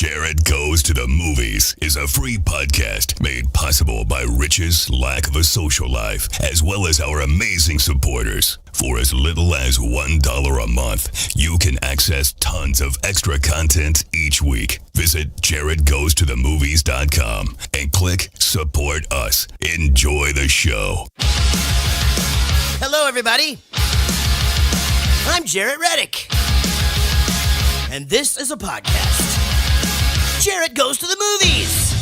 Jared Goes to the Movies is a free podcast made possible by Rich's lack of a social life, as well as our amazing supporters. For as little as $1 a month, you can access tons of extra content each week. Visit jaredgoestothemovies.com and click Support Us. Enjoy the show. Hello, everybody. I'm Jarrett Reddick, and this is a podcast. Jarrett Goes to the Movies.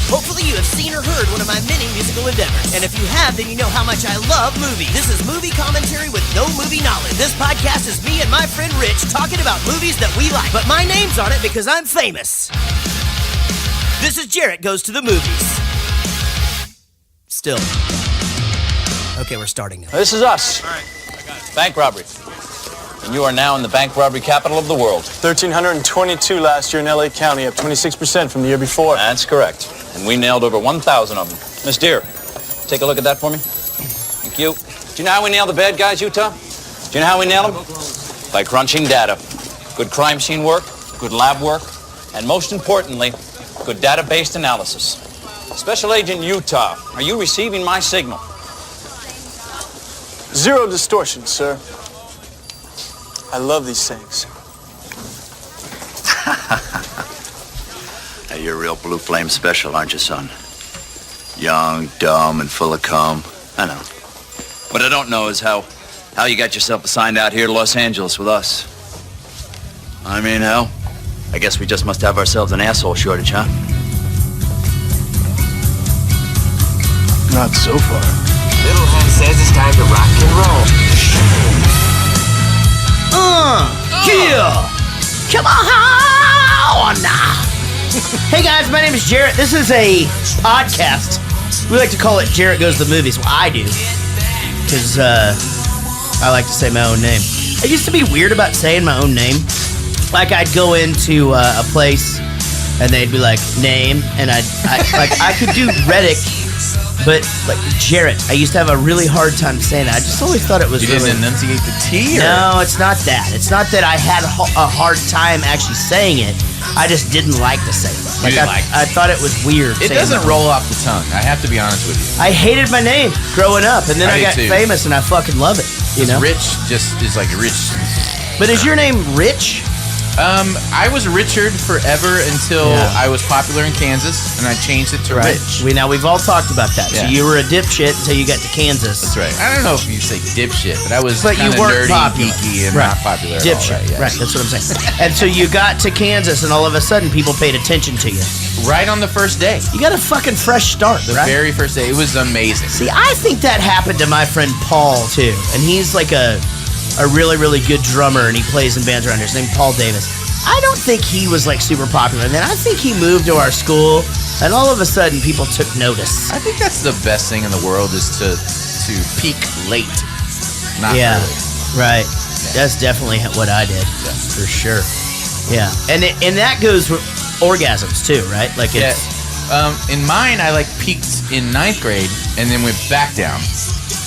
Hopefully you have seen or heard one of my many musical endeavors. And if you have, then you know how much I love movies. This is movie commentary with no movie knowledge. This podcast is me and my friend Rich talking about movies that we like. But my name's on it because I'm famous. This is Jarrett Goes to the Movies. Still. Okay, we're starting now. This is us. All right, I got it. Bank robbery. And you are now in the bank robbery capital of the world. 1,322 last year in L.A. County, up 26% from the year before. That's correct. And we nailed over 1,000 of them. Miss Deere, take a look at that for me. Thank you. Do you know how we nail the bad guys, Utah? Do you know how we nail them? By crunching data. Good crime scene work, good lab work, and most importantly, good data-based analysis. Special Agent Utah, are you receiving my signal? Zero distortion, sir. I love these things. Hey, you're a real Blue Flame special, aren't you, son? Young, dumb, and full of cum. I know. What I don't know is how you got yourself assigned out here to Los Angeles with us. I mean, hell, I guess we just must have ourselves an asshole shortage, huh? Not so far. Little Hen says it's time to rock and roll. Yeah! Come on now! Hey guys, my name is Jarrett. This is a podcast. We like to call it Jarrett Goes to the Movies. Well, I do. Because I like to say my own name. I used to be weird about saying my own name. Like, I'd go into a place, and they'd be like, name, and I could do Reddick, but like Jarrett, I used to have a really hard time saying that. I just always thought it was. You didn't enunciate the T? Or? No, it's not that. It's not that I had a hard time actually saying it. I just didn't like to say it. Like I thought it was weird. It doesn't roll off the tongue. I have to be honest with you. I hated my name growing up, and then I got famous, and I fucking love it. You know, Rich just is like Rich. But is your name Rich? I was Richard forever until I was popular in Kansas, and I changed it to Rich. We've all talked about that. Yeah. So you were a dipshit until you got to Kansas. That's right. I don't know if you say dipshit, but I was kind of nerdy, geeky, and not popular at dipshit. All. Right, that's what I'm saying. And so you got to Kansas, and all of a sudden, people paid attention to you. Right on the first day. You got a fucking fresh start, The very first day. It was amazing. See, I think that happened to my friend Paul, too. And he's like a really, really good drummer, and he plays in bands around here. His name's Paul Davis. I don't think he was like super popular. And then I think he moved to our school, and all of a sudden people took notice. I think that's the best thing in the world is to peak late. Not early. Right. Yeah. That's definitely what I did. Yeah. For sure. Yeah. And that goes with orgasms too, right? Like it's in mine I like peaked in 9th grade and then went back down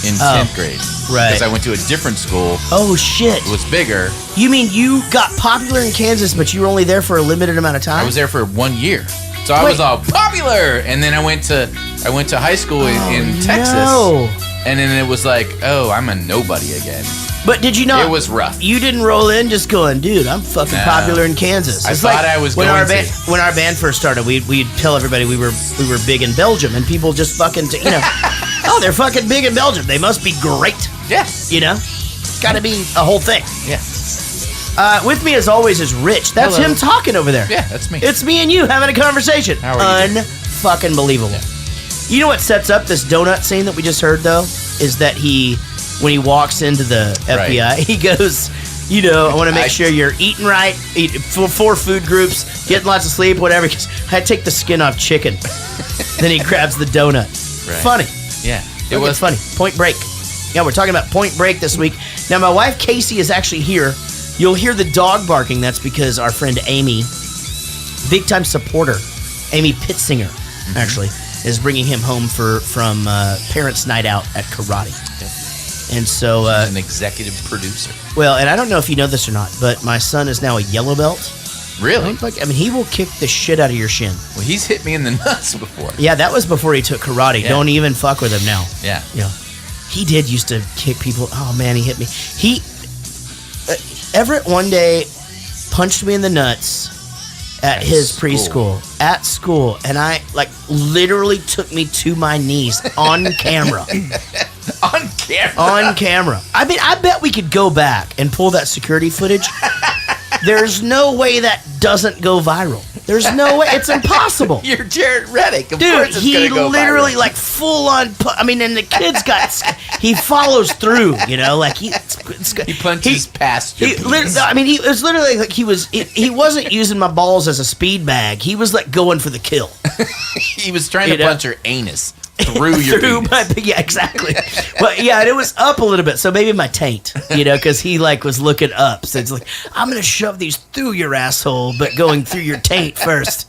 in 10th grade. Right. Because I went to a different school. Oh, shit. It was bigger. You mean you got popular in Kansas, but you were only there for a limited amount of time? I was there for 1 year. So I was all popular. And then I went to high school in Texas. No. And then it was like, oh, I'm a nobody again. But did you not? It was rough. You didn't roll in just going, dude, I'm fucking popular in Kansas. It's I thought I was when going When our band first started, we'd tell everybody we were big in Belgium, and people just fucking, oh, they're fucking big in Belgium. They must be great. Yeah. You know? It's got to be a whole thing. Yeah. With me, as always, is Rich. That's him talking over there. Yeah, that's me. It's me and you having a conversation. How are you? Unfucking believable. Yeah. You know what sets up this donut scene that we just heard, though? Is that when he walks into the FBI, he goes, I want to make sure you're eating right, eat 4 food groups, getting lots of sleep, whatever. I take the skin off chicken. Then he grabs the donut. Right. Funny. Yeah. It was funny. Point Break. Yeah, we're talking about Point Break this week. Now, my wife, Casey, is actually here. You'll hear the dog barking. That's because our friend Amy, big-time supporter, Amy Pittsinger, actually, is bringing him home from Parents' Night Out at karate. Yep. And so... an executive producer. Well, and I don't know if you know this or not, but my son is now a yellow belt Really? I mean, he will kick the shit out of your shin. Well, he's hit me in the nuts before. Yeah, that was before he took karate. Yeah. Don't even fuck with him now. Yeah. Yeah. He did used to kick people. Oh, man, he hit me. Everett one day punched me in the nuts at his preschool. At school. And I, literally took me to my knees on camera. On camera? On camera. I mean, I bet we could go back and pull that security footage. There's no way that doesn't go viral. There's no way. It's impossible. You're Jared Reddick. Of Dude, course it's he gonna go literally viral. full on. And the kid's got. He follows through. He punches past your penis. It was literally like he wasn't using my balls as a speed bag. He was going for the kill. He was trying to punch her anus through your penis. Yeah, exactly. But yeah, and it was up a little bit, so maybe my taint, because he was looking up. So it's like, I'm gonna shove these through your asshole, but going through your taint first.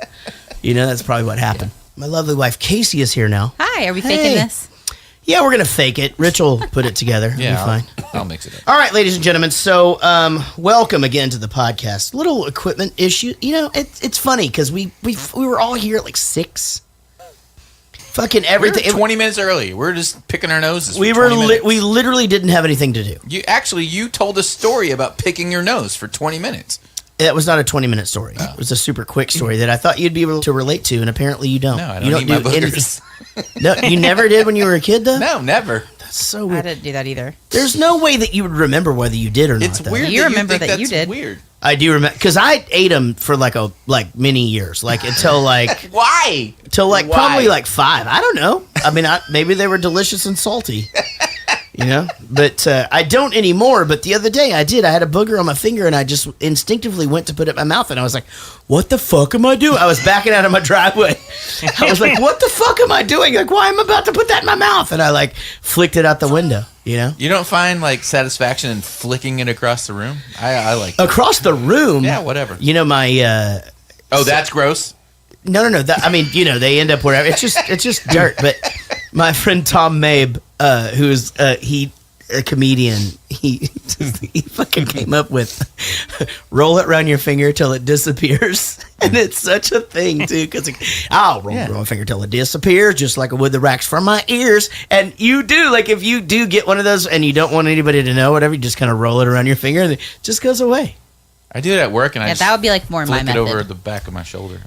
That's probably what happened. My lovely wife Casey is here now. Hi, are we faking this? Yeah, we're gonna fake it. Rich will put it together. It'll be fine. I'll mix it up. All right, ladies and gentlemen. So, welcome again to the podcast. Little equipment issue. It's funny because we were all here at 6. Fucking everything. We were 20 minutes early. We're just picking our noses. We literally didn't have anything to do. You told a story about picking your nose for 20 minutes. That was not a 20-minute story. It was a super quick story that I thought you'd be able to relate to, and apparently you don't. No, I don't eat my boogers. No, you never did when you were a kid, though? No, never. That's so I weird. didn't do that either. There's no way that you would remember whether you did or not. It's weird. You remember that you that's did. Weird. I do remember because I ate them for many years, until Why? till Why? probably 5. I don't know. I mean, maybe they were delicious and salty, But I don't anymore. But the other day I did. I had a booger on my finger, and I just instinctively went to put it in my mouth, and I was like, "What the fuck am I doing?" I was backing out of my driveway. I was like, "What the fuck am I doing? Why am I about to put that in my mouth?" And I flicked it out the window. You don't find satisfaction in flicking it across the room? I like that. Across the room. Yeah, whatever. My. That's gross. No. They end up wherever. It's just dirt. But my friend Tom Mabe, who's a comedian, he fucking came up with roll it around your finger till it disappears, and it's such a thing too. Because I'll roll my finger till it disappears, just like I would the racks from my ears. And you do if you do get one of those, and you don't want anybody to know, whatever, you just kind of roll it around your finger, and it just goes away. I do it at work, and I just that would be more my flick it method. over the back of my shoulder.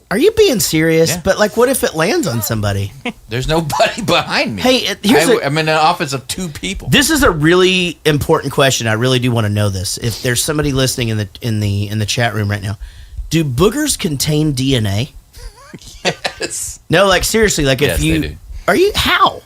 Are you being serious? Yeah. But what if it lands on somebody? There's nobody behind me. Hey, I'm in an office of 2 people. This is a really important question. I really do want to know this. If there's somebody listening in the chat room right now, do boogers contain DNA? Yes. No, seriously, if Yes, you they do. Are you how?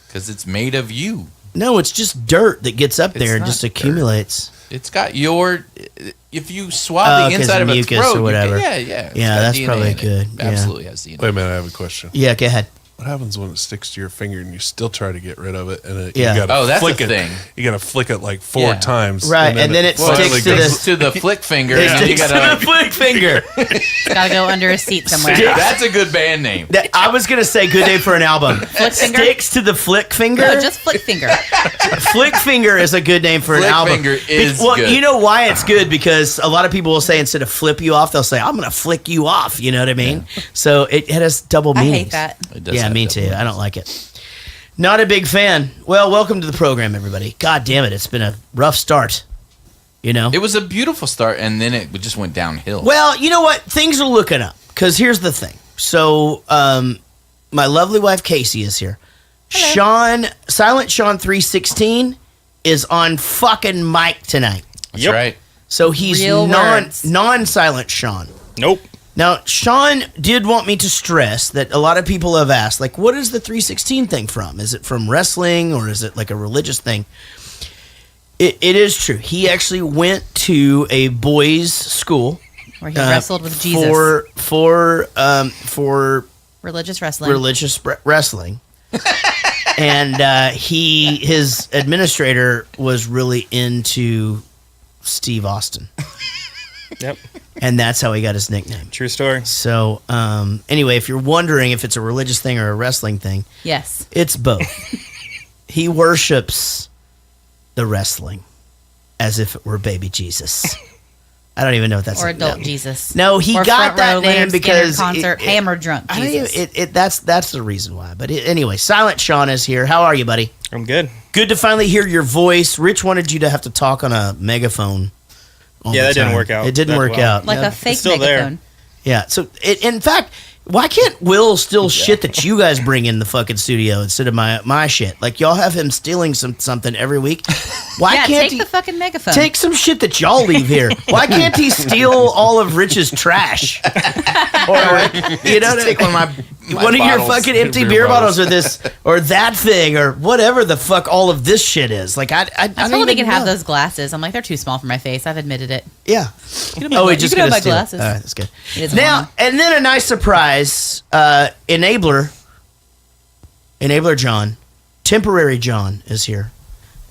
Because it's made of you. No, it's just dirt that gets up there and not just dirt. accumulates. It's got if you swab the 'cause inside of a mucus throat, or whatever. It's Yeah, got that's DNA probably in it. good. Yeah. Absolutely has DNA. Wait a minute, I have a question. Yeah, go ahead. What happens when it sticks to your finger and you still try to get rid of it? And Yeah. you gotta that's flick a it. thing. You got to flick it 4 Yeah. times. Right, and then it finally sticks to goes- To the flick finger. It and then you sticks gotta, to the flick finger. It's got to go under a seat somewhere. That's a good band name. I was gonna say good name for an album. Flick finger? Sticks to the flick finger. No, just flick finger. Flick finger is a good name for an Flick album. finger is well, good. you know why it's good? Because a lot of people will say instead of flip you off, they'll say I'm gonna flick you off. You know what I mean? So it has double I meanings. hate that. It does Yeah, have me double too. meanings. I don't like it. Not a big fan. Well, welcome to the program, everybody. God damn it, it's been a rough start. It was a beautiful start, and then it just went downhill. Well, you know what? Things are looking up. Because here's the thing. So, my lovely wife Casey is here. Hello. Silent Sean 316 is on fucking mic tonight. That's right. So he's Real words. non-silent Sean. Nope. Now, Sean did want me to stress that a lot of people have asked, what is the 316 thing from? Is it from wrestling or is it a religious thing? It is true. He actually went to a boys' school Where he wrestled with Jesus. for Religious wrestling. religious wrestling. And his administrator was really into Steve Austin. Yep. And that's how he got his nickname. True story. So, anyway, if you're wondering if it's a religious thing or a wrestling thing, Yes. it's both. He worships the wrestling as if it were baby Jesus. I don't even know what that's. Or Adult Jesus. No, he or got that name because concert, Hammer Drunk Jesus. That's the reason why. But anyway, Silent Sean is here. How are you, buddy? I'm good. Good to finally hear your voice. Rich wanted you to have to talk on a megaphone. Yeah, that didn't work out. It didn't work out. Like a fake megaphone. Yeah. So, in fact, why can't Will steal shit that you guys bring in the fucking studio instead of my shit? Like, y'all have him stealing something every week. Why can't take the fucking megaphone. Take some shit that y'all leave here. Why can't he steal all of Rich's trash? Or, you know, take one of your fucking empty beer bottles or this or that thing or whatever the fuck all of this shit is. Like, I told him he could have those glasses. I'm like, they're too small for my face. I've admitted it. Yeah. He just got my glasses. All right, that's good. Now, and then a nice surprise. Enabler John, temporary John is here,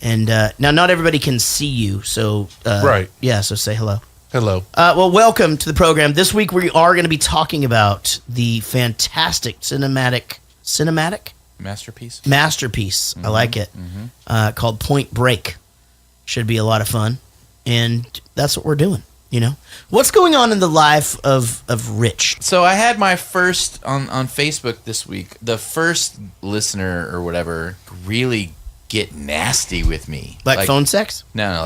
and now not everybody can see you, so right, yeah. So say hello. Hello. Well, welcome to the program. This week we are going to be talking about the fantastic cinematic masterpiece. Mm-hmm. I like it. Mm-hmm. Called Point Break. Should be a lot of fun, and that's what we're doing. You know, what's going on in the life of Rich? So I had my first on Facebook this week. The first listener or whatever really get nasty with me, like phone sex. No,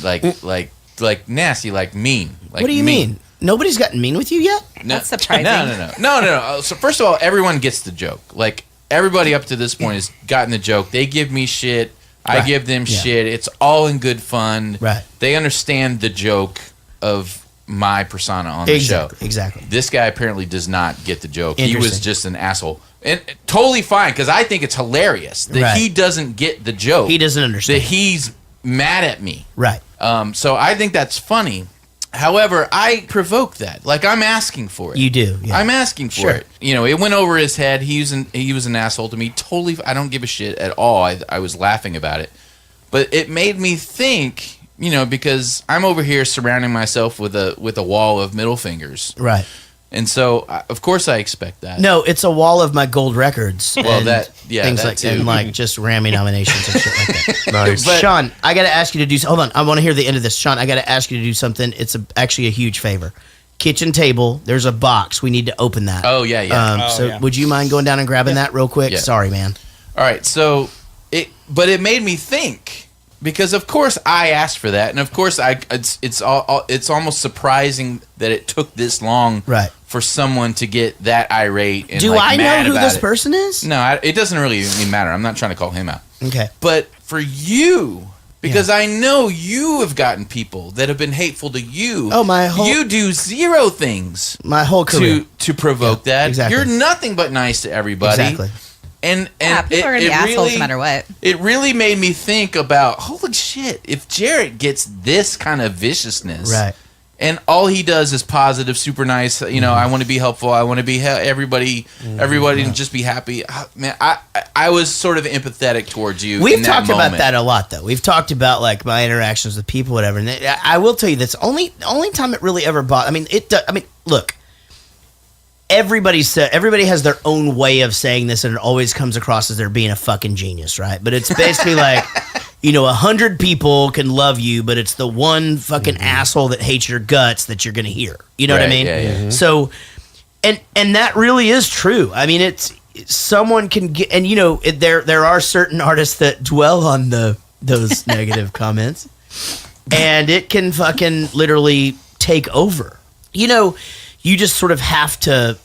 like nasty, like mean. Like what do you mean? Nobody's gotten mean with you yet? No, that's surprising. No. So first of all, everyone gets the joke. Like everybody up to this point has gotten the joke. They give me shit. I give them shit. It's all in good fun. Right. They understand the joke of my persona on the show. Exactly. This guy apparently does not get the joke. He was just an asshole. And totally fine, because I think it's hilarious that he doesn't get the joke. He doesn't understand. That he's mad at me. Right. So I think that's funny. However, I provoke that. Like, I'm asking for it. You do. Yeah. I'm asking for it. You know, it went over his head. He was an asshole to me. Totally, I don't give a shit at all. I was laughing about it. But it made me think... You know, because I'm over here surrounding myself with a wall of middle fingers. Right. And so, of course, I expect that. No, it's a wall of my gold records. Well, things like too. And like just Grammy nominations and shit like that. Nice. But, Sean, I got to ask you to do. Hold on, I want to hear the end of this. Sean, I got to ask you to do something. It's actually a huge favor. Kitchen table. There's a box. We need to open that. Oh yeah. Would you mind going down and grabbing that real quick? Yeah. Sorry, man. All right. So it made me think. Because of course I asked for that, and of course it's almost surprising that it took this long for someone to get that irate. And do I know who this person is? No, it doesn't really even matter. I'm not trying to call him out. Okay, but for you, because I know you have gotten people that have been hateful to you. Oh you do zero things. My whole career to provoke that. Exactly. You're nothing but nice to everybody. Exactly. And people are gonna be assholes no matter what. It really made me think about, holy shit, if Jarrett gets this kind of viciousness, and all he does is positive, super nice, you know, I want to be helpful, I want to be everybody to just be happy. Man, I was sort of empathetic towards you. We've talked about that a lot, though. We've talked about like my interactions with people, whatever. And I will tell you this: only time it really ever bothered. I mean, look. Everybody has their own way of saying this, and it always comes across as they're being a fucking genius, right? But it's basically like, you know, 100 people can love you, but it's the one fucking asshole that hates your guts that you're going to hear. You know what I mean? Yeah. Mm-hmm. So, and that really is true. I mean, it's someone can get, and you know, there are certain artists that dwell on those negative comments, and it can fucking literally take over. You know. You just sort of have to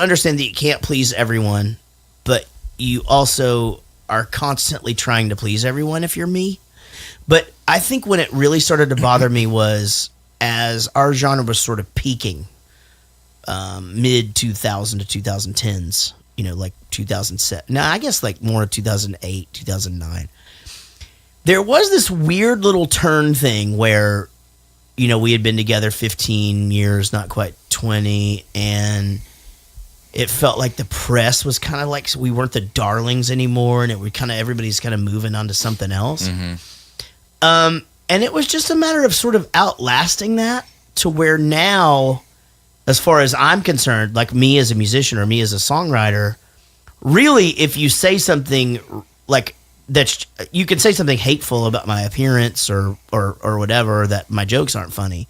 understand that you can't please everyone, but you also are constantly trying to please everyone if you're me. But I think when it really started to bother me was as our genre was sort of peaking, mid 2000 to 2010s, you know, like 2007. No, I guess like more 2008, 2009. There was this weird little turn thing where, you know, we had been together 15 years, not quite 20, and it felt like the press was kind of like we weren't the darlings anymore, and everybody's kind of moving on to something else. Mm-hmm. And it was just a matter of sort of outlasting that to where now, as far as I'm concerned, like me as a musician or me as a songwriter, really, if you say something like that's you can say something hateful about my appearance or whatever, that my jokes aren't funny.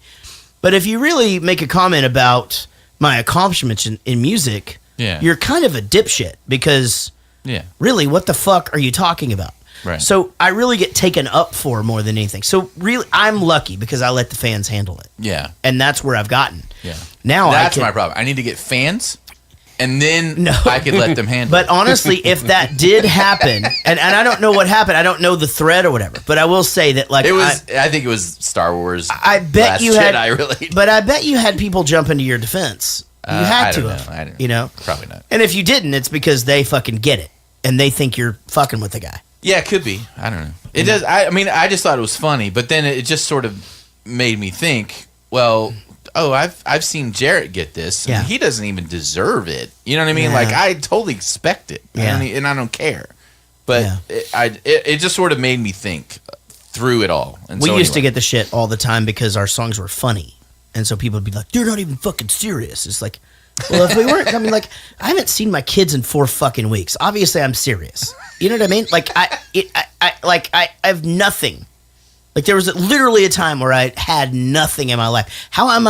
But if you really make a comment about my accomplishments in music, you're kind of a dipshit because really, what the fuck are you talking about? Right. So I really get taken up for more than anything. So really, I'm lucky because I let the fans handle it. Yeah. And that's where I've gotten. Yeah. Now that's my problem. I need to get fans, and then I could let them handle But it. honestly, if that did happen, and I don't know what happened, I don't know the thread or whatever, but I will say that like it was. I think it was Star Wars. I bet Last you had. Jedi But I bet you had people jump into your defense. You had I to don't have. know. I don't, you know, probably not. And if you didn't, it's because they fucking get it and they think you're fucking with the guy. Yeah, it could be. I don't know. It does. I mean, I just thought it was funny, but then it just sort of made me think. Well, I've seen Jarrett get this. And he doesn't even deserve it. You know what I mean? Yeah. Like I totally expect it, and I don't care. But it just sort of made me think through it all. And We so used to anyway. get the shit all the time because our songs were funny, and so people would be like, "They're not even fucking serious." It's like, well, if we weren't, I mean, like, I haven't seen my kids in 4 fucking weeks. Obviously, I'm serious. You know what I mean? Like, I have nothing. Like, there was literally a time where I had nothing in my life. How am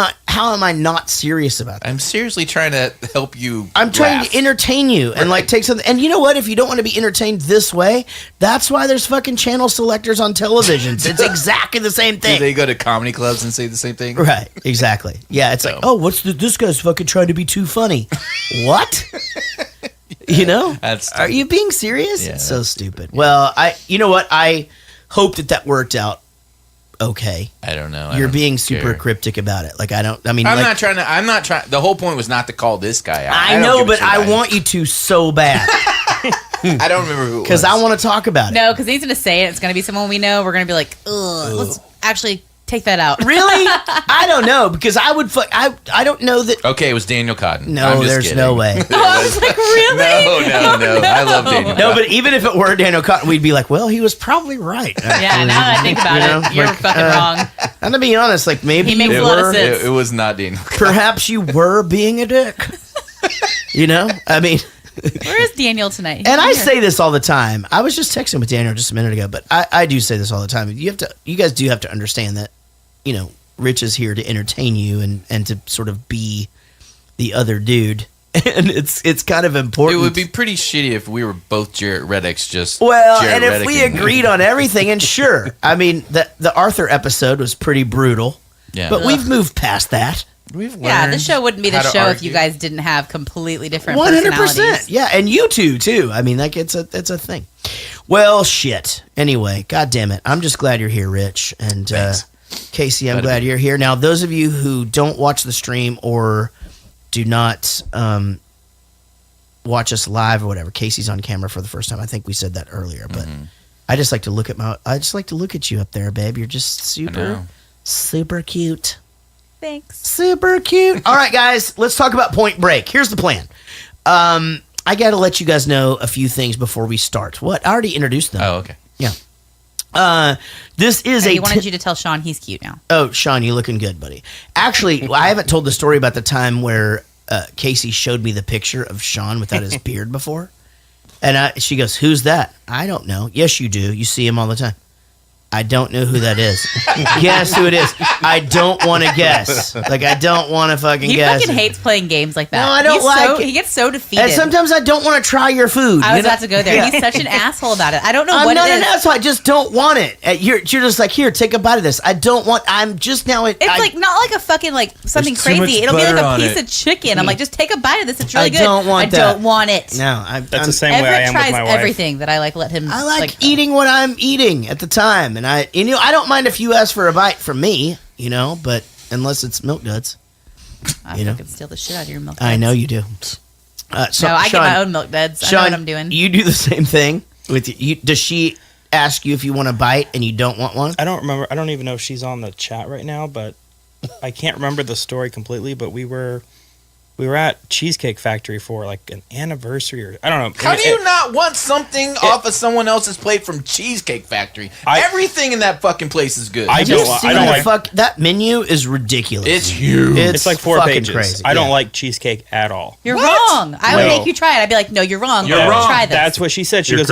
I not serious about that? I'm seriously trying to help you. I'm trying to entertain you and like take something. And you know what? If you don't want to be entertained this way, that's why there's fucking channel selectors on televisions. It's exactly the same thing. Do they go to comedy clubs and say the same thing? Right, exactly. Yeah, it's like, oh, this guy's fucking trying to be too funny. What? You know? Are you being serious? Yeah, it's so stupid. Well, you know what? I hope that worked out okay. I don't know. You're being super cryptic about it. Like, I'm not trying. The whole point was not to call this guy out. I know, but I want you to so bad. I don't remember who it was. Because I want to talk about it. No, because he's going to say it. It's going to be someone we know. We're going to be like, ugh, let's actually take that out. Really? I don't know, because I would I don't know that. Okay, it was Daniel Cotton. No, I'm just there's kidding. no way. I was like, really? No. I love Daniel Cotton. No, but even if it were Daniel Cotton, we'd be like, well, he was probably right. Yeah, now that I think about it, you're fucking wrong. And to be honest, like maybe He makes you a lot of were, sense. It was not Daniel Cotton. perhaps you were being a dick. You know? I mean, Where is Daniel tonight? and I say this all the time. I was just texting with Daniel just a minute ago, but I do say this all the time. You guys do have to understand that, you know, Rich is here to entertain you and to sort of be the other dude. And it's kind of important. It would be pretty shitty if we were both Jarrett Reddicks, just well, Jarrett and if Reddick we agreed on everything, and sure, I mean the Arthur episode was pretty brutal. Yeah. But we've moved past that. We've learned Yeah, the show wouldn't be the how to show if argue. you guys didn't have completely different 100%. personalities. Yeah, and you two too. I mean, like it's a thing. Well, shit. Anyway, god damn it. I'm just glad you're here, Rich. And Casey, I'm glad you're here. Now, those of you who don't watch the stream or do not watch us live or whatever, Casey's on camera for the first time. I think we said that earlier, but I just like to look at you up there, babe. You're just super cute. Thanks. Super cute. All right, guys, let's talk about Point Break. Here's the plan. I got to let you guys know a few things before we start. What? I already introduced them. Oh, okay. Yeah. This is He wanted you to tell Sean he's cute now. Oh, Sean, you looking good, buddy. Actually, I haven't told the story about the time where Casey showed me the picture of Sean without his beard before. And she goes, who's that? I don't know. Yes, you do. You see him all the time. I don't know who that is. Guess who it is. I don't want to guess. Like, I don't want to fucking guess. He fucking hates playing games like that. No, I don't like it. He gets so defeated. And sometimes I don't want to try your food. I was about to go there. Yeah. He's such an asshole about it. I don't know I'm what not it is. an asshole. I just don't want it. You're just like, here, take a bite of this. I don't want. I'm just now. It's like not like a fucking like something There's too much crazy. It'll be butter like a on piece it. of chicken. I'm like, just take a bite of this. It's really I good. don't want that. I don't want it. No, That's the same way I Everett am tries with my wife. everything that I like. Let him. I like eating what I'm eating at the time, and I don't mind if you ask for a bite from me, you know, but unless it's Milk Duds, I you know. fucking steal the shit out of your milk. I duds. know you do. So, No, I Sean, get my own milk duds. I know what I'm doing. You do the same thing with you. Does she ask you if you want a bite and you don't want one? I don't remember. I don't even know if she's on the chat right now, but I can't remember the story completely. But we were we were at Cheesecake Factory for like an anniversary or I don't know. How do you not want something off of someone else's plate from Cheesecake Factory? Everything in that fucking place is good. I don't like that menu is ridiculous. It's huge. It's like 4 pages. Crazy. I don't like cheesecake at all. You're wrong. I would make you try it. I'd be like, no, you're wrong. You're wrong. Try this. That's what she said. She goes,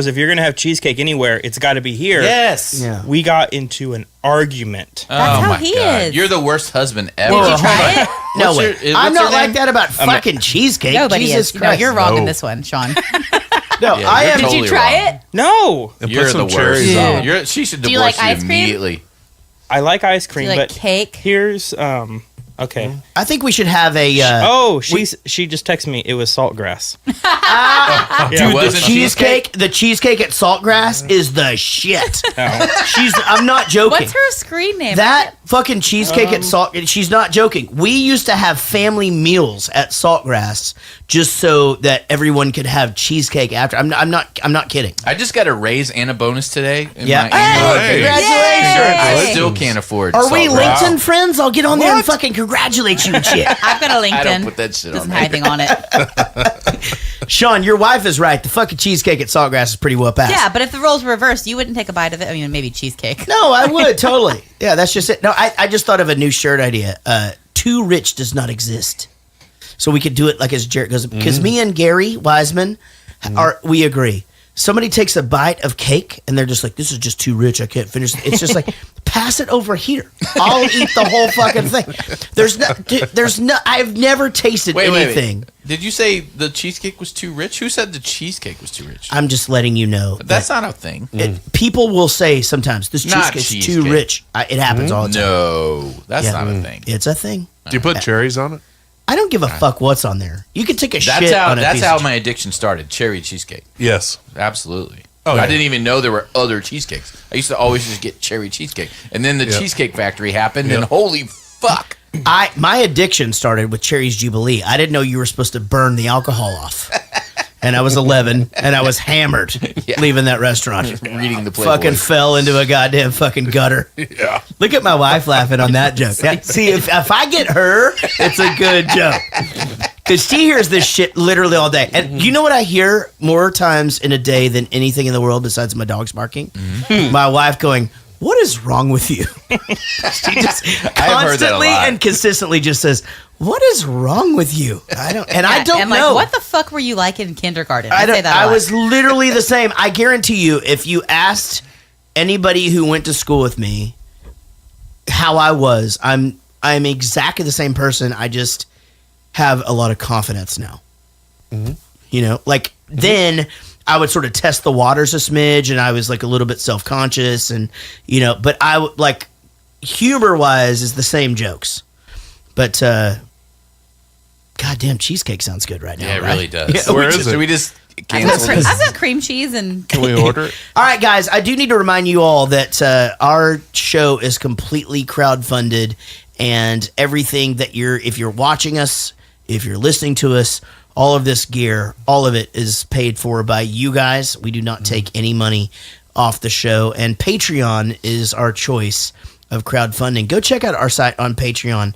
if you're gonna have cheesecake anywhere, it's got to be here. Yes. Yeah. We got into an argument. That's how he is. You're the worst husband ever. Did you try it? No way. I'm not like that about fucking cheesecake. Nobody Jesus is. Christ. No, you're wrong in this one, Sean. No, Yeah, I am. Did you try it? No. You're the worst. Yeah. She should Do you divorce like ice you cream? immediately. I like ice cream, Do you like but cake? here's okay. I think we should have a. She just texted me. It was saltgrass. Dude, Wasn't the cheesecake at Saltgrass is the shit. I'm not joking. What's her screen name? That fucking cheesecake at Salt. She's not joking. We used to have family meals at Saltgrass just so that everyone could have cheesecake after. I'm not kidding. I just got a raise and a bonus today. Yeah. Hey, congratulations! I still can't afford. Are we Saltgrass. LinkedIn friends? I'll get on there and fucking congratulate you and shit. I've got a LinkedIn. I don't put that shit Doesn't on have there. anything on it. Sean, your wife is right. The fucking cheesecake at Saltgrass is pretty whoop ass. Yeah, but if the roles were reversed, you wouldn't take a bite of it. I mean, maybe cheesecake. No, I would totally. Yeah, that's just it. No, I just thought of a new shirt idea. Too rich does not exist. So we could do it like as Jarrett goes, because me and Gary Wiseman we agree. Somebody takes a bite of cake and they're just like, this is just too rich. I can't finish it. It's just like, pass it over here. I'll eat the whole fucking thing. There's no, I've never tasted anything. Wait. Did you say the cheesecake was too rich? Who said the cheesecake was too rich? I'm just letting you know. That's not a thing. People will say sometimes, this Not cheesecake's too cheesecake. rich. It happens all the time. No, that's not a thing. It's a thing. Do you put cherries on it? I don't give a fuck what's on there. You can take a That's shit how. on a That's piece how of my addiction started. Cherry cheesecake. Yes. Absolutely. Oh, I yeah. didn't even know there were other cheesecakes. I used to always just get cherry cheesecake, and then the Cheesecake Factory happened, and holy fuck! My addiction started with Cherry's Jubilee. I didn't know you were supposed to burn the alcohol off. And I was 11, and I was hammered leaving that restaurant. Reading the Playboy. Fucking fell into a goddamn fucking gutter. Yeah. Look at my wife laughing on that joke. See, if I get her, it's a good joke. Because she hears this shit literally all day. And you know what I hear more times in a day than anything in the world besides my dogs barking? My wife going, what is wrong with you? She just constantly and consistently just says, what is wrong with you? I don't know. Like, what the fuck were you like in kindergarten? I say that a I lot. was literally the same. I guarantee you, if you asked anybody who went to school with me how I was, I'm exactly the same person. I just have a lot of confidence now. You know, like then I would sort of test the waters a smidge, and I was like a little bit self-conscious, and you know, but I would like humor-wise is the same jokes, but goddamn cheesecake sounds good right now. Yeah, it right? really does. Yeah, Where is it? Should we just I've cancel this? got cream cheese and. Can we order it? All right, guys, I do need to remind you all that our show is completely crowdfunded, and everything that if you're watching us, if you're listening to us, all of this gear, all of it is paid for by you guys. We do not take any money off the show, and Patreon is our choice of crowdfunding. Go check out our site on Patreon.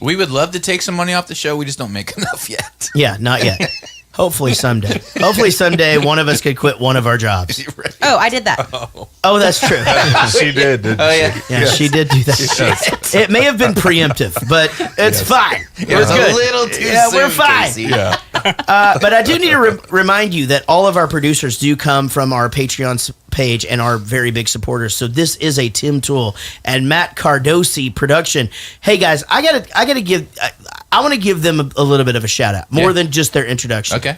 We would love to take some money off the show. We just don't make enough yet. Yeah, not yet. Hopefully someday. Hopefully someday one of us could quit one of our jobs. Oh, I did that. Oh, that's true. She did, didn't Oh she? yeah. Yeah, she did do that. It may have been preemptive, but it's fine. It was good. a little too Yeah, soon, we're fine. Casey. Yeah. But I do need to remind you that all of our producers do come from our Patreon page and are very big supporters. So this is a Tim Tool and Matt Cardosi production. Hey guys, I want to give them a little bit of a shout out, more than just their introduction. Okay.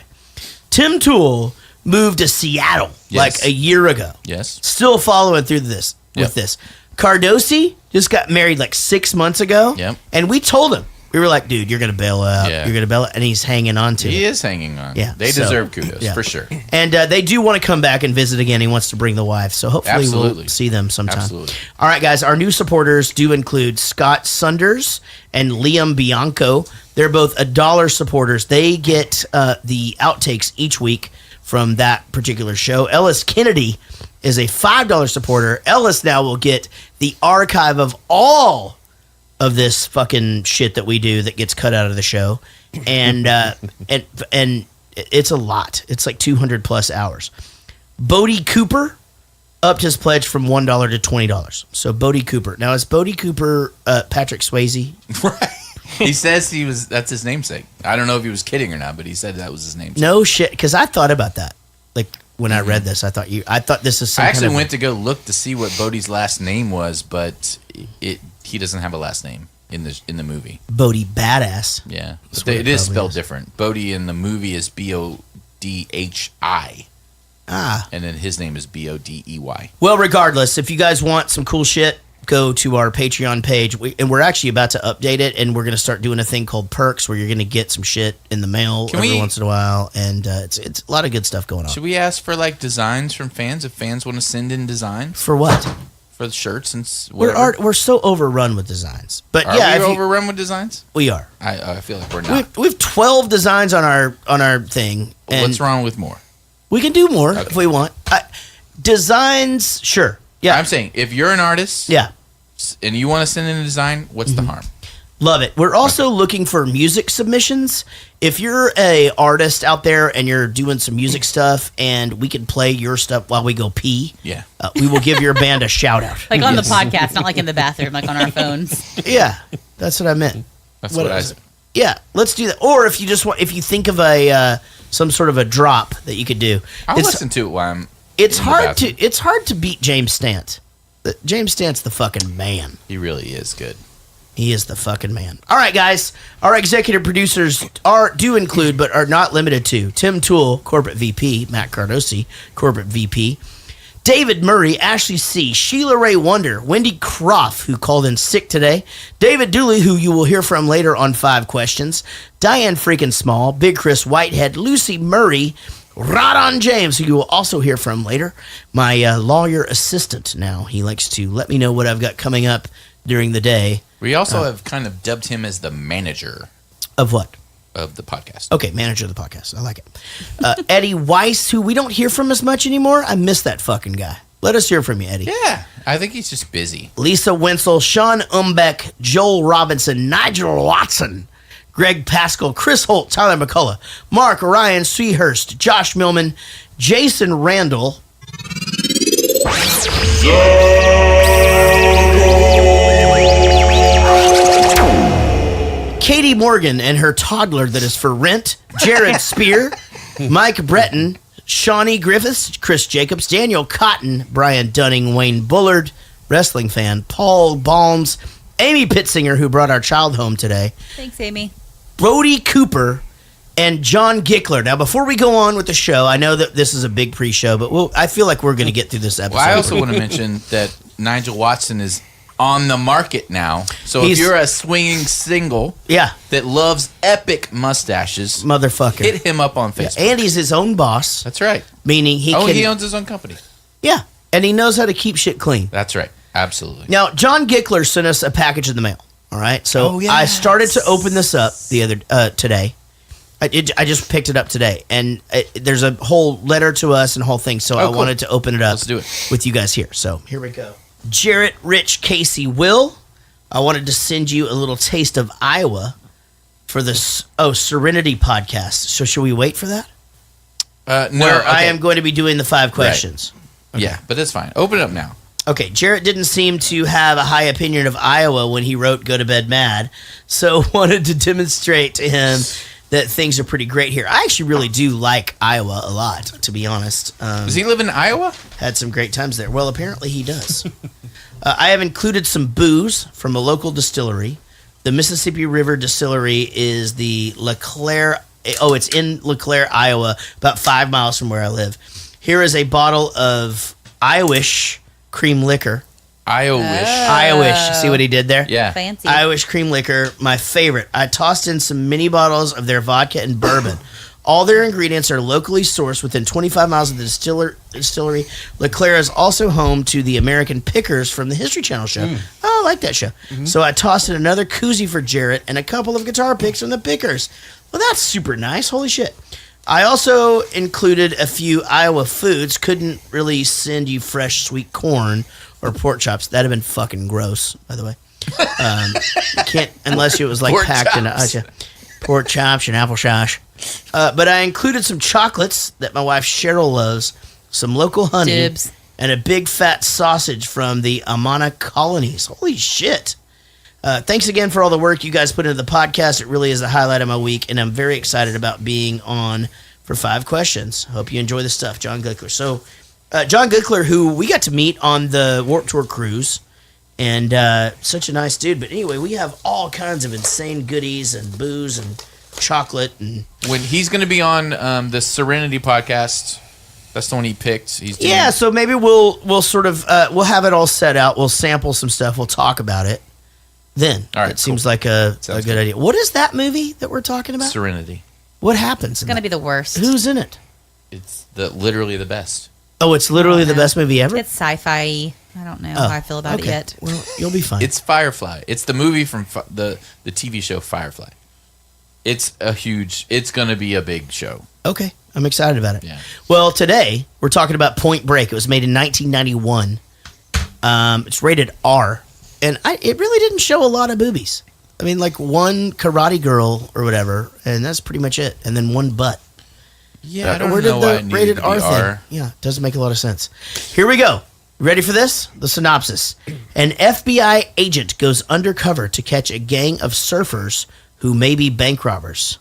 Tim Tool moved to Seattle like a year ago. Yes. Still following through this with this. Cardosi just got married like 6 months ago. Yep. And we told him, we were like, dude, you're going to bail out. Yeah. You're going to bail out. And he's hanging on to He it. is hanging on. Yeah, They so, deserve kudos yeah. for sure. And they do want to come back and visit again. He wants to bring the wife. So hopefully Absolutely. we'll see them sometime. Absolutely. All right, guys. Our new supporters do include Scott Sunders and Liam Bianco. They're both $1 supporters. They get the outtakes each week from that particular show. Ellis Kennedy is a $5 supporter. Ellis now will get the archive of all of this fucking shit that we do that gets cut out of the show, and and it's a lot. It's like 200 plus hours. Bodie Cooper upped his pledge from $1 to $20. So Bodie Cooper. Now is Bodie Cooper Patrick Swayze? Right. He says that's his namesake. I don't know if he was kidding or not, but he said that was his namesake. No shit, because I thought about that. Like when I read this, I thought this is. I actually went to go look to see what Bodie's last name was, but he doesn't have a last name in the movie. Bodie Badass. Yeah, but it is spelled different. Bodie in the movie is Bodhi. And then his name is Bodey. Well, regardless, if you guys want some cool shit, go to our Patreon page. And we're actually about to update it, and we're going to start doing a thing called Perks, where you're going to get some shit in the mail every once in a while, and it's a lot of good stuff going on. Should we ask for like designs from fans if fans want to send in designs for what? For the shirts and whatever. We're so overrun with designs, but are we overrun with designs? We are. I feel like we're not. We have 12 designs on our thing. And what's wrong with more? We can do more if we want. Designs, sure. Yeah. I'm saying if you're an artist, yeah, and you want to send in a design, what's the harm? Love it. We're also looking for music submissions. If you're a artist out there and you're doing some music stuff, and we can play your stuff while we go pee, we will give your band a shout out. Like on the podcast, not like in the bathroom, like on our phones. Yeah, that's what I meant. That's what I said. Yeah, let's do that. Or if you think of some sort of a drop that you could do. I'll listen to it while I'm. It's hard to beat James Stant. James Stant's the fucking man. He really is good. He is the fucking man. All right, guys. Our executive producers do include, but are not limited to, Tim Toole, Corporate VP, Matt Cardosi, Corporate VP, David Murray, Ashley C., Sheila Ray Wonder, Wendy Croft, who called in sick today, David Dooley, who you will hear from later on 5 Questions, Diane freaking Small, Big Chris Whitehead, Lucy Murray, Rawdon James, who you will also hear from later, my lawyer assistant now. He likes to let me know what I've got coming up during the day. We also have kind of dubbed him as the manager. Of what? Of the podcast. Okay, manager of the podcast. I like it. Eddie Weiss, who we don't hear from as much anymore. I miss that fucking guy. Let us hear from you, Eddie. Yeah, I think he's just busy. Lisa Wenzel, Sean Umbeck, Joel Robinson, Nigel Watson, Greg Pascal, Chris Holt, Tyler McCullough, Mark Ryan Seahurst, Josh Millman, Jason Randall, Katie Morgan and her toddler that is for rent, Jared Spear, Mike Breton, Shawnee Griffiths, Chris Jacobs, Daniel Cotton, Brian Dunning, Wayne Bullard, wrestling fan, Paul Balms, Amy Pittsinger, who brought our child home today. Thanks, Amy. Bodie Cooper, and John Gickler. Now, before we go on with the show, I know that this is a big pre-show, but I feel like we're going to get through this episode. Well, I also want to mention that Nigel Watson is on the market now. So if you're a swinging single that loves epic mustaches, motherfucker, hit him up on Facebook. And he's his own boss. That's right. Meaning he owns his own company. Yeah, and he knows how to keep shit clean. That's right. Absolutely. Now, John Gickler sent us a package in the mail. All right, so I started to open this up today. I just picked it up today, and there's a whole letter to us and a whole thing. So I wanted to open it up. Let's do it with you guys here. So here we go. Jarrett, Rich, Casey, Will, I wanted to send you a little taste of Iowa for the Serenity podcast. So should we wait for that? No, where I am going to be doing the 5 questions. Right. Okay. Yeah, but that's fine. Open it up now. Okay, Jarrett didn't seem to have a high opinion of Iowa when he wrote Go to Bed Mad, so wanted to demonstrate to him that things are pretty great here. I actually really do like Iowa a lot, to be honest. Does he live in Iowa? Had some great times there. Well, apparently he does. I have included some booze from a local distillery. The Mississippi River Distillery is the LeClaire. Oh, it's in LeClaire, Iowa, about 5 miles from where I live. Here is a bottle of Iowish cream liquor. Iowish. See what he did there? Yeah. Fancy. Iowish cream liquor, my favorite. I tossed in some mini bottles of their vodka and bourbon. All their ingredients are locally sourced within 25 miles of the distillery. LeClaire is also home to the American Pickers from the History Channel show. Oh, I like that show. Mm-hmm. So I tossed in another koozie for Jarrett and a couple of guitar picks from the Pickers. Well, that's super nice. Holy shit. I also included a few Iowa foods. Couldn't really send you fresh sweet corn or pork chops. That'd have been fucking gross, by the way. Can't unless it was like Pork packed in chops. pork chops and apple sauce. But I included some chocolates that my wife Cheryl loves, some local honey, Dibs. and a big fat sausage from the Amana colonies. Holy shit. Thanks again for all the work you guys put into the podcast. It really is the highlight of my week, and I'm very excited about being on for 5 questions. Hope you enjoy the stuff, John Glickler. So, John Glickler, who we got to meet on the Warped Tour cruise, and such a nice dude. But anyway, we have all kinds of insane goodies and booze and chocolate. And when he's going to be on the Serenity podcast, that's the one he picked. He's doing so maybe we'll sort of we'll have it all set out. We'll sample some stuff. We'll talk about it. Then all right, it seems like a good idea. What is that movie that we're talking about? Serenity. What happens? It's going to be the worst. Who's in it? It's literally the best. Oh, it's literally the best movie ever? It's sci-fi. I don't know how I feel about it yet. Well, you'll be fine. It's Firefly. It's the movie from the TV show Firefly. It's going to be a big show. Okay. I'm excited about it. Yeah. Well, today we're talking about Point Break. It was made in 1991. It's rated R. And it really didn't show a lot of boobies. I mean, like one karate girl or whatever, and that's pretty much it. And then one butt. Yeah, I don't know why it needed rated to be R thing? R. Yeah, it doesn't make a lot of sense. Here we go. Ready for this? The synopsis. An FBI agent goes undercover to catch a gang of surfers who may be bank robbers.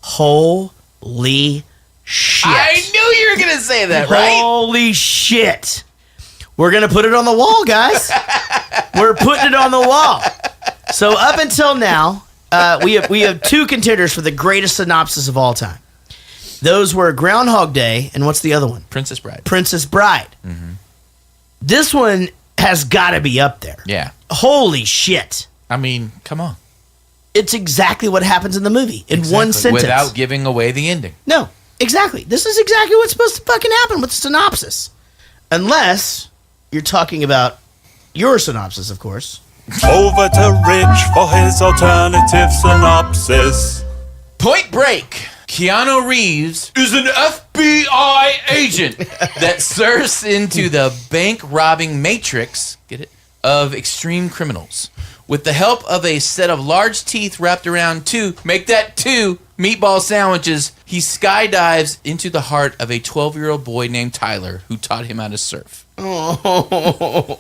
Holy shit. I knew you were going to say that, right? Holy shit. We're going to put it on the wall, guys. We're putting it on the wall. So up until now, we have 2 contenders for the greatest synopsis of all time. Those were Groundhog Day, and what's the other one? Princess Bride. Princess Bride. Mm-hmm. This one has got to be up there. Yeah. Holy shit. I mean, come on. It's exactly what happens in the movie in one sentence. Without giving away the ending. No, exactly. This is exactly what's supposed to fucking happen with the synopsis. Unless you're talking about your synopsis, of course. Over to Rich for his alternative synopsis. Point Break. Keanu Reeves is an FBI agent that surfs into the bank robbing matrix, get it, of extreme criminals. With the help of a set of large teeth wrapped around 2 meatball sandwiches, he skydives into the heart of a 12-year-old boy named Tyler who taught him how to surf. Oh,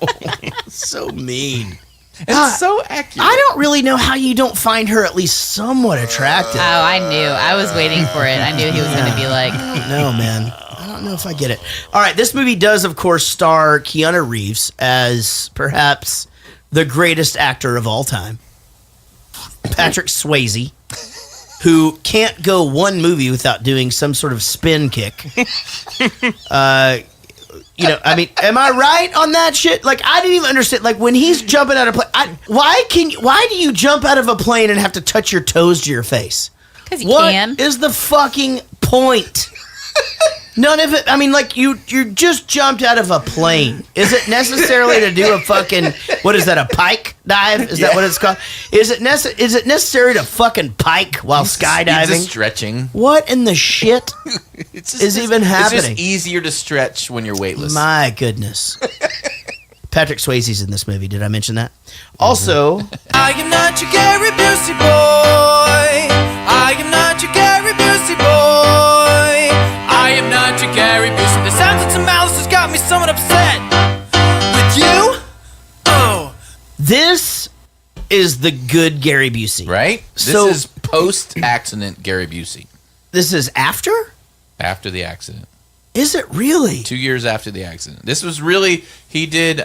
so mean. It's so accurate. I don't really know how you don't find her at least somewhat attractive. Oh, I knew. I was waiting for it. I knew he was going to be like... I don't know, man. I don't know if I get it. All right, this movie does, of course, star Keanu Reeves as perhaps the greatest actor of all time. Patrick Swayze, who can't go one movie without doing some sort of spin kick. I mean, am I right on that shit? Like, I didn't even understand. Like, when he's jumping out of a plane, why do you jump out of a plane and have to touch your toes to your face? Because you can. What is the fucking point? None of it. I mean, like, you just jumped out of a plane. Is it necessarily to do a fucking, what is that, a pike dive? Is that what it's called? Is it necessary to fucking pike while skydiving? It's just stretching. What in the shit is even happening? It's just easier to stretch when you're weightless. My goodness. Patrick Swayze's in this movie. Did I mention that? Also, I am not your Gary Busey boy. I am not your Gary Busey boy. I am not your Gary Busey. The sounds of some malice has got me somewhat upset. With you? Oh. This is the good Gary Busey. Right? This is post-accident Gary Busey. This is after? After the accident. Is it really? 2 years after the accident. This was really, he did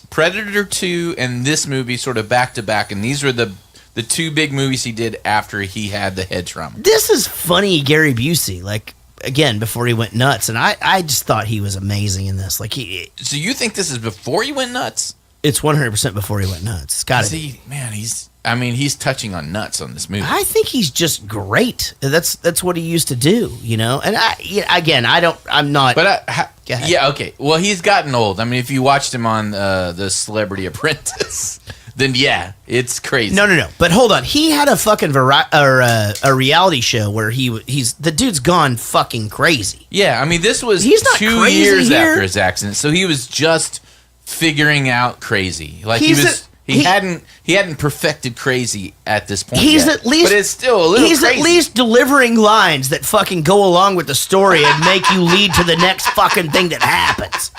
Predator 2 and this movie sort of back to back, and these were the 2 big movies he did after he had the head trauma. This is funny Gary Busey, like, again, before he went nuts, and I just thought he was amazing in this. Like, So you think this is before he went nuts? It's 100% before he went nuts. It's got to be. Man, he's touching on nuts on this movie. I think he's just great. That's what he used to do, you know. And I'm not. But yeah, okay. Well, he's gotten old. I mean, if you watched him on the Celebrity Apprentice, then yeah, it's crazy. No. But hold on, he had a fucking a reality show where he's the dude's gone fucking crazy. Yeah, I mean, this was he's not 2 crazy years here. after his accident, so he was just figuring out crazy. Like he was He hadn't perfected crazy at this point. He's yet, at least, but it's still a little. He's crazy. at least delivering lines that fucking go along with the story and make you lead to the next fucking thing that happens.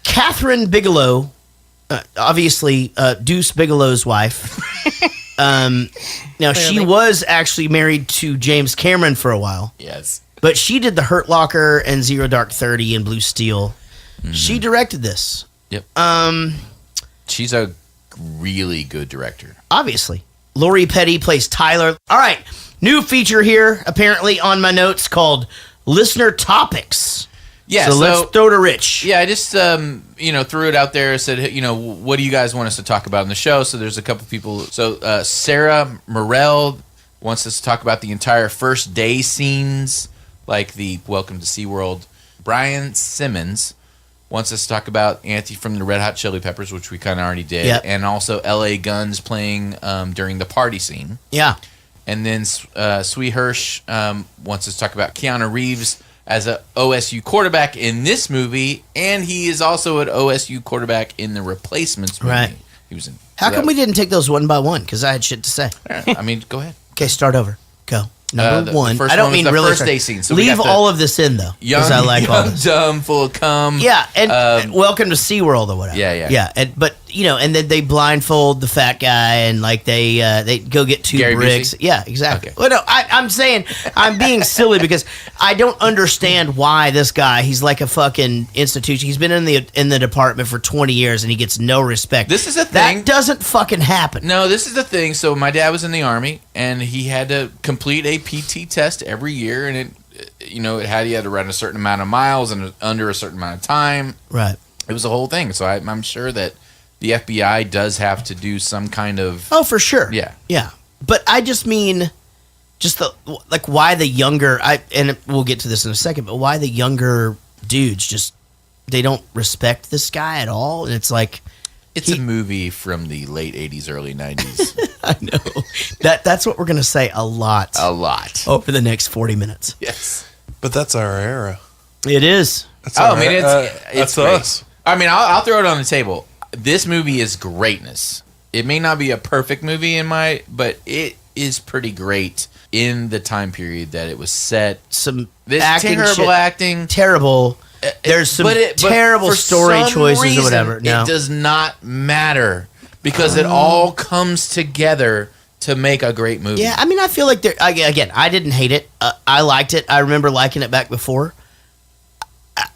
Catherine Bigelow, obviously Deuce Bigelow's wife. Now she was actually married to James Cameron for a while. Yes, but she did The Hurt Locker and Zero Dark 30 and Blue Steel. Mm-hmm. She directed this. Yep. She's a really good director. Obviously. Lori Petty plays Tyler. All right. New feature here, apparently, on my notes called Listener Topics. Yeah, so let's throw to Rich. Yeah, I just threw it out there. Said, what do you guys want us to talk about in the show? So there's a couple people. So Sarah Morell wants us to talk about the entire first day scenes, like the Welcome to SeaWorld. Brian Simmons wants us to talk about Auntie from the Red Hot Chili Peppers, which we kind of already did, and also L.A. Guns playing during the party scene. Yeah. And then Sweet Hirsch wants us to talk about Keanu Reeves as a OSU quarterback in this movie, and he is also an OSU quarterback in the Replacements movie. Right. He was in. How come we didn't take those one by one? Because I had shit to say. I mean, go ahead. Okay, start over. Go. Number one. The first I don't one was mean the really first day scene. So leave all of this in though, because I like all this. Dumb, full of cum. Yeah, and Welcome to SeaWorld or whatever. Yeah. But and then they blindfold the fat guy and like they go get two Gary bricks. Busey? Yeah, exactly. Okay. Well, no, I'm saying I'm being silly because I don't understand why this guy. He's like a fucking institution. He's been in the department for 20 years and he gets no respect. This is a thing. That doesn't fucking happen. No, this is the thing. So my dad was in the Army and he had to complete a PT test every year, and he had to run a certain amount of miles and under a certain amount of time. Right. It was a whole thing. So I'm sure that the FBI does have to do some kind of. Oh, for sure. Yeah. Yeah. But I just mean, why the younger, and we'll get to this in a second, but why the younger dudes they don't respect this guy at all? And it's like. It's a movie from the late 80s, early 90s. I know. That's what we're going to say a lot. Over the next 40 minutes. Yes. But that's our era. It is. It's that's great. us. I mean, I'll throw it on the table. This movie is greatness. It may not be a perfect movie but it is pretty great in the time period that it was set. Terrible acting. Terrible. There's some terrible story choices or whatever. No. It does not matter because it all comes together to make a great movie. Yeah, I mean, I feel like I didn't hate it. I liked it. I remember liking it back before.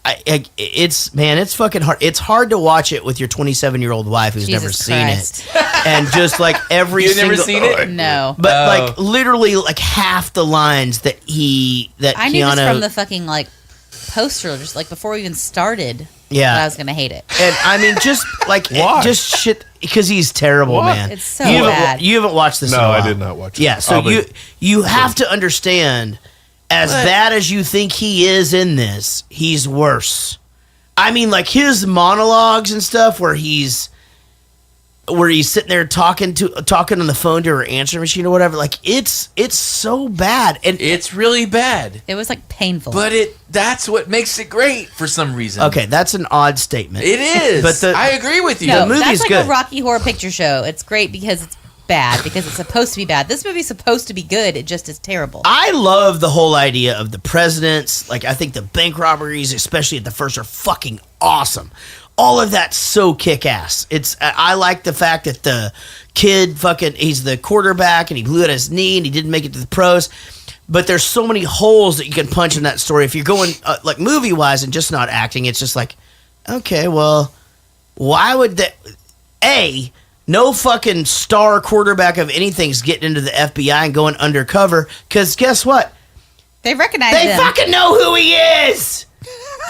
It's fucking hard. It's hard to watch it with your 27-year-old wife who's never seen it, and just like every You've single. never seen it? No. But like literally like half the lines that I knew this from the fucking like poster, just like before we even started. Yeah, that I was gonna hate it. And I mean, just like just shit because he's terrible, man. It's so bad. You haven't watched this. No, in a while. I did not watch it. Yeah, so you have to understand. As bad as you think he is in this, he's worse. I mean, like his monologues and stuff, where he's sitting there talking on the phone to her answering machine or whatever. Like it's so bad, and it's really bad. It was like painful, but that's what makes it great for some reason. Okay, that's an odd statement. It is, but I agree with you. No, the movie's that's like good. a Rocky Horror Picture Show. It's great because it's bad because it's supposed to be bad. This movie's supposed to be good. It just is terrible. I love the whole idea of the presidents. Like, I think the bank robberies, especially at the first, are fucking awesome. All of that's so kick-ass. I like the fact that the kid he's the quarterback and he blew out his knee and he didn't make it to the pros. But there's so many holes that you can punch in that story. If you're going like movie-wise and just not acting, it's just like, okay, well, why would that... No fucking star quarterback of anything's getting into the FBI and going undercover, because guess what? They recognize him. They fucking know who he is.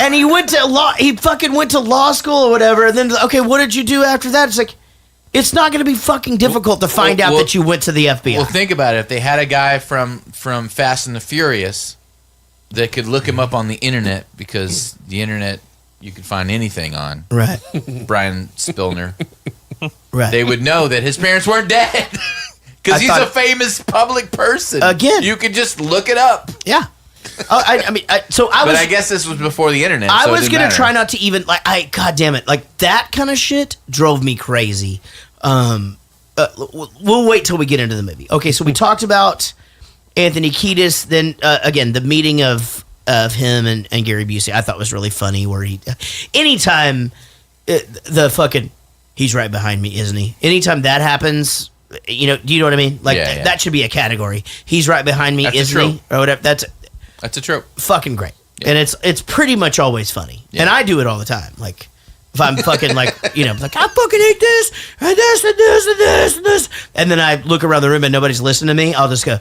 And he went to law school or whatever, and then, okay, what did you do after that? It's like, it's not going to be fucking difficult to find out that you went to the FBI. Well, think about it. If they had a guy from Fast and the Furious that could look him up on the internet, because the internet you could find anything on. Right. Brian Spillner. Right. They would know that his parents weren't dead. Because he's a famous public person. Again. You could just look it up. Yeah. I guess this was before the internet. I was going to try not to even, God damn it. Like, that kind of shit drove me crazy. We'll wait till we get into the movie. Okay, so we talked about Anthony Kiedis. Then again, the meeting of him and Gary Busey, I thought was really funny. Where anytime the fucking he's right behind me, isn't he? Anytime that happens, do you know what I mean? Like that should be a category. He's right behind me, isn't he? Or whatever. That's a trope. Fucking great, and it's pretty much always funny, and I do it all the time. Like. If I'm fucking like I fucking hate this and this and this and this and this, and then I look around the room and nobody's listening to me, I'll just go,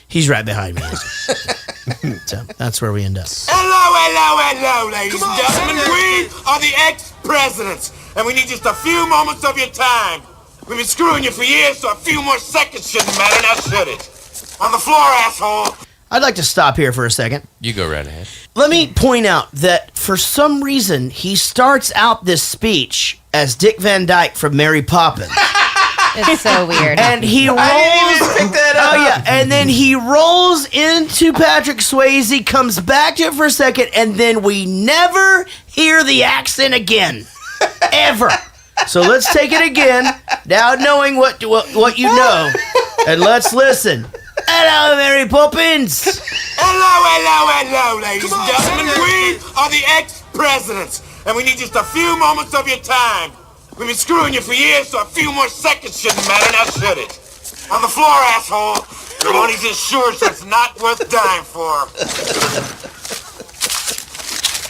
he's right behind me. So that's where we end up. Hello, ladies and gentlemen. We are the ex-presidents, and we need just a few moments of your time. We've been screwing you for years, so a few more seconds shouldn't matter, now should it? On the floor, asshole. I'd like to stop here for a second. You go right ahead. Let me point out that for some reason, he starts out this speech as Dick Van Dyke from Mary Poppins. It's so weird. And he rolls. I didn't even pick that up. Oh, yeah. And then he rolls into Patrick Swayze, comes back to it for a second, and then we never hear the accent again. Ever. So let's take it again, now knowing what you know, and let's listen. Hello, Mary Poppins. Hello, ladies and gentlemen. We are the ex-presidents, and we need just a few moments of your time. We've been screwing you for years, so a few more seconds shouldn't matter, now should it? On the floor, asshole. Your money's insured, so it's not worth dying for.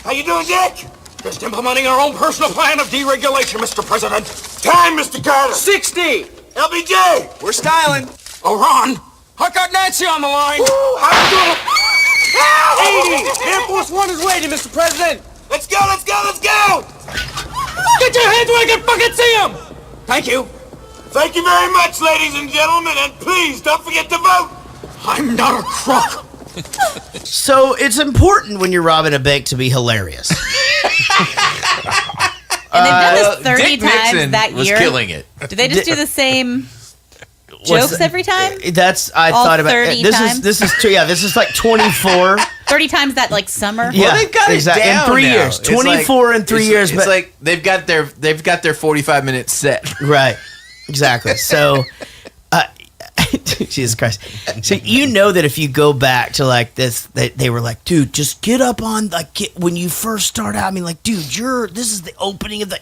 How you doing, Dick? Just implementing our own personal plan of deregulation, Mr. President. Time, Mr. Carter. 60. LBJ. We're styling. Oh, Ron. I got Nancy on the line. Ooh, how you doing? 80. Air Force One is waiting, Mr. President. Let's go. Get your hands where I can fucking see them. Thank you. Thank you very much, ladies and gentlemen, and please don't forget to vote. I'm not a crook. So it's important when you're robbing a bank to be hilarious. And they've done this 30 Dick times Nixon that was year. killing it. Do they just do the same jokes every time? I All thought about 30 this. times? This is like 24. 30 times that like summer. Yeah, Well, they've got it exactly. down In 3 now. years. It's 24 in 3 years. It's But like they've got their 45-minute set. right, exactly. So, Jesus Christ. So you know that if you go back to like this, they were like, dude, just get up on when you first start out. I mean, like, dude, this is the opening of the.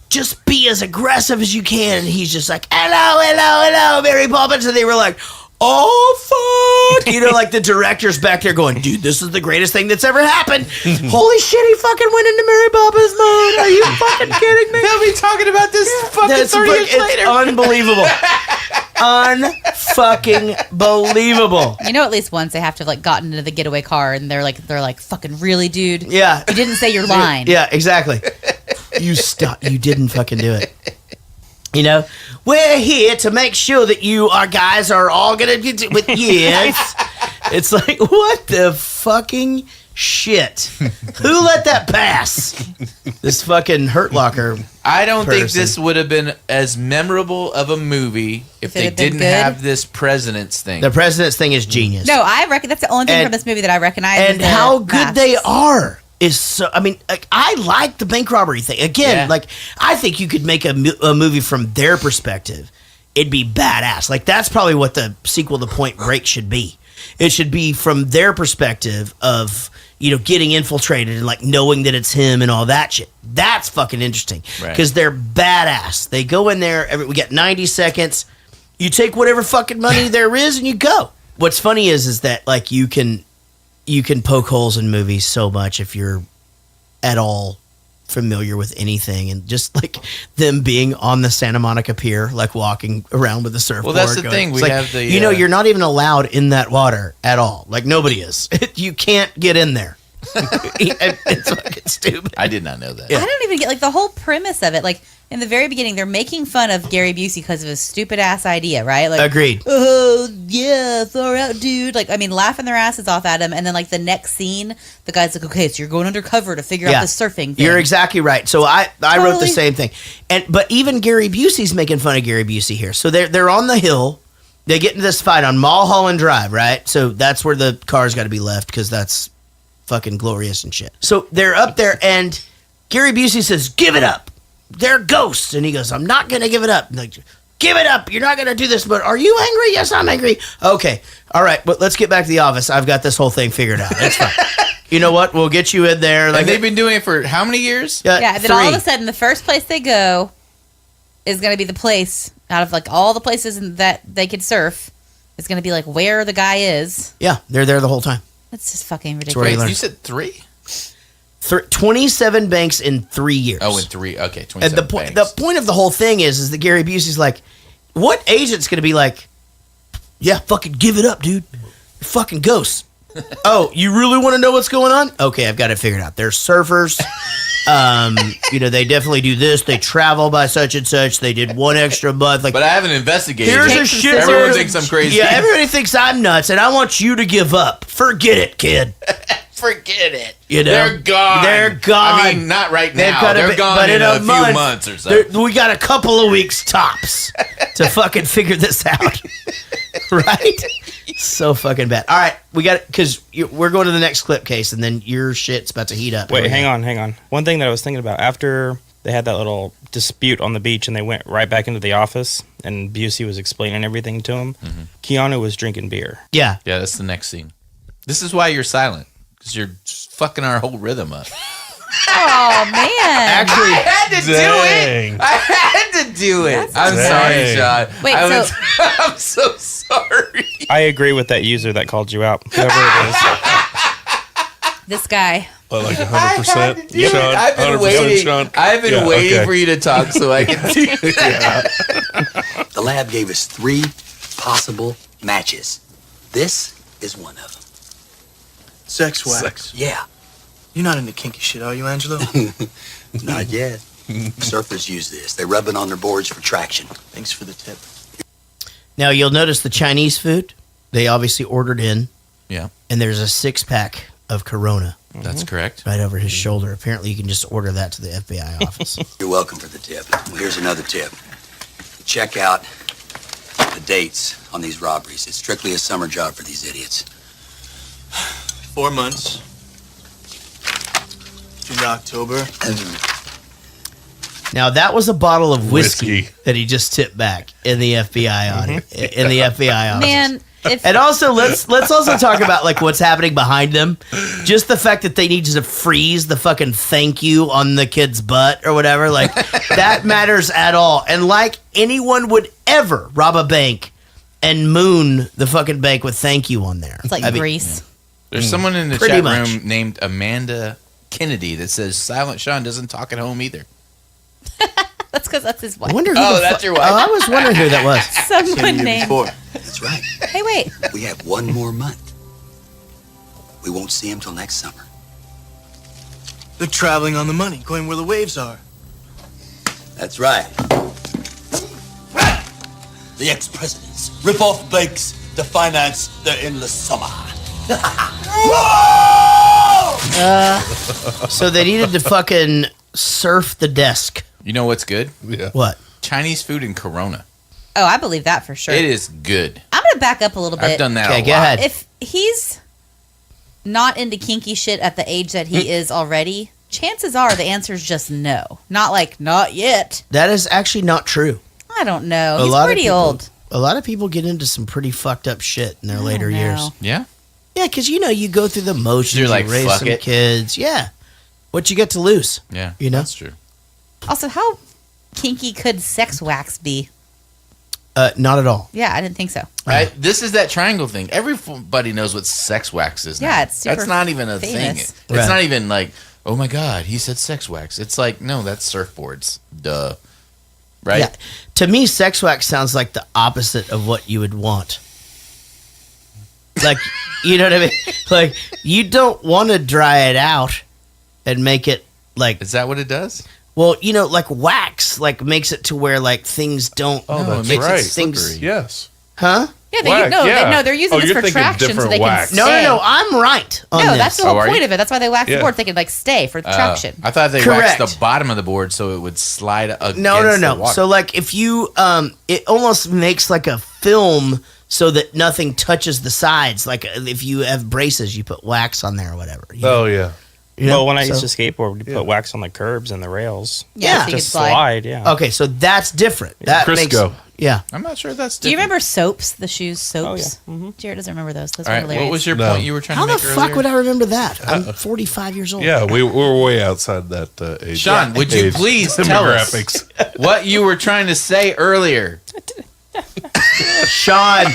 Just be as aggressive as you can. And he's just like, hello, Mary Poppins. And they were like, oh, fuck. Like the director's back there going, dude, this is the greatest thing that's ever happened. Holy shit, he fucking went into Mary Poppins mode. Are you fucking kidding me? They'll be talking about this fucking 30 years later. Unbelievable. Unfucking believable. At least once they have to have like gotten into the getaway car and they're like, fucking really, dude? Yeah. You didn't say your line. Yeah, exactly. You didn't fucking do it. We're here to make sure that guys are all gonna get with yes. It's like, what the fucking shit? Who let that pass? This fucking Hurt Locker. I don't think person. this would have been as memorable of a movie if they didn't have this president's thing. The president's thing is genius. No, I reckon that's the only thing from this movie that I recognize. And how good they are. Is so. I mean, I like the bank robbery thing. Again, I think you could make a movie from their perspective. It'd be badass. Like that's probably what the sequel to Point Break should be. It should be from their perspective of getting infiltrated and like knowing that it's him and all that shit. That's fucking interesting because they're badass. They go in there. We get 90 seconds. You take whatever fucking money there is and you go. What's funny is that like you can poke holes in movies so much if you're at all familiar with anything, and just like them being on the Santa Monica Pier, like walking around with a surfboard. Well, that's the thing. We have the you're not even allowed in that water at all. Like nobody is. You can't get in there. It's fucking stupid. I did not know that. I don't even get like the whole premise of it. Like in the very beginning, they're making fun of Gary Busey because of his stupid ass idea, right? Like, agreed. Oh yeah, far out, dude. Like, I mean, laughing their asses off at him, and then like the next scene, the guy's like, "Okay, so you're going undercover to figure out the surfing thing." You're exactly right. So I wrote the same thing, but even Gary Busey's making fun of Gary Busey here. So they're on the hill. They get into this fight on Mulholland Drive, right? So that's where the car's got to be left because that's fucking glorious and shit. So they're up there, and Gary Busey says, "Give it up. They're ghosts." And he goes, "I'm not going to give it up." And like, Give it up. You're not going to do this, but are you angry? Yes, I'm angry. Okay. All right, but let's get back to the office. I've got this whole thing figured out. It's fine. You know what? We'll get you in there. Like, and they've been doing it for how many years? Yeah, then all of a sudden, the first place they go is going to be the place out of like all the places that they could surf. It's going to be like where the guy is. Yeah, they're there the whole time. That's just fucking ridiculous. Wait, you said 3? 27 banks in 3 years. Oh, in 3. Okay, 27 and the point of the whole thing is that Gary Busey's like, what agent's going to be like, yeah, fucking give it up, dude. You're fucking ghosts. Oh, you really want to know what's going on? Okay, I've got it figured out. They're surfers. They definitely do this. They travel by such and such. They did one extra month. Like, but I haven't investigated. Here's a shit. Everyone thinks I'm crazy. Yeah, everybody thinks I'm nuts, and I want you to give up. Forget it, kid. Forget it. They're gone. They're gone. I mean, not right now. They're gone in a few months or so. We got a couple of weeks tops to fucking figure this out. Right? So fucking bad. All right, we got it because we're going to the next clip case, and then your shit's about to heat up. Wait, hang on. One thing that I was thinking about after they had that little dispute on the beach, and they went right back into the office, and Busey was explaining everything to him. Mm-hmm. Keanu was drinking beer. Yeah, that's the next scene. This is why you're silent, because you're just fucking our whole rhythm up. Oh man! Actually, I had to do it. I'm sorry, Sean. Wait, I'm so sorry. I agree with that user that called you out. Whoever it is. This guy. Like 100%. Sean, I've been 100% waiting. Sean. I've been waiting for you to talk so I can do that. The lab gave us 3 possible matches. This is one of them. Sex wax. Yeah. You're not into kinky shit, are you, Angelo? Not yet. Surfers use this. They rub it on their boards for traction. Thanks for the tip. Now, you'll notice the Chinese food, they obviously ordered in. Yeah. And there's a 6-pack of Corona. That's correct. Right over his shoulder. Apparently, you can just order that to the FBI office. You're welcome for the tip. Well, here's another tip. Check out the dates on these robberies. It's strictly a summer job for these idiots. 4 months. June to October. Now, that was a bottle of whiskey that he just tipped back in the FBI audit, in the FBI office. Man, and also let's also talk about like what's happening behind them. Just the fact that they need to freeze the fucking thank you on the kid's butt or whatever, like that matters at all. And like anyone would ever rob a bank and moon the fucking bank with thank you on there. It's like Grease. There's someone in the chat room named Amanda Kennedy that says Silent Sean doesn't talk at home either. That's because that's his wife. I wonder who that's your wife. Oh, I was wondering who that was. Someone named. That's right. Hey, wait. We have 1 more month. We won't see him till next summer. They're traveling on the money, going where the waves are. That's right. The ex-presidents rip off banks to finance their endless summer. So they needed to fucking surf the desk. You know what's good? Yeah. What? Chinese food and Corona. Oh, I believe that for sure. It is good. I'm going to back up a little bit. I've done that Okay, a lot. go ahead. If he's not into kinky shit at the age that he is already, chances are the answer is just no. Not like, not yet. That is actually not true. I don't know. He's pretty old. A lot of people get into some pretty fucked up shit in their later years. Yeah? Yeah, because, you go through the motions. You're like, you raise fuck some it. kids. Yeah. What you get to lose. Yeah, You know? that's true. Also, how kinky could sex wax be? Not at all. Yeah, I didn't think so. Right? This is that triangle thing. Everybody knows what sex wax is now. Yeah, it's super That's not even a famous. thing. It's not even like, oh my God, he said sex wax. It's like, no, that's surfboards. Duh. Right? Yeah. To me, sex wax sounds like the opposite of what you would want. Like, you know what I mean? Like, you don't want to dry it out and make it like... Is that what it does? Well, like wax, like makes it to where like things don't... Oh, No, it that's makes it right. slippery. Yes. Huh? Yeah, Wax, yeah. they're using Oh, this you're for thinking traction so different they wax. can No, stay. I'm right on No, this. that's the whole Oh, are point you? of it. That's why they wax Yeah. the board. They can like stay for traction. I thought they Correct. waxed the bottom of the board so it would slide against No. the water. So like if you, it almost makes like a film so that nothing touches the sides. Like if you have braces, you put wax on there or whatever. Oh, yeah. You know? Well, when I used So- to skateboard, we put wax on the curbs and the rails. Yeah. so you to could slide. slide. Yeah. Okay, so that's different. That makes Crisco. yeah. I'm not sure that's. Do you different. remember soaps? The shoes soaps. Oh, yeah. Jared doesn't remember those. Those All were right. hilarious. What was your No. point you were trying How to the make fuck earlier? would I remember that? I'm 45 years old. Yeah, we're way outside that age. Sean, would you age please tell us demographics. what you were trying to say earlier? Sean,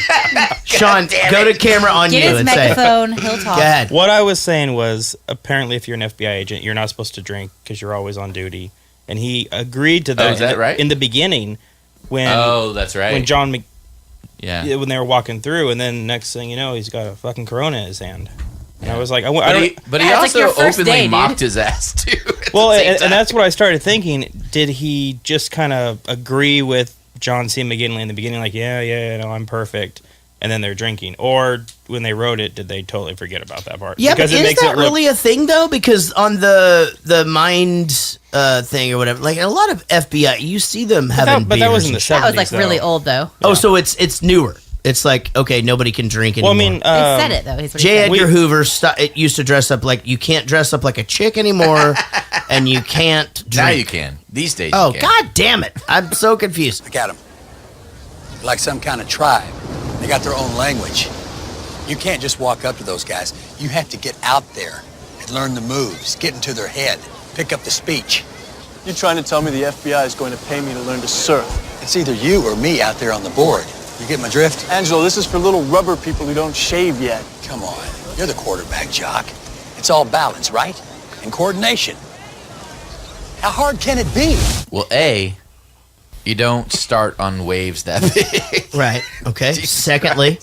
go to camera on Get you his and say, megaphone. He'll talk. go ahead. What I was saying was, apparently, if you're an FBI agent, you're not supposed to drink because you're always on duty. And he agreed to that. Oh, is that right? In the beginning, when That's right. when John Mc, yeah. when they were walking through, and then next thing you know, he's got a fucking Corona in his hand. And I was like, I don't. But he Yeah, it's like also your first openly day, dude. mocked his ass too. Well, and and that's what I started thinking. Did he just kind of agree with John C. McGinley in the beginning, like, yeah, no, I'm perfect, and then they're drinking? Or when they wrote it, did they totally forget about that part? Yeah, Because but it is makes that it look- really a thing though? Because on the mind thing or whatever, like a lot of FBI, you see them having. but that was beers in the and shit. That was like 70s, really though. old though. Oh, so it's newer. It's like, okay, nobody can drink Well, anymore. I mean, He said it though. He's what he J. said. Edgar Hoover it used to dress up like, you can't dress up like a chick anymore, and you can't drink. now you can. These days. Oh, you can. god damn it! I'm so confused. Look at them. Like some kind of tribe. They got their own language. You can't just walk up to those guys. You have to get out there and learn the moves, get into their head, pick up the speech. You're trying to tell me the FBI is going to pay me to learn to surf? It's either you or me out there on the board. You get my drift? Angelo, this is for little rubber people who don't shave yet. Come on. You're the quarterback, Jock. It's all balance, right? And coordination. How hard can it be? Well, you don't start on waves that big. Right. Okay. Secondly,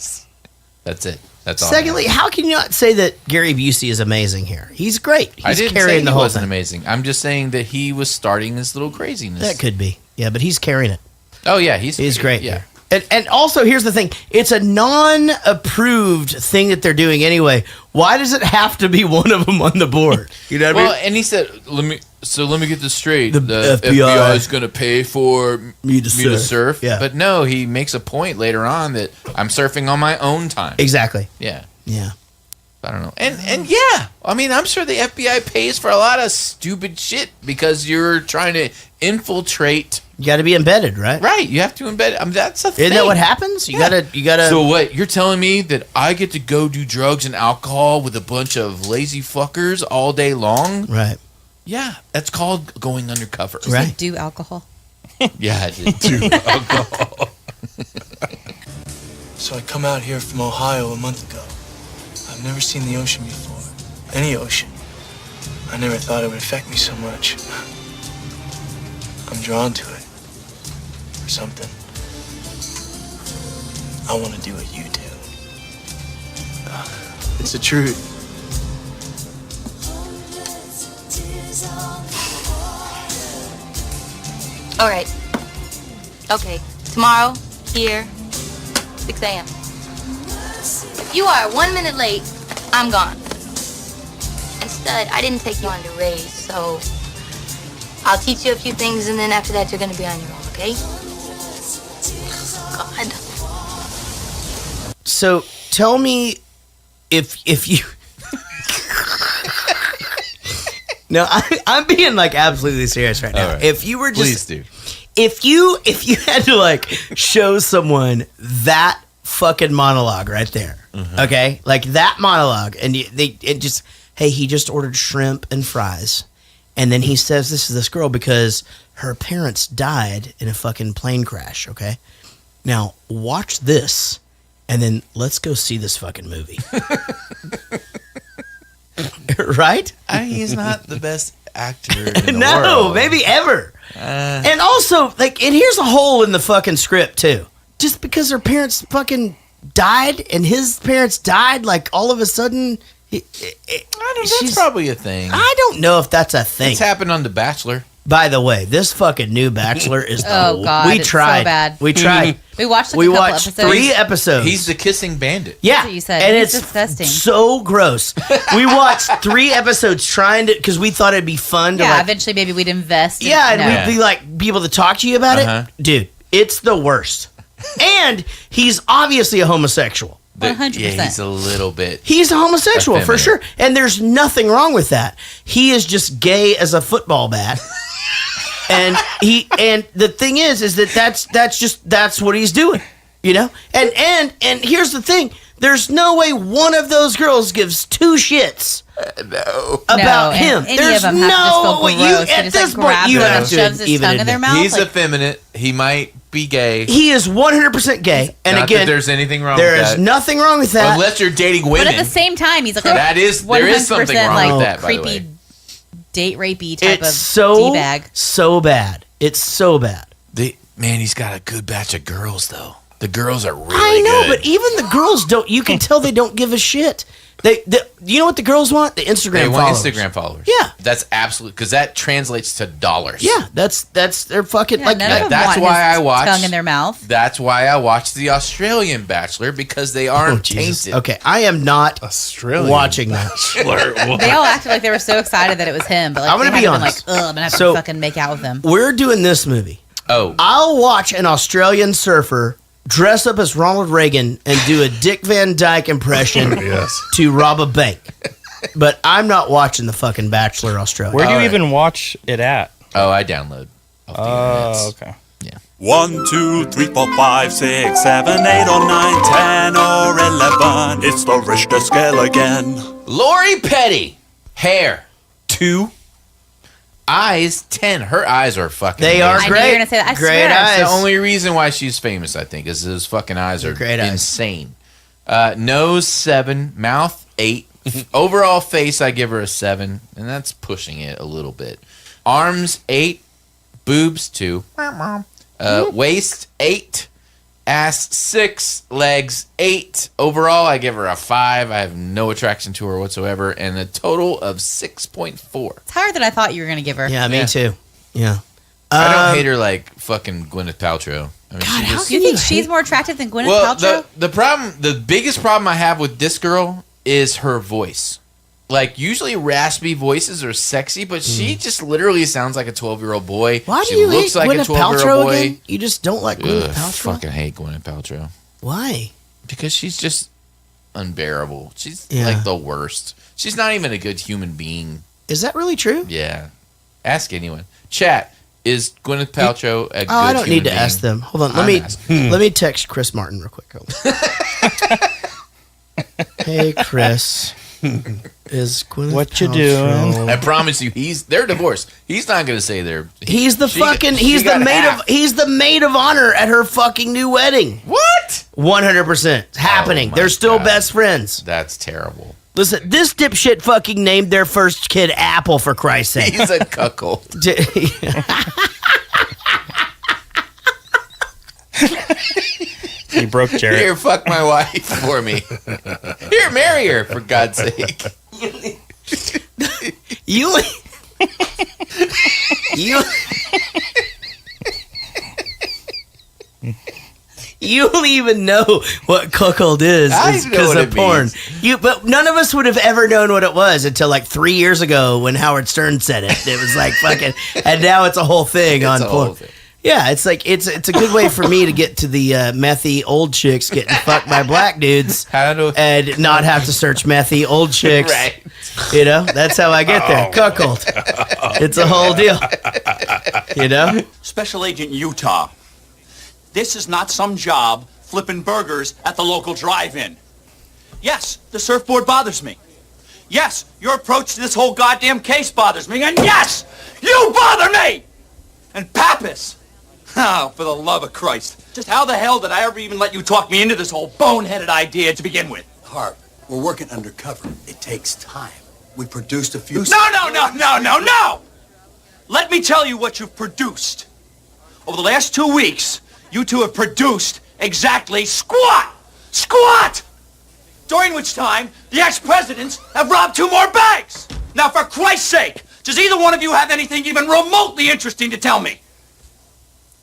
That's it. That's all. secondly, how can you not say that Gary Busey is amazing here? He's great. He's I didn't carrying say the he whole wasn't thing. amazing. I'm just saying that he was starting his little craziness. That could be. Yeah, but he's carrying it. Oh yeah, he's great. Yeah. And also, here's the thing. It's a non-approved thing that they're doing anyway. Why does it have to be one of them on the board? You know what I Well, mean? and he said, "Let me get this straight. The The FBI FBI is going to pay for me to surf." Yeah. But no, he makes a point later on that I'm surfing on my own time. Exactly. Yeah. Yeah. I don't know. And yeah, I mean, I'm sure the FBI pays for a lot of stupid shit because you're trying to infiltrate. You got to be embedded, right? Right. You have to embed. I mean, that's a thing. Isn't that what happens? You gotta. So what? You're telling me that I get to go do drugs and alcohol with a bunch of lazy fuckers all day long? Right. Yeah, that's called going undercover. Did you say do alcohol? Yeah, I did. Do alcohol. So I come out here from Ohio a month ago. I've never seen the ocean before. Any ocean. I never thought it would affect me so much. I'm drawn to it. Or something. I want to do what you do. It's the truth. All right. Okay. Tomorrow, here, 6 a.m. If you are 1 minute late, I'm gone. And Stud, I didn't take you on to raise, so I'll teach you a few things, and then after that, you're gonna be on your own, okay? God. So tell me if you. No, I'm being like absolutely serious right now. All right. If you were just, Please do. If you had to like show someone that fucking monologue right there, okay, like that monologue, and he just ordered shrimp and fries, and then he says this is this girl because her parents died in a fucking plane crash. Okay, now watch this, and then let's go see this fucking movie. Right? He's not the best actor in the No, world. maybe ever. And also, like, and here's a hole in the fucking script too. Just because her parents fucking died and his parents died, like all of a sudden, That's probably a thing. I don't know if that's a thing. It's happened on The Bachelor. By the way, this fucking new Bachelor is the Oh, God, we it's so tried. bad. We tried. We watched like We a couple watched episodes. 3 episodes. He's the kissing bandit. Yeah, That's what you said. and He's it's disgusting. so gross. We watched 3 episodes trying to because we thought it'd be fun to Yeah, like, eventually maybe we'd invest. yeah, and no. we'd be like be able to talk to you about Uh-huh. it, dude. It's the worst. And he's obviously a homosexual. 100%. Yeah, he's a little bit. He's a homosexual for effeminate. sure, and there's nothing wrong with that. He is just gay as a football bat, and the thing is that's what he's doing, you know. And here's the thing: there's no way one of those girls gives two shits about him. There's no way. At this point, you have to even admit. He's effeminate. He might be gay. He is 100% gay. And Not again, that there's anything wrong with there that. is nothing wrong with that. Unless you're dating women. But at the same time, he's like there is something wrong like with that, by the way. creepy, date rapey type It's of so D-bag. so bad. It's so bad. Man, he's got a good batch of girls though. The girls are really I know, good. but even the girls don't. You can tell they don't give a shit. You know what the girls want? The Instagram They want followers. Instagram followers. Yeah. That's absolute, because that translates to dollars. Yeah, that's their fucking Yeah, none of them that's want why his I watch tongue in their mouth. That's why I watch the Australian Bachelor, because they aren't tainted. Okay, I am not Australian watching that. They all acted like they were so excited that it was him, but like, I'm gonna they be haven't been honest. like, ugh, I'm gonna have So- to fucking make out with him. We're doing this movie. Oh, I'll watch an Australian surfer dress up as Ronald Reagan and do a Dick Van Dyke impression to rob a bank. But I'm not watching the fucking Bachelor Australia. Where do you even watch it at? Oh, I download. Oh, okay. Yeah. 1, 2, 3, 4, 5, 6, 7, 8, or 9, 10, or 11. It's the Richter scale again. Lori Petty. Hair 2. Eyes 10. Her eyes are fucking They are amazing. I knew you were gonna say that. I Great swear. eyes. That's the only reason why she's famous, I think, is those fucking eyes are Great eyes. insane. Nose 7, mouth 8. Overall face, I give her a 7, and that's pushing it a little bit. Arms 8, boobs 2, waist 8, ass 6, legs 8. Overall, I give her a 5. I have no attraction to her whatsoever, and a total of 6.4. It's higher than I thought you were gonna give her. Yeah, me too. Yeah. I don't hate her like fucking Gwyneth Paltrow. I mean, she just, Do you think she's more attractive than Gwyneth well, Paltrow? the biggest problem I have with this girl is her voice. Like, usually raspy voices are sexy, but she just literally sounds like a 12-year-old boy. Why do she you looks hate like Gwyneth a 12-year-old Paltrow boy. again? You just don't like Gwyneth Ugh, Paltrow? fucking hate Gwyneth Paltrow. Why? Because she's just unbearable. She's Yeah. like the worst. She's not even a good human being. Is that really true? Yeah. Ask anyone. Chat, is Gwyneth Paltrow a good I don't need to human ask being? them. Hold on. I'm Let asking. me text Chris Martin real quick. Hold on. Hey, Chris. Is Gwyneth What you Paltrow- doing? I promise you, they're divorced. He's not going to say they're. He's the she- fucking. she He's the got maid half. of. He's the maid of honor at her fucking new wedding. What? 100%. It's happening. Oh my They're still God. best friends. That's terrible. Listen, this dipshit fucking named their first kid Apple, for Christ's sake. He's a cuckold. You broke Jared. Here, fuck my wife for me. Here, marry her, for God's sake. You. You. You don't even know what cuckold is I know because what of it porn. means. But none of us would have ever known what it was until like 3 years ago when Howard Stern said it. It was like fucking, and now it's a whole thing on a porn. whole thing. Yeah, it's like it's a good way for me to get to the methy old chicks getting fucked by black dudes and not have to search methy old chicks. Right. You know, that's how I get there. Cuckold. It's a whole deal. You know? Special Agent Utah. This is not some job flipping burgers at the local drive-in. Yes, the surfboard bothers me. Yes, your approach to this whole goddamn case bothers me. And yes, you bother me! And Pappas. Oh, for the love of Christ. Just how the hell did I ever even let you talk me into this whole boneheaded idea to begin with? Harp, we're working undercover. It takes time. We produced a few... No! Let me tell you what you've produced. Over the last 2 weeks, you two have produced exactly squat! During which time, the ex-presidents have robbed 2 more banks! Now, for Christ's sake, does either one of you have anything even remotely interesting to tell me?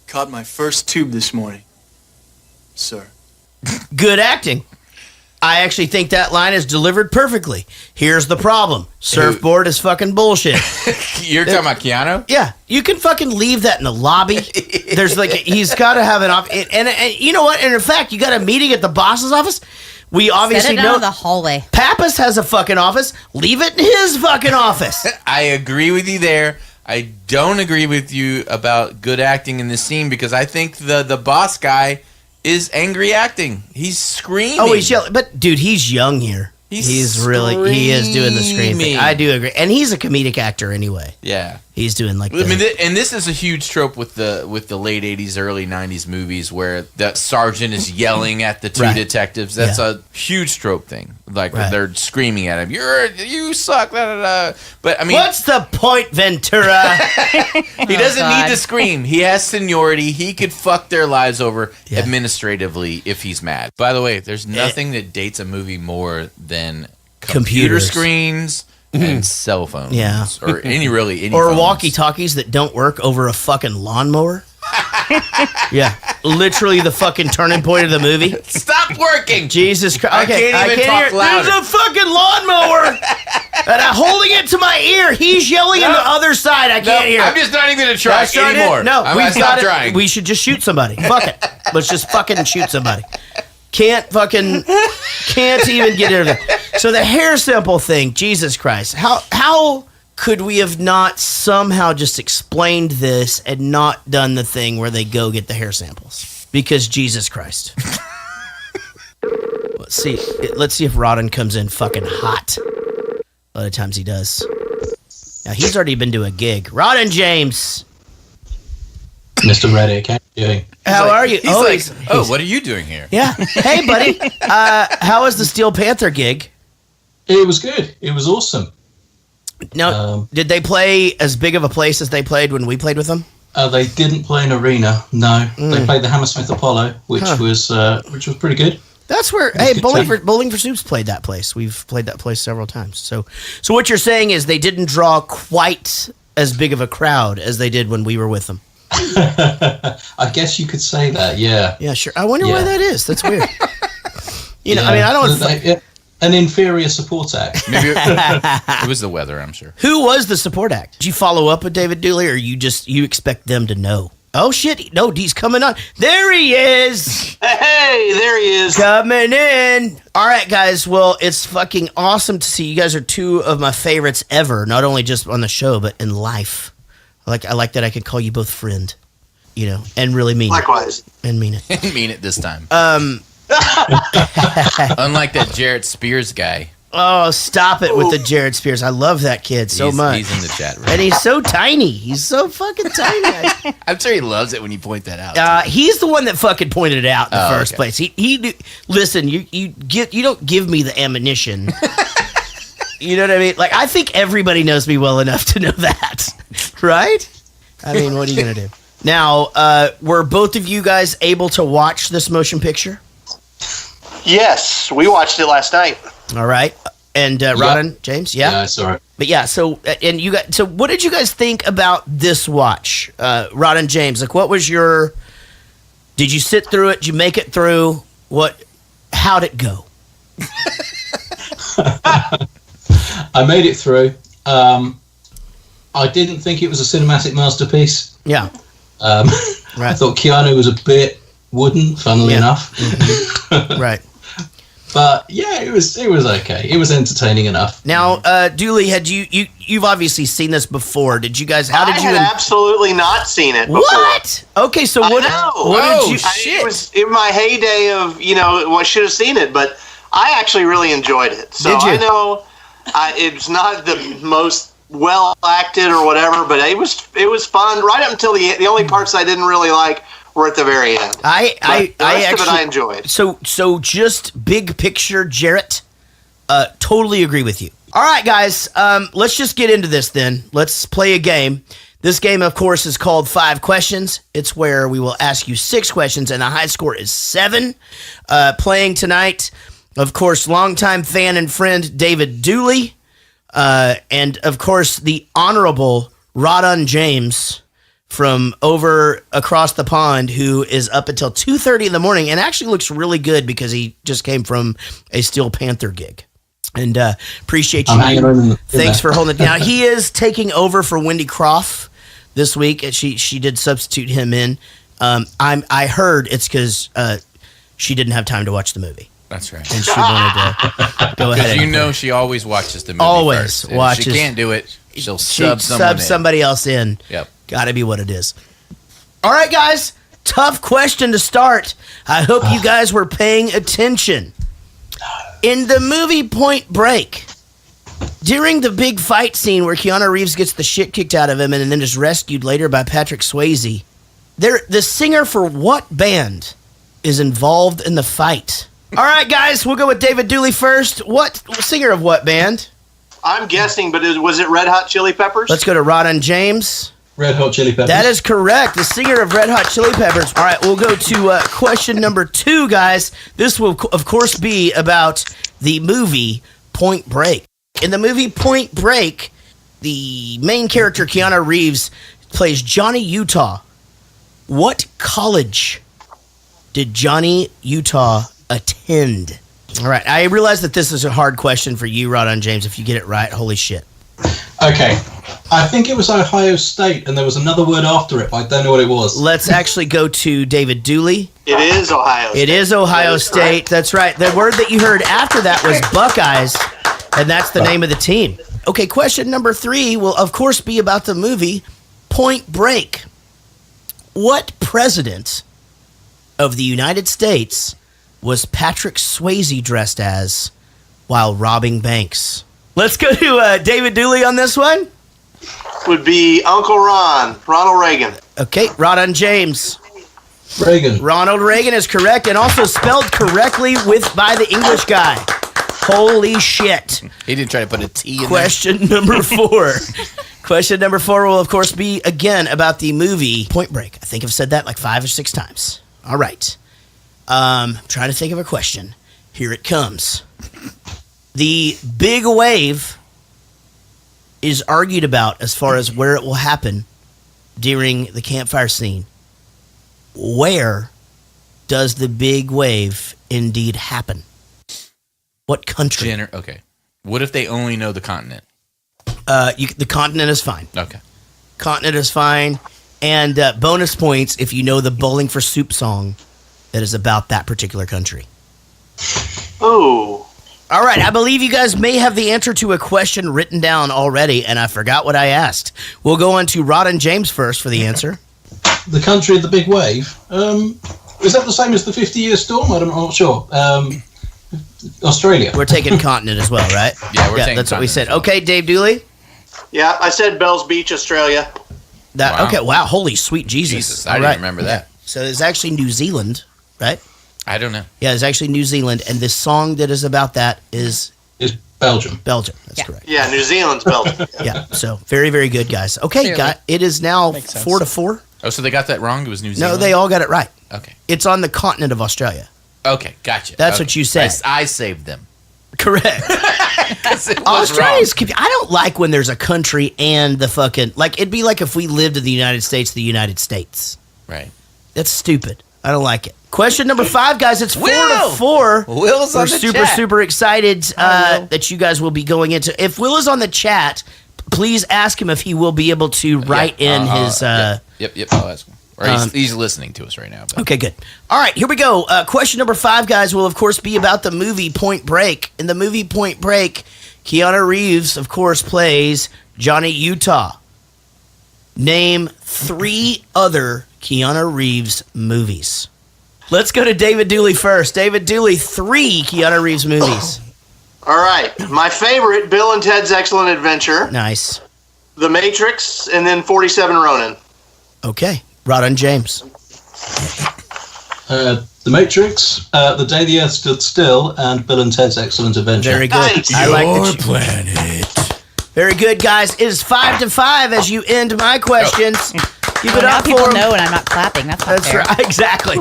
Caught my first tube this morning, sir. Good acting. I actually think that line is delivered perfectly. Here's the problem. Surfboard is fucking bullshit. You're talking about Keanu? Yeah, you can fucking leave that in the lobby. There's like, he's got to have an and you know what? And in fact, you got a meeting at the boss's office. We obviously Set it know out in the hallway. Pappas has a fucking office. Leave it in his fucking office. I agree with you there. I don't agree with you about good acting in this scene because I think the boss guy is angry acting. He's screaming. Oh, he's yelling. But, dude, he's young here. He is doing the scream thing. I do agree. And he's a comedic actor anyway. Yeah. He's doing like and this is a huge trope with the late 80s, early 90s movies where the sergeant is yelling at the two detectives. That's a huge trope thing. Like they're screaming at him, you suck, da, da, da. But I mean, what's the point, Ventura? He doesn't need to scream. He has seniority. He could fuck their lives over administratively if he's mad. By the way, there's nothing that dates a movie more than computer Computers. screens and cell phones. Yeah. Or any or phones. walkie-talkies that don't work over a fucking lawnmower. Yeah. Literally the fucking turning point of the movie. Stop working. Jesus Christ. I can't even talk louder. There's a fucking lawnmower. And I'm holding it to my ear. He's yelling on the other side. I can't hear. I'm just not even going to try anymore. No, I'm going to stop trying. We should just shoot somebody. Fuck it. Let's just fucking shoot somebody. Can't even get rid of it. So the hair sample thing, Jesus Christ. How could we have not somehow just explained this and not done the thing where they go get the hair samples? Because Jesus Christ. Let's see if Rawdon comes in fucking hot. A lot of times he does. Now he's already been to a gig. Rawdon James. Mr. Reddick, how are you doing? How are you? He's what are you doing here? Yeah. Hey, buddy. How was the Steel Panther gig? It was good. It was awesome. Now, did they play as big of a place as they played when we played with them? They didn't play an arena. No, they played the Hammersmith Apollo, which was pretty good. That's where Bowling for Soup's played that place. We've played that place several times. So what you're saying is they didn't draw quite as big of a crowd as they did when we were with them. I guess you could say that. Yeah. Yeah, sure. I wonder why that is. That's weird. An inferior support act. Maybe it was the weather, I'm sure. Who was the support act? Did you follow up with David Dooley, or you expect them to know? Oh shit! No, he's coming on. There he is. Hey, there he is. Coming in. All right, guys. Well, it's fucking awesome to see you guys are two of my favorites ever. Not only just on the show, but in life. I like that I can call you both friend. And really mean Likewise. it. And mean it. And mean it this time. Unlike that Jarrett Spears guy. Oh, stop it with the Jared Spears. I love that kid so much. He's in the chat room. And he's so tiny. He's so fucking tiny. I'm sure he loves it when you point that out. He's the one that fucking pointed it out in the first place. He listen, you don't give me the ammunition. You know what I mean? Like, I think everybody knows me well enough to know that. Right? I mean, what are you going to do? Now, were both of you guys able to watch this motion picture? Yes, we watched it last night. All right. And Rawdon, James, yeah? Yeah, sorry. But yeah, so what did you guys think about this watch? Rawdon, James, like what was did you sit through it? Did you make it through? How'd it go? I made it through. I didn't think it was a cinematic masterpiece. Yeah. Right. I thought Keanu was a bit wooden, funnily enough. Mm-hmm. Right. But yeah, it was okay. It was entertaining enough. Now, Dooley, had you've obviously seen this before? Did you guys? I had absolutely not seen it before. What? Okay, so what did you? It was in my heyday of I should have seen it, but I actually really enjoyed it. So Did you? I know it's not the most well acted or whatever, but it was fun right up until the only parts I didn't really like were at the very end. The rest of it I enjoyed. So just big picture, Jarrett, totally agree with you. All right, guys, let's just get into this then. Let's play a game. This game, of course, is called 5 Questions. It's where we will ask you 6 questions, and the high score is 7. Playing tonight, of course, longtime fan and friend David Dooley, and, of course, the Honorable Rawdon James from over across the pond, who is up until 2:30 in the morning and actually looks really good because he just came from a Steel Panther gig. And appreciate you. Thanks for holding it down. He is taking over for Wendy Croft this week. She did substitute him in. I heard it's because she didn't have time to watch the movie. That's right. And she wanted to go ahead. Because you know she always watches the movie Always first. And watches. If she can't do it, she'll She sub somebody else in. Yep. Got to be what it is. All right, guys. Tough question to start. I hope you guys were paying attention. In the movie Point Break, during the big fight scene where Keanu Reeves gets the shit kicked out of him and then is rescued later by Patrick Swayze, the singer for what band is involved in the fight? All right, guys, we'll go with David Dooley first. What singer of what band? I'm guessing, but was it Red Hot Chili Peppers? Let's go to Rawdon James. Red Hot Chili Peppers. That is correct. The singer of Red Hot Chili Peppers. All right, we'll go to question number 2, guys. This will, of course, be about the movie Point Break. In the movie Point Break, the main character, Keanu Reeves, plays Johnny Utah. What college did Johnny Utah attend? All right, I realize that this is a hard question for you, Rawdon James. If you get it right, holy shit. Okay. I think it was Ohio State, and there was another word after it, but I don't know what it was. Let's actually go to David Dooley. It is Ohio State. It is Ohio State. That's right. The word that you heard after that was Buckeyes, and that's the name of the team. Okay, question number 3 will, of course, be about the movie Point Break. What president of the United States was Patrick Swayze dressed as while robbing banks? Let's go to David Dooley on this one. Would be Uncle Ron, Ronald Reagan. Okay, Rawdon James. Reagan. Ronald Reagan is correct, and also spelled correctly by the English guy. Holy shit. He didn't try to put a T in Question number 4. Question number 4 will, of course, be, again, about the movie Point Break. I think I've said that like 5 or 6 times. All right. I'm trying to think of a question. Here it comes. The big wave is argued about as far as where it will happen during the campfire scene. Where does the big wave indeed happen? What country? Okay. What if they only know the continent? The continent is fine. Okay. Continent is fine. And bonus points if you know the Bowling for Soup song that is about that particular country. Oh. All right, I believe you guys may have the answer to a question written down already, and I forgot what I asked. We'll go on to Rawdon James first for the answer. The country of the big wave. Is that the same as the 50-year storm? I'm not sure. Australia. We're taking continent as well, right? Yeah, we're taking that's what we said. well. Okay, Dave Dooley? Yeah, I said Bells Beach, Australia. Wow. Okay, wow, holy sweet Jesus. I didn't remember that. So it's actually New Zealand, right? I don't know. Yeah, it's actually New Zealand, and the song that is about that is Belgium. Belgium, that's correct. Yeah, New Zealand's Belgium. Yeah, so very, very good, guys. Okay, it is now 4-4. Oh, so they got that wrong? It was New Zealand? No, they all got it right. Okay. It's on the continent of Australia. Okay, gotcha. That's what you said. I saved them. Correct. Australia's I don't like when there's a country and the fucking, like, it'd be like if we lived in the United States. Right. That's stupid. I don't like it. Question number 5, guys. It's 4-4. Will's on the chat. Super excited that you guys will be going into. If Will is on the chat, please ask him if he will be able to write in his. Yep. I'll ask him. Or he's listening to us right now. But. Okay, good. All right, here we go. Question number 5, guys, will of course be about the movie Point Break. In the movie Point Break, Keanu Reeves, of course, plays Johnny Utah. Name 3 other Keanu Reeves movies. Let's go to David Dooley first. David Dooley, 3 Keanu Reeves movies. All right. My favorite, Bill and Ted's Excellent Adventure. Nice. The Matrix, and then 47 Ronin. Okay. Rawdon James. The Matrix, The Day the Earth Stood Still, and Bill and Ted's Excellent Adventure. Very good. Nice. I like Your that. planet. Very good, guys. It is 5-5 as you end my questions. Keep it now up people for 'em. know and I'm not clapping. That's not That's fair. right, exactly.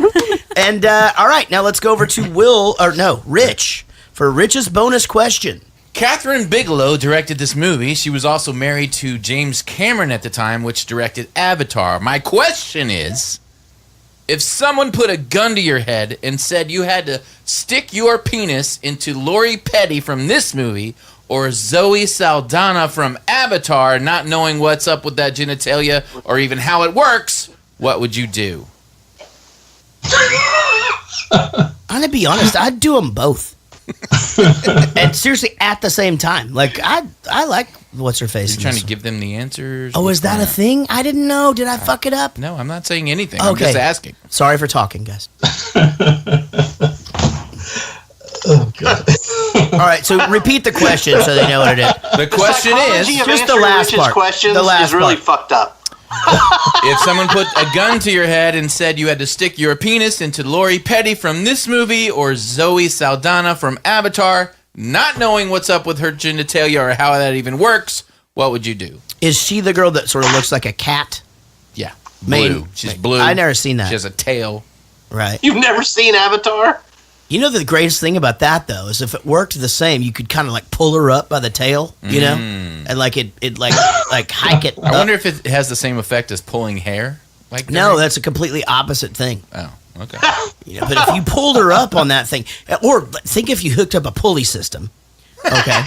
And all right, now let's go over to Rich for Rich's bonus question. Catherine Bigelow directed this movie. She was also married to James Cameron at the time, which directed Avatar. My question is, if someone put a gun to your head and said you had to stick your penis into Lori Petty from this movie or Zoe Saldana from Avatar, not knowing what's up with that genitalia or even how it works, what would you do? I'm gonna be honest. I'd do them both. And seriously, at the same time, like I like what's her face. You're trying to give them the answers. Oh, is that a thing? I didn't know. Did I fuck it up? No, I'm not saying anything. Okay. I'm just asking. Sorry for talking, guys. Oh god. All right, so repeat the question so they know what it is. The question is just the last part. Questions the last is really part. fucked up. If someone put a gun to your head and said you had to stick your penis into Lori Petty from this movie or Zoe Saldana from Avatar, not knowing what's up with her genitalia or how that even works, what would you do? Is she the girl that sort of looks like a cat? Yeah. Blue. She's blue. I never seen that. She has a tail. Right. You've never seen Avatar? You know the greatest thing about that though is if it worked the same, you could kind of like pull her up by the tail, you know, and like it like hike it. I wonder if it has the same effect as pulling hair. Like no, that's a completely opposite thing. Oh, okay. You know, but if you pulled her up on that thing, or think if you hooked up a pulley system, okay,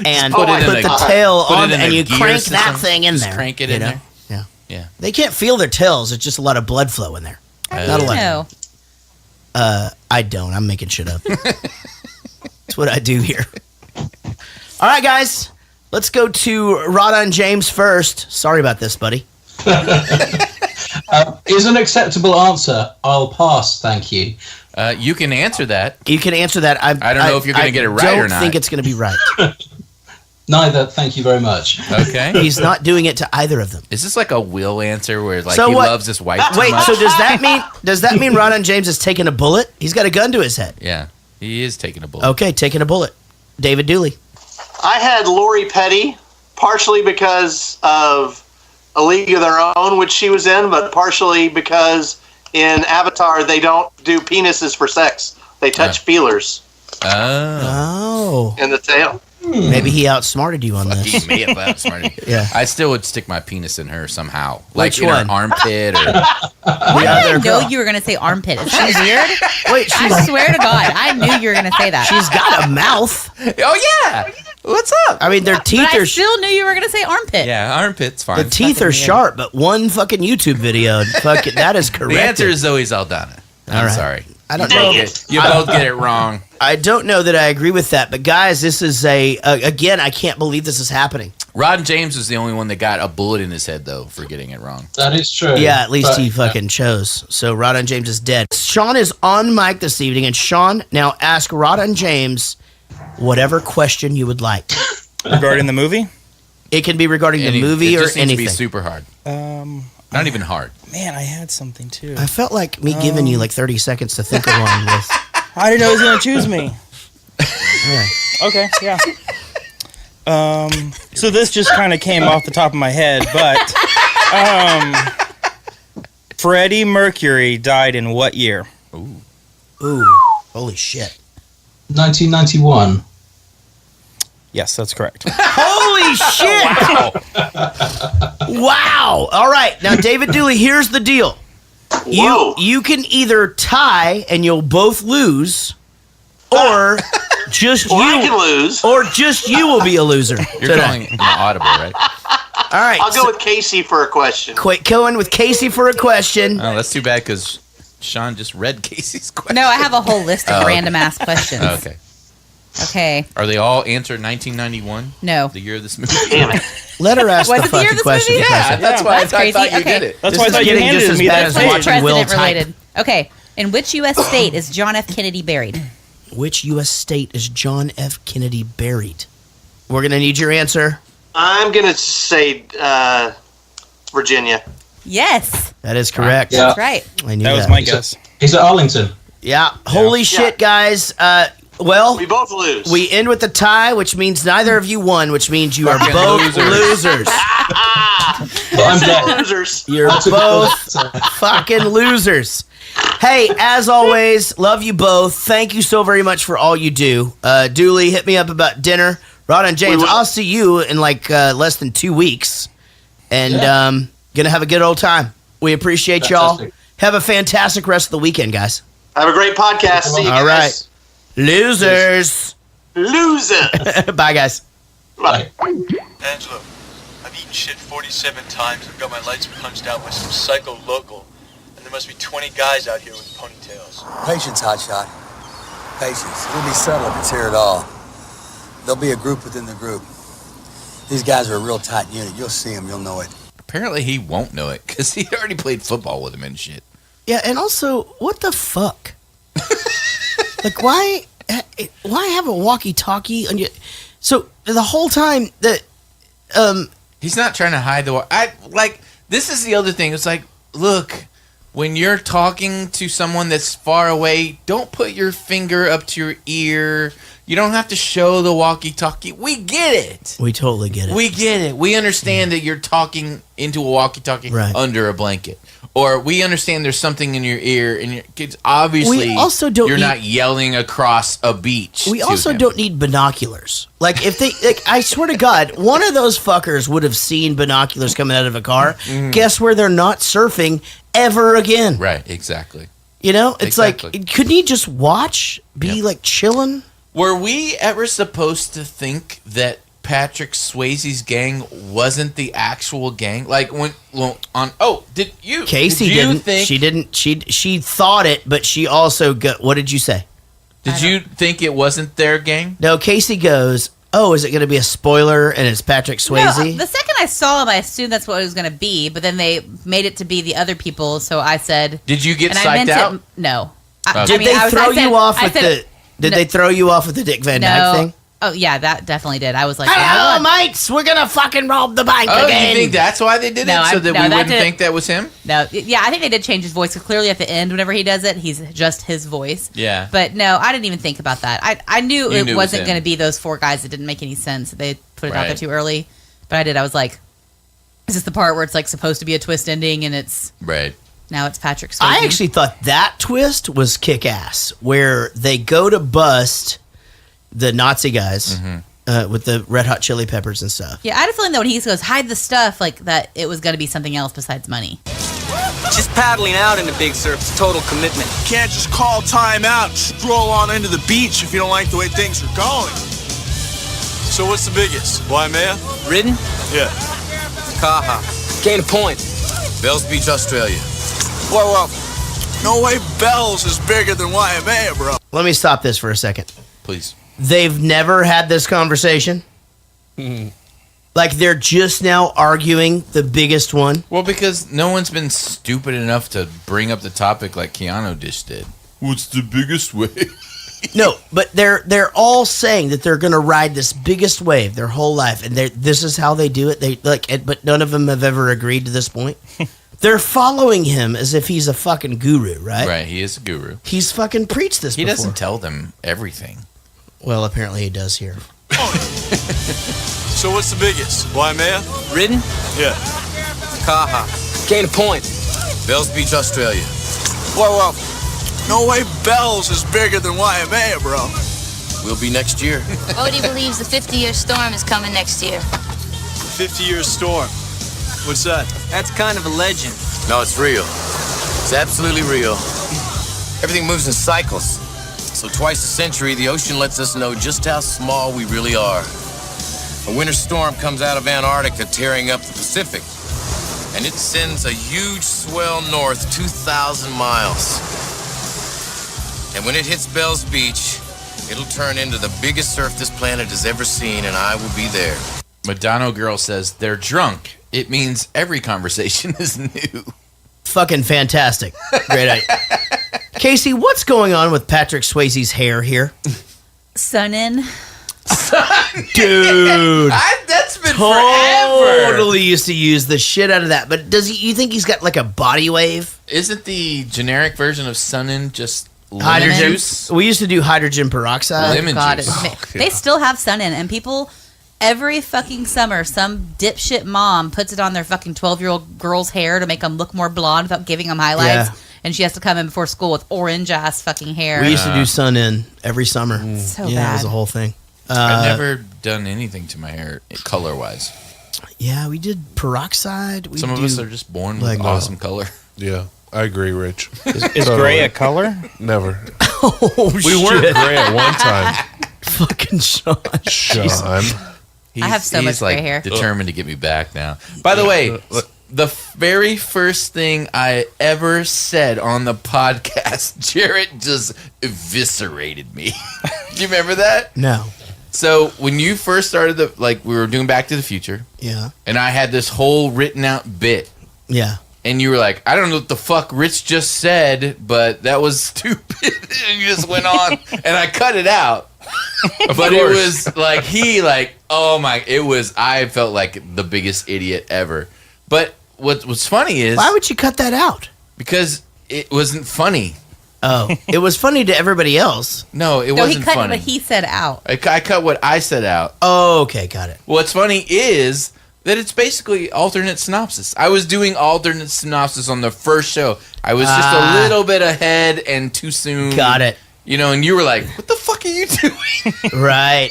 and put the tail on, and you crank that thing in there, crank it in there. Yeah, yeah. They can't feel their tails; it's just a lot of blood flow in there. Not a lot. I don't. I'm making shit up. That's what I do here. All right, guys. Let's go to Rawdon James first. Sorry about this, buddy. Is an acceptable answer. I'll pass, thank you. You can answer that. You can answer that. I don't know if you're going to get it right or not. I don't think it's going to be right. Neither, thank you very much. Okay. He's not doing it to either of them. Is this like a will answer where like So he what? loves his wife too Wait, much? so does that mean Rawdon James is taking a bullet? He's got a gun to his head. Yeah, he is taking a bullet. Okay, taking a bullet. David Dooley. I had Lori Petty, partially because of A League of Their Own, which she was in, but partially because in Avatar they don't do penises for sex. They touch feelers. Oh. In the tail. Maybe he outsmarted you on this. He may have outsmarted you. Yeah. I still would stick my penis in her somehow. Like Which in one? her armpit or... Why did I know you were going to say armpit? Is that weird? Wait, I swear to God, I knew you were going to say that. She's got a mouth. Oh, yeah. What's up? I mean, their teeth But I are... still knew you were going to say armpit. Yeah, armpit's fine. The teeth are sharp, but one fucking YouTube video, fuck it, that is correct. The answer is Zoe Saldana. I'm sorry. I don't You know. both get it wrong. I don't know that I agree with that, but guys, this is again, I can't believe this is happening. Rawdon James was the only one that got a bullet in his head, though, for getting it wrong. That is true. Yeah, at least he fucking chose. So Rawdon James is dead. Sean is on mic this evening, and Sean, now ask Rawdon James whatever question you would like. Regarding the movie? It can be regarding the movie it or just needs anything. to be super hard. Not even hard. Man, I had something too. I felt like me giving you like 30 seconds to think of one with. I didn't know he was going to choose me. Yeah. Okay, yeah. So this just kind of came off the top of my head, but Freddie Mercury died in what year? Ooh, holy shit. 1991. Yes, that's correct. Holy shit! Wow. All right. Now, David Dooley, here's the deal. You can either tie and you'll both lose, or just Or you I can lose. or just you will be a loser. You're calling an audible, right? All right. I'll go with Casey for a question. Going with Casey for a question. Oh, that's too bad because Sean just read Casey's question. No, I have a whole list of Oh, random ass questions. Okay. Okay. Are they all answered 1991? No. The year of this movie? Damn it. Let her ask Was the it the year fucking of this question. movie? Yeah, that's why That's I crazy. thought you Okay. did it. That's This why I is thought you getting handed just as me bad that as page. watching Will President type. related. Okay. In which U.S. state is John F. Kennedy buried? Which U.S. state is John F. Kennedy buried? We're going to need your answer. I'm going to say Virginia. Yes. That is correct. Yeah. That's right. I knew That was that. my guess. He's at Arlington. Yeah. Holy shit, guys. Well, We both lose. we end with a tie, which means neither of you won, which means you are Fucking both losers. losers. But I'm dead. losers. You're That's a both bullet. fucking losers. Hey, as always, love you both. Thank you so very much for all you do. Dooley, hit me up about dinner. Rawdon James, will. I'll see you in like less than 2 weeks. And gonna have a good old time. We appreciate y'all. Fantastic. Have a fantastic rest of the weekend, guys. Have a great podcast. See you All guys. right. Losers. Losers. Bye, guys. Bye. Angelo, I've eaten shit 47 times. I've got my lights punched out by some psycho local. And there must be 20 guys out here with ponytails. Patience, hotshot. Patience. It'll be subtle if it's here at all. There'll be a group within the group. These guys are a real tight unit. You'll see them, you'll know it. Apparently he won't know it because he already played football with him and shit. Yeah, and also, what the fuck? Like, why have a walkie-talkie on you? So the whole time that he's not trying to hide the. This is the other thing. It's like, look, when you're talking to someone that's far away, don't put your finger up to your ear. You don't have to show the walkie-talkie. We get it. We totally get it. We get it. We understand that you're talking into a walkie-talkie under a blanket. Or we understand there's something in your ear, and kids obviously you're not yelling across a beach. We also don't need binoculars. Like, if they, I swear to God, one of those fuckers would have seen binoculars coming out of a car. Guess where they're not surfing ever again. Right, exactly. You know, it's like, couldn't he just watch, be like chilling? Were we ever supposed to think that Patrick Swayze's gang wasn't the actual gang? Like did you? Casey didn't. She didn't. She thought it, but she also what did you say? Did you think it wasn't their gang? No, Casey goes, oh, is it going to be a spoiler and it's Patrick Swayze? No, the second I saw him, I assumed that's what it was going to be, but then they made it to be the other people, so I said... Did you get psyched out? No. Did they throw you off with the... Did they throw you off with the Dick Van Dyke thing? Oh, yeah, that definitely did. I was like, hello, mates, we're going to fucking rob the bank again. You think that's why they did it? So that we wouldn't think that was him? No, yeah, I think they did change his voice. Clearly at the end, whenever he does it, he's just his voice. Yeah. But no, I didn't even think about that. I knew it wasn't going to be those four guys. It didn't make any sense. They put it out there too early. But I did. I was like, is this the part where it's like supposed to be a twist ending and it's... Right. Now it's Patrick Swayze. I actually thought that twist was kick-ass, where they go to bust the Nazi guys with the Red Hot Chili Peppers and stuff. Yeah, I had a feeling that when he goes, hide the stuff, like that it was going to be something else besides money. Just paddling out in the big surf is total commitment. Can't just call time out and stroll on into the beach if you don't like the way things are going. So what's the biggest? Waimea? Ridden? Yeah. Kaha. Gain a point. Bells Beach, Australia. Whoa. No way Bells is bigger than Waimea, bro. Let me stop this for a second. Please. They've never had this conversation. Like, they're just now arguing the biggest one. Well, because no one's been stupid enough to bring up the topic like Keanu just did. What's the biggest wave? No, but they're all saying that they're going to ride this biggest wave their whole life, and this is how they do it. But none of them have ever agreed to this point. They're following him as if he's a fucking guru, right? Right, he is a guru. He's fucking preached this. He before. doesn't tell them everything. Well, apparently he does here. So what's the biggest? Waimea? Ridden? Yeah. Kaha. Gain a point. Bells Beach, Australia. Whoa. No way Bells is bigger than Waimea, bro. We'll be next year. Odie believes the 50-year storm is coming next year. 50-year storm. What's that? That's kind of a legend. No, it's real. It's absolutely real. Everything moves in cycles. So twice a century, the ocean lets us know just how small we really are. A winter storm comes out of Antarctica, tearing up the Pacific. And it sends a huge swell north 2,000 miles. And when it hits Bells Beach, it'll turn into the biggest surf this planet has ever seen, and I will be there. Madonna Girl says they're drunk. It means every conversation is new. Fucking fantastic. Great idea. Casey, what's going on with Patrick Swayze's hair here? Sun in. Dude. That's been forever. Totally used to use the shit out of that. But you think he's got like a body wave? Isn't the generic version of Sun-In just hydrogen juice? We used to do hydrogen peroxide. Lemon juice. They still have Sun In, and people every fucking summer, some dipshit mom puts it on their fucking 12-year-old girl's hair to make them look more blonde without giving them highlights. Yeah. And she has to come in before school with orange-ass fucking hair. We used to do Sun In every summer. So bad. It was a whole thing. I've never done anything to my hair color-wise. Yeah, we did peroxide. Some of us are just born with awesome color. Yeah, I agree, Rich. Is gray a color? Never. We weren't gray at one time. Fucking Sean. Sean. I have so much gray hair. Determined to get me back now. By the way, the very first thing I ever said on the podcast, Jarrett just eviscerated me. Do you remember that? No. So when you first started we were doing Back to the Future. Yeah. And I had this whole written out bit. Yeah. And you were like, I don't know what the fuck Rich just said, but that was stupid. And you just went on, and I cut it out. But it was I felt like the biggest idiot ever. But what's funny is... Why would you cut that out? Because it wasn't funny. Oh, it was funny to everybody else. No, it wasn't he cut funny. what he said out. I cut what I said out. Oh, okay, got it. What's funny is that it's basically alternate synopsis. I was doing alternate synopsis on the first show. I was just a little bit ahead and too soon. Got it. You know, and you were like, what the fuck are you doing? Right.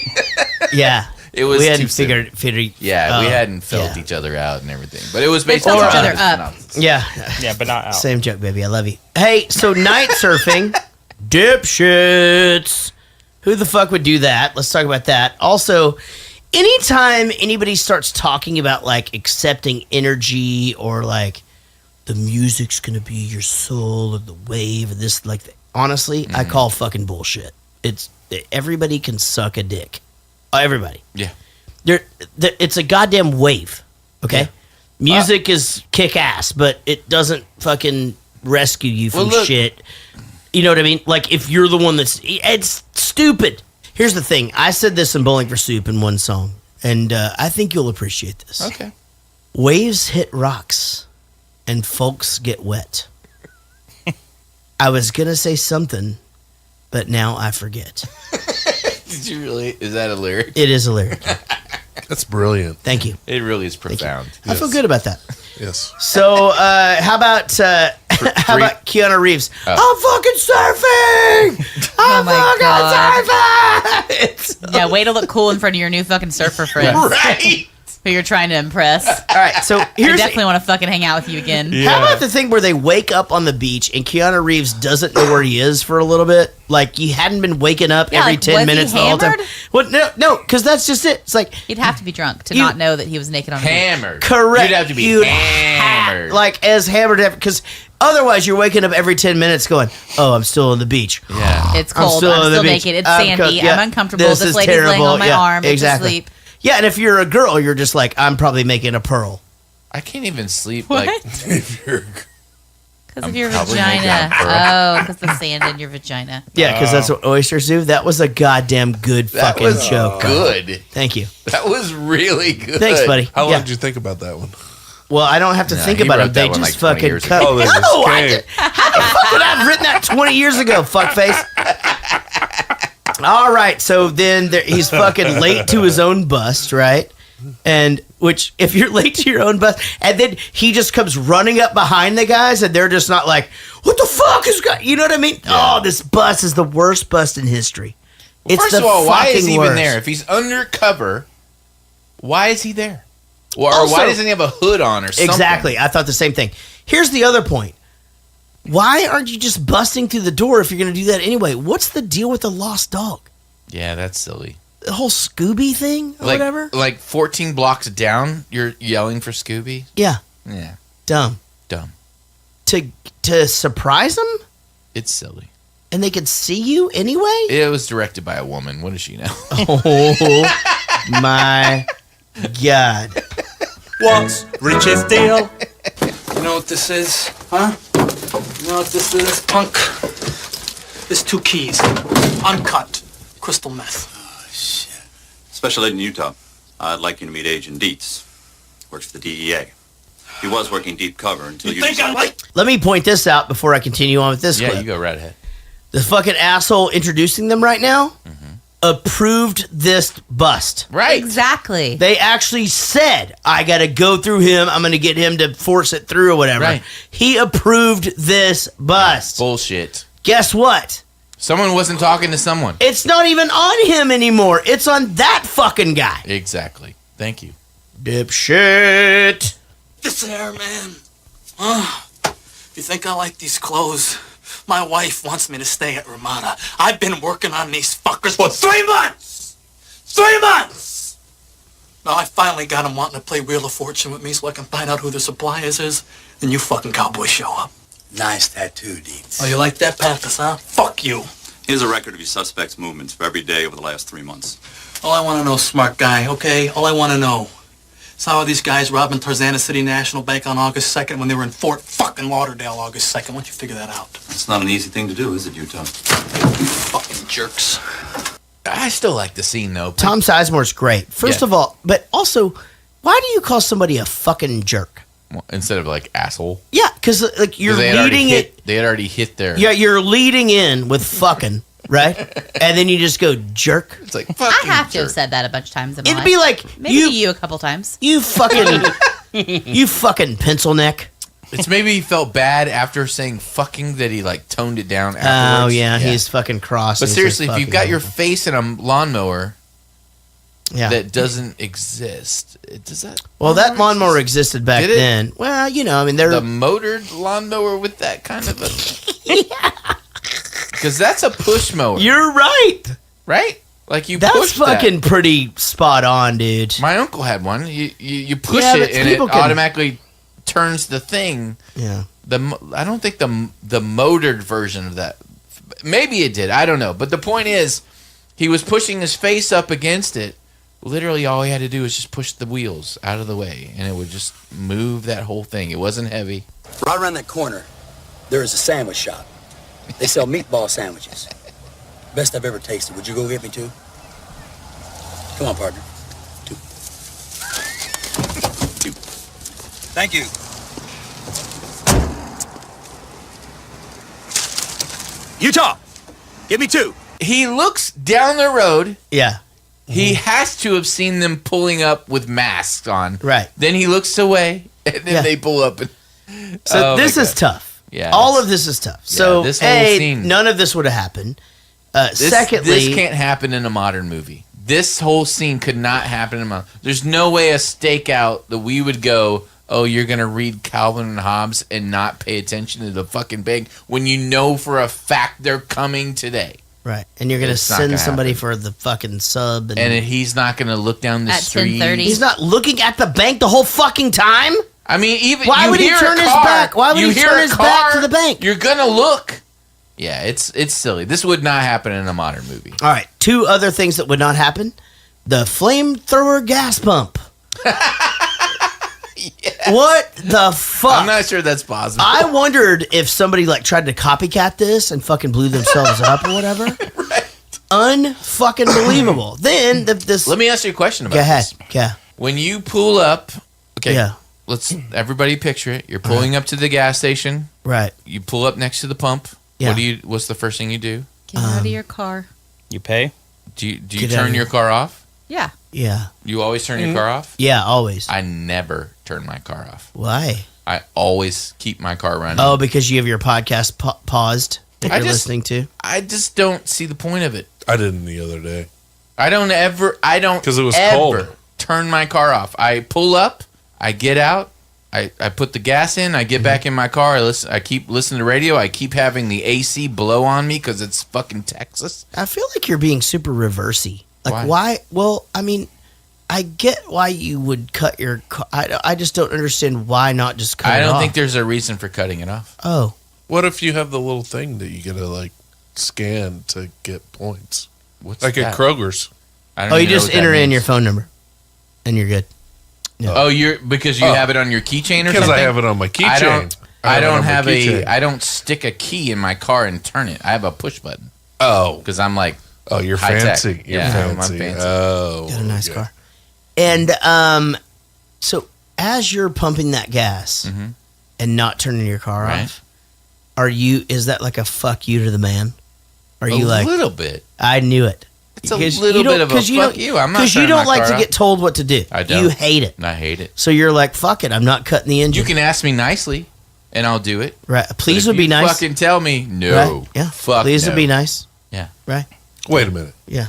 Yeah. It was we hadn't too soon. figured. Yeah, we hadn't felt each other out and everything. But it was basically each other up. Yeah. Yeah, but not out. Same joke, baby. I love you. Hey, so night surfing. Dipshits. Who the fuck would do that? Let's talk about that. Also, anytime anybody starts talking about like accepting energy or like the music's gonna be your soul or the wave or this, like, honestly, I call fucking bullshit. It's everybody can suck a dick. Everybody. Yeah. It's a goddamn wave. Okay. Yeah. Music is kick ass, but it doesn't fucking rescue you from shit. You know what I mean? Like, if you're the one it's stupid. Here's the thing. I said this in Bowling for Soup in one song, and I think you'll appreciate this. Okay. Waves hit rocks, and folks get wet. I was going to say something, but now I forget. Did you really? Is that a lyric? It is a lyric. That's brilliant. Thank you. It really is profound. I feel good about that. Yes. So, how about Keanu Reeves? I'm fucking surfing. I'm fucking surfing. Yeah, way to look cool in front of your new fucking surfer friends. Right. Who you're trying to impress. All right, so I definitely want to fucking hang out with you again. How about the thing where they wake up on the beach and Keanu Reeves doesn't know where he is for a little bit? Like, he hadn't been waking up every 10 minutes the whole time. Well, no, because that's just it. It's like... He'd have to be drunk to not know that he was naked on the beach. Hammered. Correct. You'd have to be hammered. Like, as hammered, because otherwise you're waking up every 10 minutes going, oh, I'm still on the beach. Yeah. It's cold. I'm still naked. It's sandy. I'm uncomfortable. This lady's laying on my arm. Exactly. Asleep. Yeah, and if you're a girl, you're just like, I'm probably making a pearl. I can't even sleep. What? Like, if you're... Because of your vagina. Oh, because the sand in your vagina. Yeah, because that's what oysters do. That was a goddamn good fucking joke. Good. Thank you. That was really good. Thanks, buddy. How long did you think about that one? Well, I don't have to think about it. They just fucking cut. Oh, they just came. How the fuck would I have written that 20 years ago, fuckface? All right, so then he's fucking late to his own bust, right? And which, if you're late to your own bust, and then he just comes running up behind the guys, and they're just not like, "What the fuck is going?" You know what I mean? Yeah. Oh, this bust is the worst bust in history. Well, it's first of all, why is he even worst. there? If he's undercover, why is he there? Or Also, why doesn't he have a hood on or something? Exactly. I thought the same thing. Here's the other point. Why aren't you just busting through the door if you're going to do that anyway? What's the deal with the lost dog? Yeah, that's silly. The whole Scooby thing or whatever? Like 14 blocks down, you're yelling for Scooby? Yeah. Yeah. Dumb. To surprise them? It's silly. And they could see you anyway? It was directed by a woman. What does she know? Oh, my God. What's Rich's deal? You know what this is, huh? You know what this is, punk? There's 2 keys. Uncut. Crystal meth. Special agent in Utah. I'd like you to meet Agent Dietz. Works for the DEA. He was working deep cover until you... think I like... Let me point this out before I continue on with this Yeah, clip. you go right ahead. The fucking asshole introducing them right now approved this bust. Right. Exactly. They actually said, I got to go through him. I'm going to get him to force it through or whatever. Right. He approved this bust. Bullshit. Guess what? Someone wasn't talking to someone. It's not even on him anymore. It's on that fucking guy. Exactly. Thank you. Dipshit. This hair, man. You think I like these clothes? My wife wants me to stay at Ramada. I've been working on these fuckers for 3 months! 3 months! Well, I finally got him wanting to play Wheel of Fortune with me so I can find out who the suppliers is. Then you fucking cowboys show up. Nice tattoo, Deeds. Oh, you like that, Pappas, huh? Fuck you. Here's a record of your suspect's movements for every day over the last 3 months. All I want to know, smart guy, okay? All I want to know. So how are these guys robbing Tarzana City National Bank on August 2nd when they were in Fort fucking Lauderdale August 2nd? Why don't you figure that out? It's not an easy thing to do, is it, Utah? You fucking jerks. I still like the scene, though. Tom Sizemore's great. First of all, but also, why do you call somebody a fucking jerk? Well, instead of like asshole. Yeah, because like you're leading it. They had already hit their. Yeah, you're leading in with fucking, right? And then you just go jerk. It's like I have to have said that a bunch of times in my It'd life. be like maybe you a couple times. You fucking, you fucking pencil neck. It's maybe he felt bad after saying fucking that he like toned it down afterwards. Oh yeah, he's fucking cross. But seriously, if you've got your face in a lawnmower that doesn't exist, does that? Well, that lawnmower existed back then. Well, you know, I mean, they're the motored lawnmower with that kind of a. Because that's a push mower. You're right. Right? Like you That's push fucking pretty spot on, dude. My uncle had one. You push Yeah, it but and it people can- automatically turns the thing. Yeah. I don't think the motored version of that. Maybe it did. I don't know. But the point is, he was pushing his face up against it. Literally, all he had to do was just push the wheels out of the way, and it would just move that whole thing. It wasn't heavy. Right around that corner, there is a sandwich shop. They sell meatball sandwiches. Best I've ever tasted. Would you go get me two? Come on, partner. Two. Thank you. Utah, give me two. He looks down the road. Yeah. He has to have seen them pulling up with masks on. Right. Then he looks away, and then they pull up. And, So this is tough. Yeah. All of this is tough. So this whole scene. none of this would have happened. Secondly, this can't happen in a modern movie. This whole scene could not happen in a modern. There's no way a stakeout that we would go, oh, you're gonna read Calvin and Hobbes and not pay attention to the fucking bank when you know for a fact they're coming today. Right, and you're gonna It's not send gonna somebody happen. for the fucking sub, And he's not gonna look down the At street. 10:30. He's not looking at the bank the whole fucking time. I mean, even Why you would he hear a turn his car, back? Why would you he hear turn a his back to the bank? You're gonna look. Yeah, it's silly. This would not happen in a modern movie. All right, two other things that would not happen: the flamethrower gas pump. What the fuck? I'm not sure that's possible. I wondered if somebody like tried to copycat this and fucking blew themselves up or whatever. Right. Unfucking believable. Then this. Let me ask you a question about Go ahead. this. Yeah. When you pull up, okay. Yeah. Let's everybody picture it. You're pulling up to the gas station. Right. You pull up next to the pump. Yeah. What's the first thing you do? Get out of your car. You pay? Do you Get out turn of your car off? Yeah. Yeah. You always turn your car off? Yeah, always. I never turn my car off. Why? I always keep my car running. Oh, because you have your podcast paused that you're listening to. I just don't see the point of it. I didn't the other day. I don't 'Cause it was ever cold. turn my car off. I pull up, I get out, I put the gas in, I get back in my car, I keep listening to radio, I keep having the AC blow on me because it's fucking Texas. I feel like you're being super reversey. Like, why? Well, I mean, I get why you would cut your car. I just don't understand why not just cut it off. I don't think there's a reason for cutting it off. Oh. What if you have the little thing that you gotta like scan to get points? What's like that? at Kroger's? Oh, you just enter in your phone number, and you're good. Yeah. Oh, because you have it on your keychain or something? Because I have it on my keychain. I don't stick a key in my car and turn it. I have a push button. Oh. Because I'm like, oh, you're high fancy. Tech. You're I'm fancy. fancy. Oh. Got a nice car. And so as you're pumping that gas and not turning your car off, is that like a fuck you to the man? Are you like a little bit? I knew it. It's a little bit of a fuck you. I'm not because you turning don't my like car to off. get told what to do. I don't. You hate it. I hate it. So you're like, fuck it. I'm not cutting the engine. You can ask me nicely, and I'll do it. Right. Please But would if be you nice. Fucking tell me no. Right? Yeah. Fuck. Please no. would be nice. Yeah. Right. Wait a minute. Yeah.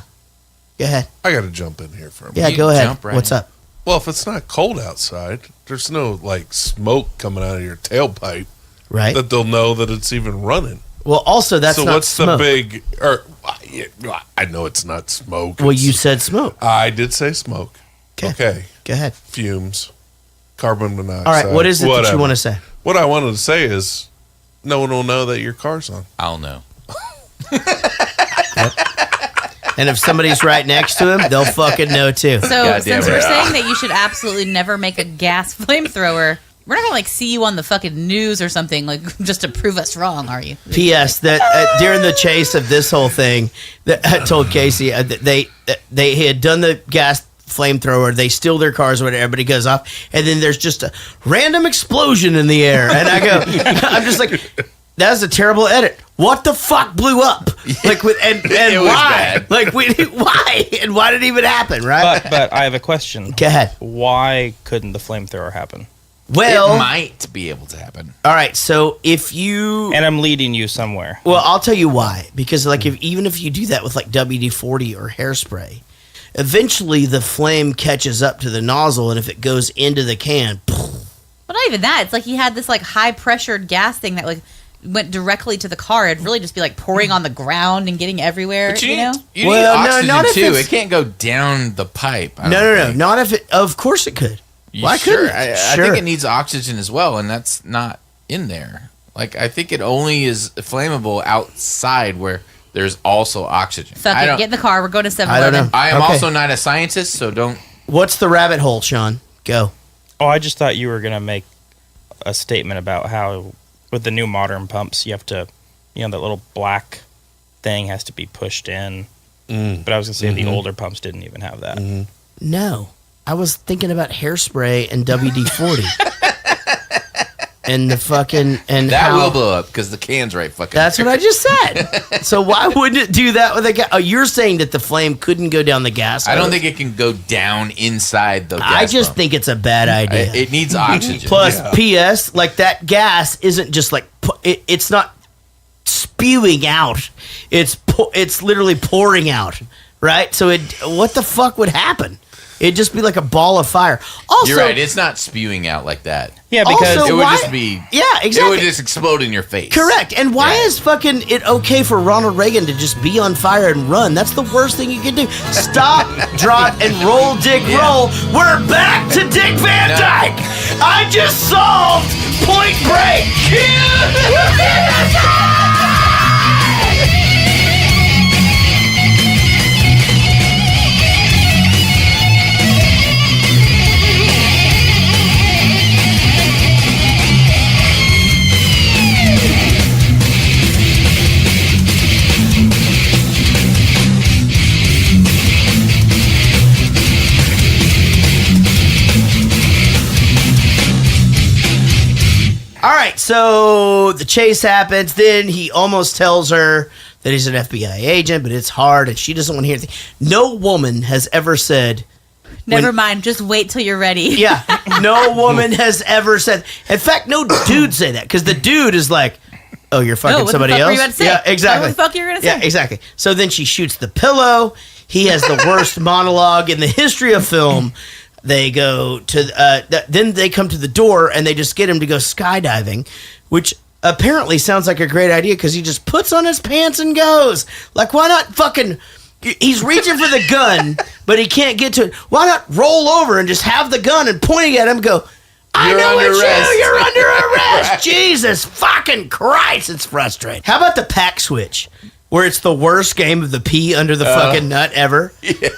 Go ahead. I got to jump in here for a minute. Yeah. Go ahead. What's up? Well, if it's not cold outside, there's no like smoke coming out of your tailpipe, Right. That they'll know that it's even running. Well, also that's so. not What's smoke. the big? Or I know it's not smoke. Well, you said smoke. I did say smoke. Okay. Go ahead. Fumes, carbon monoxide. All right, what is it that you want to say? What I wanted to say is, no one will know that your car's on. I'll know. And if somebody's right next to him, they'll fucking know too. So since we're saying that you should absolutely never make a gas flamethrower, we're not gonna see you on the fucking news or something just to prove us wrong, are you? P.S. That during the chase of this whole thing, that I told Casey they had done the gas flamethrower. They steal their cars or whatever. Everybody goes off, and then there's just a random explosion in the air, and I go, I'm just like, that's a terrible edit. What the fuck blew up? Like, and why? Like, why? And why did it even happen? Right? But I have a question. Go ahead. Why couldn't the flamethrower happen? Well, it might be able to happen. All right, so if you and I'm leading you somewhere. Well, I'll tell you why. Because even if you do that with like WD-40 or hairspray, eventually the flame catches up to the nozzle, and if it goes into the can, But not even that. It's like he had this like high pressured gas thing that like went directly to the car. It'd really just be like pouring on the ground and getting everywhere. But you know? You need oxygen too. It can't go down the pipe. No. Not if it. Of course it could. Why couldn't it? I think it needs oxygen as well, and that's not in there. Like, I think it only is flammable outside where there's also oxygen. Fuck it, get in the car. We're going to 7-Eleven. I don't know. I am Okay. also not a scientist, so don't. What's the rabbit hole, Sean? Go. Oh, I just thought you were going to make a statement about how with the new modern pumps, you have to, that little black thing has to be pushed in. But I was going to say the older pumps didn't even have that. No. I was thinking about hairspray and WD-40. And the fucking That will blow up because the can's right fucking. That's what I just said. So why wouldn't it do that with a gas? Oh, you're saying that the flame couldn't go down the gas hose? I don't think it can go down inside the gas I just pump. think it's a bad idea. It needs oxygen. Plus, P.S., like that gas isn't just like it's not spewing out. It's literally pouring out, right? So what the fuck would happen? It'd just be like a ball of fire. Also, You're right. It's not spewing out like that. Yeah, because Also, it would why- just be. Yeah, exactly. It would just explode in your face. Correct. And why is fucking it okay for Ronald Reagan to just be on fire and run? That's the worst thing you can do. Stop, drop, and roll, Dick, roll. We're back to Dick Van Dyke. I just solved Point Break. All right, so the chase happens. Then he almost tells her that he's an FBI agent, but it's hard, and she doesn't want to hear anything. No woman has ever said... Never mind. Just wait till you're ready. Yeah, no woman has ever said... In fact, no dude say that, because the dude is like, oh, you're fucking somebody else? What the fuck were you about to say? Yeah, exactly. What the fuck you were going to say? Yeah, exactly. So then she shoots the pillow. He has the worst monologue in the history of film. They go to then they come to the door and they just get him to go skydiving, which apparently sounds like a great idea because he just puts on his pants and goes. Like, why not fucking... He's reaching for the gun, but he can't get to it. Why not roll over and just have the gun and pointing at him and go, I know it's you! You're under arrest! Right. Jesus fucking Christ, it's frustrating. How about the pack switch? Where it's the worst game of the pee under the fucking nut ever. Yeah.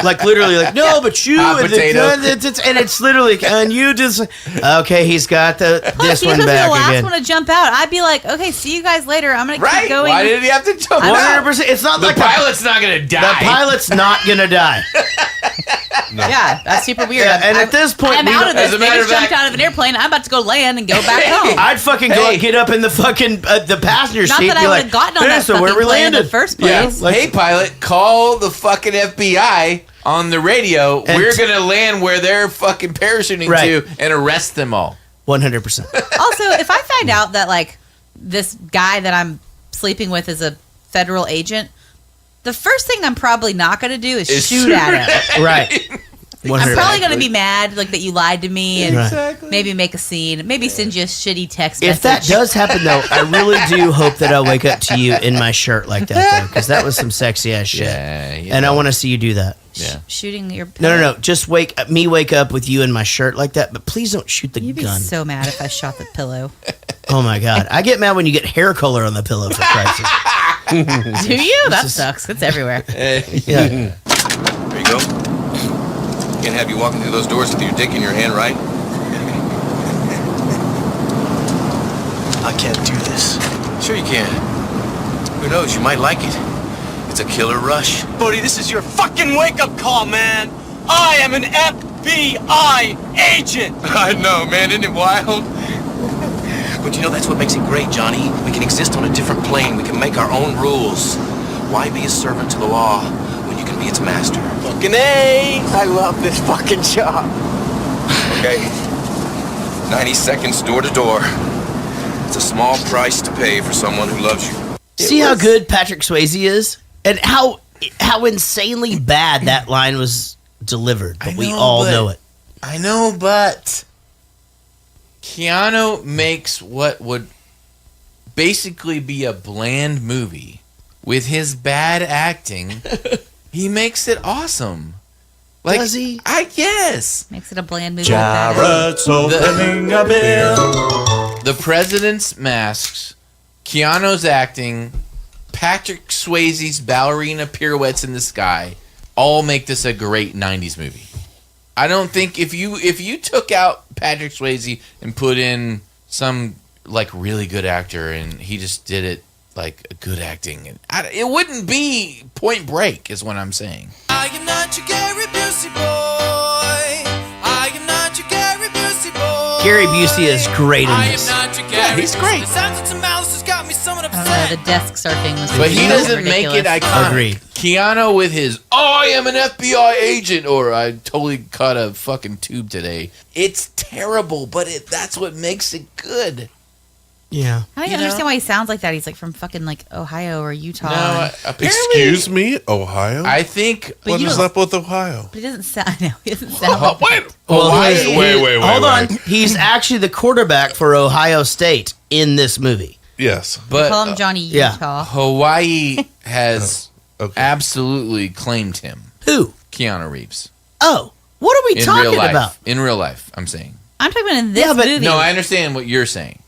Like, literally, like, no, but you... And it's literally, and you just... Okay, he's got this one back again. He was the last one to jump out. I'd be like, okay, see you guys later. I'm going to keep going. Why did he have to jump 100%. It's not like... The pilot's not going to die. The pilot's not going to die. No. Yeah, that's super weird. Yeah, and at this point... I'm out of this. They just jumped out of an airplane. I'm about to go land and go back home. I'd fucking go get up in the fucking the passenger seat. Not that I would have gotten on that fucking plane in the first place. Yeah. Like, hey, pilot, call the fucking FBI on the radio. We're going to land where they're fucking parachuting to and arrest them all. 100%. Also, if I find out that, like, this guy that I'm sleeping with is a federal agent, the first thing I'm probably not going to do is shoot at him. Right. I'm probably going to be mad like that you lied to me and Exactly. maybe make a scene. Maybe send you a shitty text If message. that does happen, though, I really do hope that I'll wake up to you in my shirt like that, though, because that was some sexy ass shit. And I want to see you do that. Yeah. Shooting your No. Just wake up with you in my shirt like that, but please don't shoot the You'd be gun. so mad if I shot the pillow. Oh my god, I get mad when you get hair color on the pillow. For Christ's sake. Do you? That sucks. It's everywhere. Yeah. There you go. Can't have you walking through those doors with your dick in your hand, right? I can't do this. Sure you can. Who knows? You might like it. It's a killer rush. Buddy, this is your fucking wake-up call, man. I am an FBI agent. I know, man. Isn't it wild? But you know, that's what makes it great, Johnny. We can exist on a different plane. We can make our own rules. Why be a servant to the law when you can be its master? Fucking A. I love this fucking job. Okay. 90 seconds door to door. It's a small price to pay for someone who loves you. See how good Patrick Swayze is, and how insanely bad that line was delivered. But we all know it. I know, but Keanu makes what would basically be a bland movie with his bad acting. He makes it awesome. Like, does he? I guess. Makes it a bland movie. Jared's opening a beer. The President's Masks, Keanu's acting, Patrick Swayze's ballerina pirouettes in the sky, all make this a great 90s movie. I don't think if you took out Patrick Swayze and put in some like really good actor and he just did it like a good acting, it wouldn't be Point Break, is what I'm saying. I am not your Gary Busey boy. I am not your Gary Busey boy. Gary Busey is great in this. Yeah, he's great. The sounds of malice has got me somewhat I don't upset. know, the desk surfing was But he doesn't make it ridiculous. iconic. Agreed. Keanu with his, I am an FBI agent, or I totally cut a fucking tube today. It's terrible, but that's what makes it good. Yeah. I don't even understand why he sounds like that. He's like from fucking like Ohio or Utah. No, Excuse me, Ohio? I think. What is up with Ohio? But he doesn't sound. No, he doesn't sound. Like Wait. Well, Wait. Hold on. He's actually the quarterback for Ohio State in this movie. Yes. But call him Johnny Utah. Hawaii has absolutely claimed him. Who? Keanu Reeves. Oh, what are we talking about? In real life, I'm saying. I'm talking about in this movie. No, I understand what you're saying.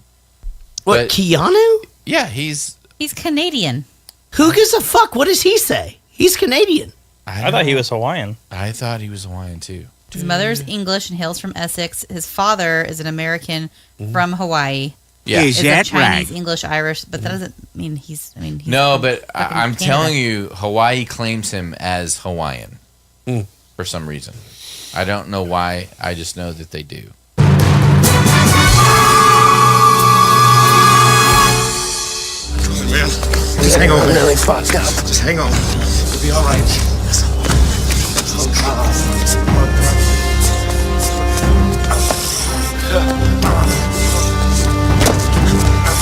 What, Keanu? Yeah, he's Canadian. Who gives a fuck? What does he say? He's Canadian. I thought he was Hawaiian. I thought he was Hawaiian too. His mother's English and hails from Essex. His father is an American from Hawaii. Yeah. Is that Chinese, English, Irish, but that doesn't mean he's. He's no, from but fucking I'm Canada. telling you, Hawaii claims him as Hawaiian for some reason. I don't know why. I just know that they do. Man, just hang on. No, it's fine. Stop. Just hang on. You'll be all right.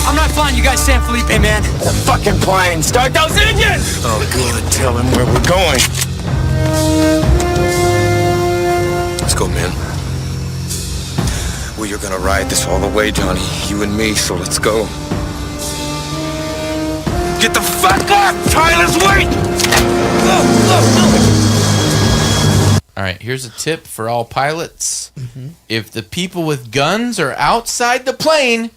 I'm not flying you guys San Felipe, man. The fucking plane. Start those engines. Oh, good. Tell him where we're going. Let's go, man. Well, you're gonna ride this all the way, Johnny. You and me, so let's go. Get the fuck up! Tyler's wait! All right, here's a tip for all pilots. If the people with guns are outside the plane,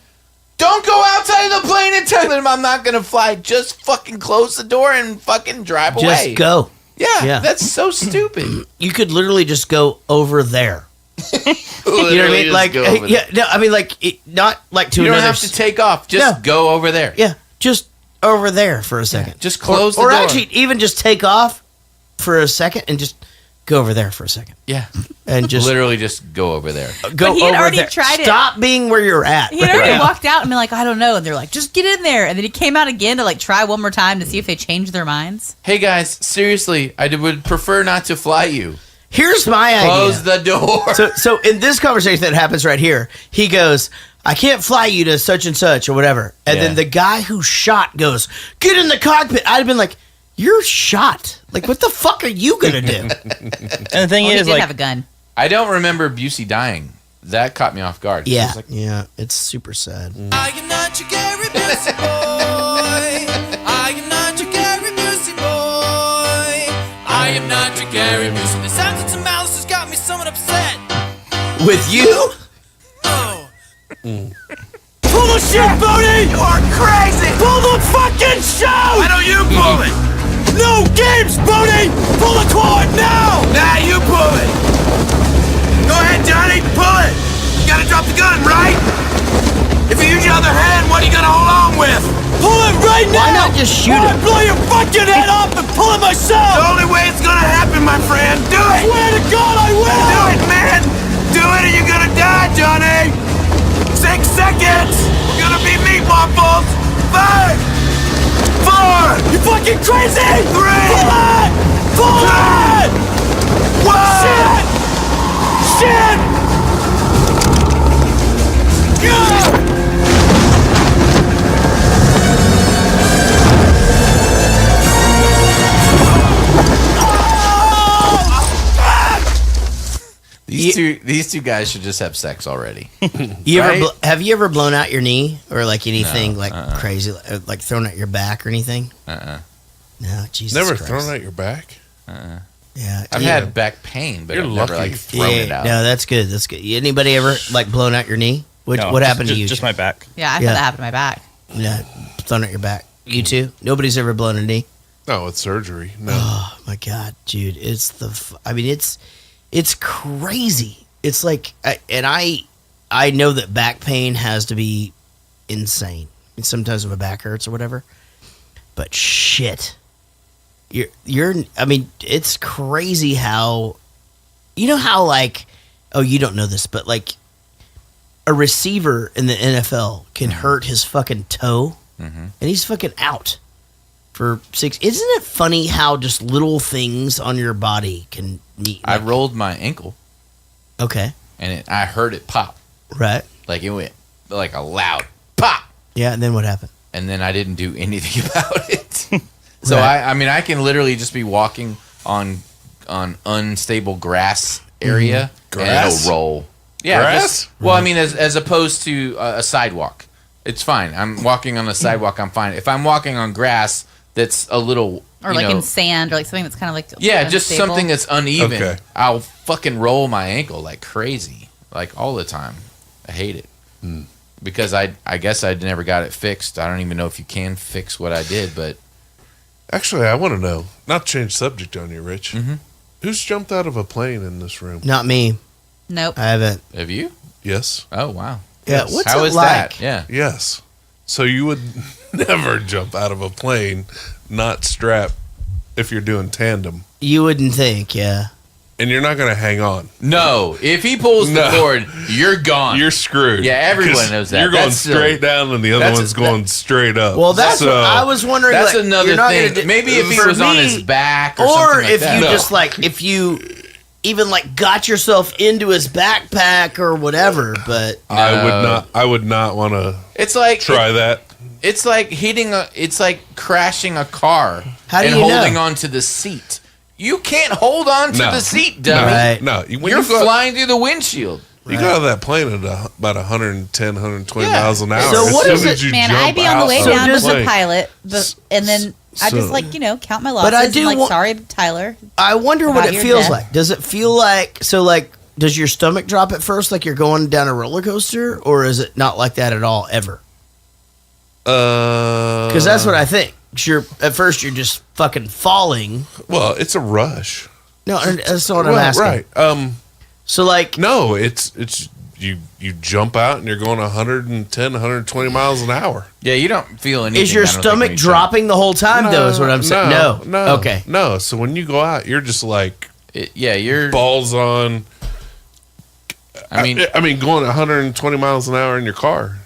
don't go outside of the plane and tell them I'm not going to fly. Just fucking close the door and fucking drive away. Just go. Yeah, that's so stupid. You could literally just go over there. You know what I mean? Like, go over yeah, no, I mean, like, not like to You don't another. have to take off. Just go over there. Yeah, just over there for a second. Just close the or door. Or actually, even just take off for a second and just go over there for a second. Yeah. And just literally just go over there. go But he had over already there. tried it. Stop being where you're at. He had already right now. walked out and been like, I don't know. And they're like, just get in there. And then he came out again to like try one more time to see if they changed their minds. Hey guys, seriously, I would prefer not to fly you. Here's my idea. Close the door. So in this conversation that happens right here, he goes, I can't fly you to such and such or whatever. And then the guy who shot goes, get in the cockpit. I'd have been like, you're shot. Like, what the fuck are you going to do? And the thing Well, he is, did like, have a gun. I don't remember Busey dying. That caught me off guard. Yeah, Like, it's super sad. I am not your Gary Busey boy. I am not your Gary Busey boy. I am not your Gary Busey. The sounds of some malice has got me somewhat upset. With you? Pull the shit, Bodie! You are crazy! Pull the fucking show! Why don't you pull it? No games, Bodie! Pull the cord now! Nah, you pull it! Go ahead, Johnny, pull it! You gotta drop the gun, right? If you use your other hand, what are you gonna hold on with? Pull it right now! Why not just shoot it? it? Blow your fucking head off and pull it myself! The only way it's gonna happen, my friend. Do it! Swear to God, I will! Do it, man! Do it or you're gonna die, Johnny! 6 seconds! We're gonna be meat waffles! 5! 4! You fucking crazy! 3! Pull it! Pull it! 1! Shit! Shit! Yeah! These two guys should just have sex already. Have you ever blown out your knee or like anything crazy, like thrown out your back or anything? No, Jesus. Never Christ. thrown out your back. Yeah, I've had back pain, but You're I've never lucky. like thrown it out. No, that's good. That's good. Anybody ever like blown out your knee? What happened to you? Just my back. Yeah, I've had that happen to my back. Yeah, thrown out your back. You too? Nobody's ever blown a knee? No, it's surgery. No. Oh my God, dude! It's it's crazy. It's like, I know that back pain has to be insane. And sometimes my back hurts or whatever. But shit, it's crazy how, you know how like, oh, you don't know this, but like a receiver in the NFL can hurt his fucking toe and he's fucking out for 6. Isn't it funny how just little things on your body can I rolled my ankle. Okay. And I heard it pop. Right. Like it went like a loud pop. Yeah, and then what happened? And then I didn't do anything about it. So Right. I can literally just be walking on unstable grass area and Grass? it'll roll. Yeah. Grass? Well, I mean, as opposed to a sidewalk, it's fine. I'm walking on a sidewalk. I'm fine. If I'm walking on grass that's a little, Or like in sand, or like something that's kind of like yeah, just unstable. something that's uneven. Okay. I'll fucking roll my ankle like crazy, like all the time. I hate it because I guess I never got it fixed. I don't even know if you can fix what I did, but Actually, I want to know. Not change subject on you, Rich. Mm-hmm. Who's jumped out of a plane in this room? Not me. Nope. I haven't. Have you? Yes. Oh wow. Yeah. Yes. What's How it is like? that? Yeah. Yes. So you would never jump out of a plane not strapped if you're doing tandem. You wouldn't think, yeah. And you're not going to hang on. No, if he pulls the cord, you're gone. You're screwed. Yeah, everyone 'Cause knows that. You're going That's straight silly. down and the other one's going straight up. Well, that's what I was wondering. That's like, another you're not thing. gonna do- Maybe if he for was on me, his back or or something like if that. you No. just like, if you even like got yourself into his backpack or whatever, but I would not want to It's like try that. It's like it's like crashing a car How do and you know? holding on to the seat. You can't hold on to No. the seat, No. dummy. Right. No. When You're you go- flying through the windshield. You go out of that plane at about 110, 120 Yeah. miles an hour. So As what soon is as it- you Man, jump I'd be on the out way of down the as a plane. pilot, and then I just so- like count my losses. I do and, like, wa- sorry, Tyler. I wonder what about it your feels death. like. Does it feel like does your stomach drop at first like you're going down a roller coaster, or is it not like that at all ever? Because that's what I think. At first you're just fucking falling. Well, it's a rush. No, that's not what I'm Well, asking. right. So like, No, it's you jump out and you're going 110, 120 miles an hour. Yeah, you don't feel anything. is your I don't think, stomach when you dropping the whole time though? Is what I'm saying. No. Okay. No. So when you go out, you're just like you're balls on. I mean, going 120 miles an hour in your car,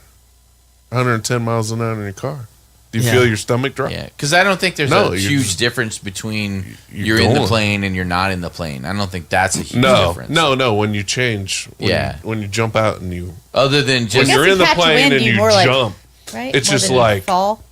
110 miles an hour in your car. Do you Yeah. feel your stomach drop? yeah, because I don't think there's No, a you're huge just- difference between you're you're in the going. plane and you're not in the plane. I don't think that's a huge No, difference. no. When you change, Yeah. when you jump out and you Other than when just you're you in the catch plane wind, and you you more like- jump, Right? it's More just than like fall.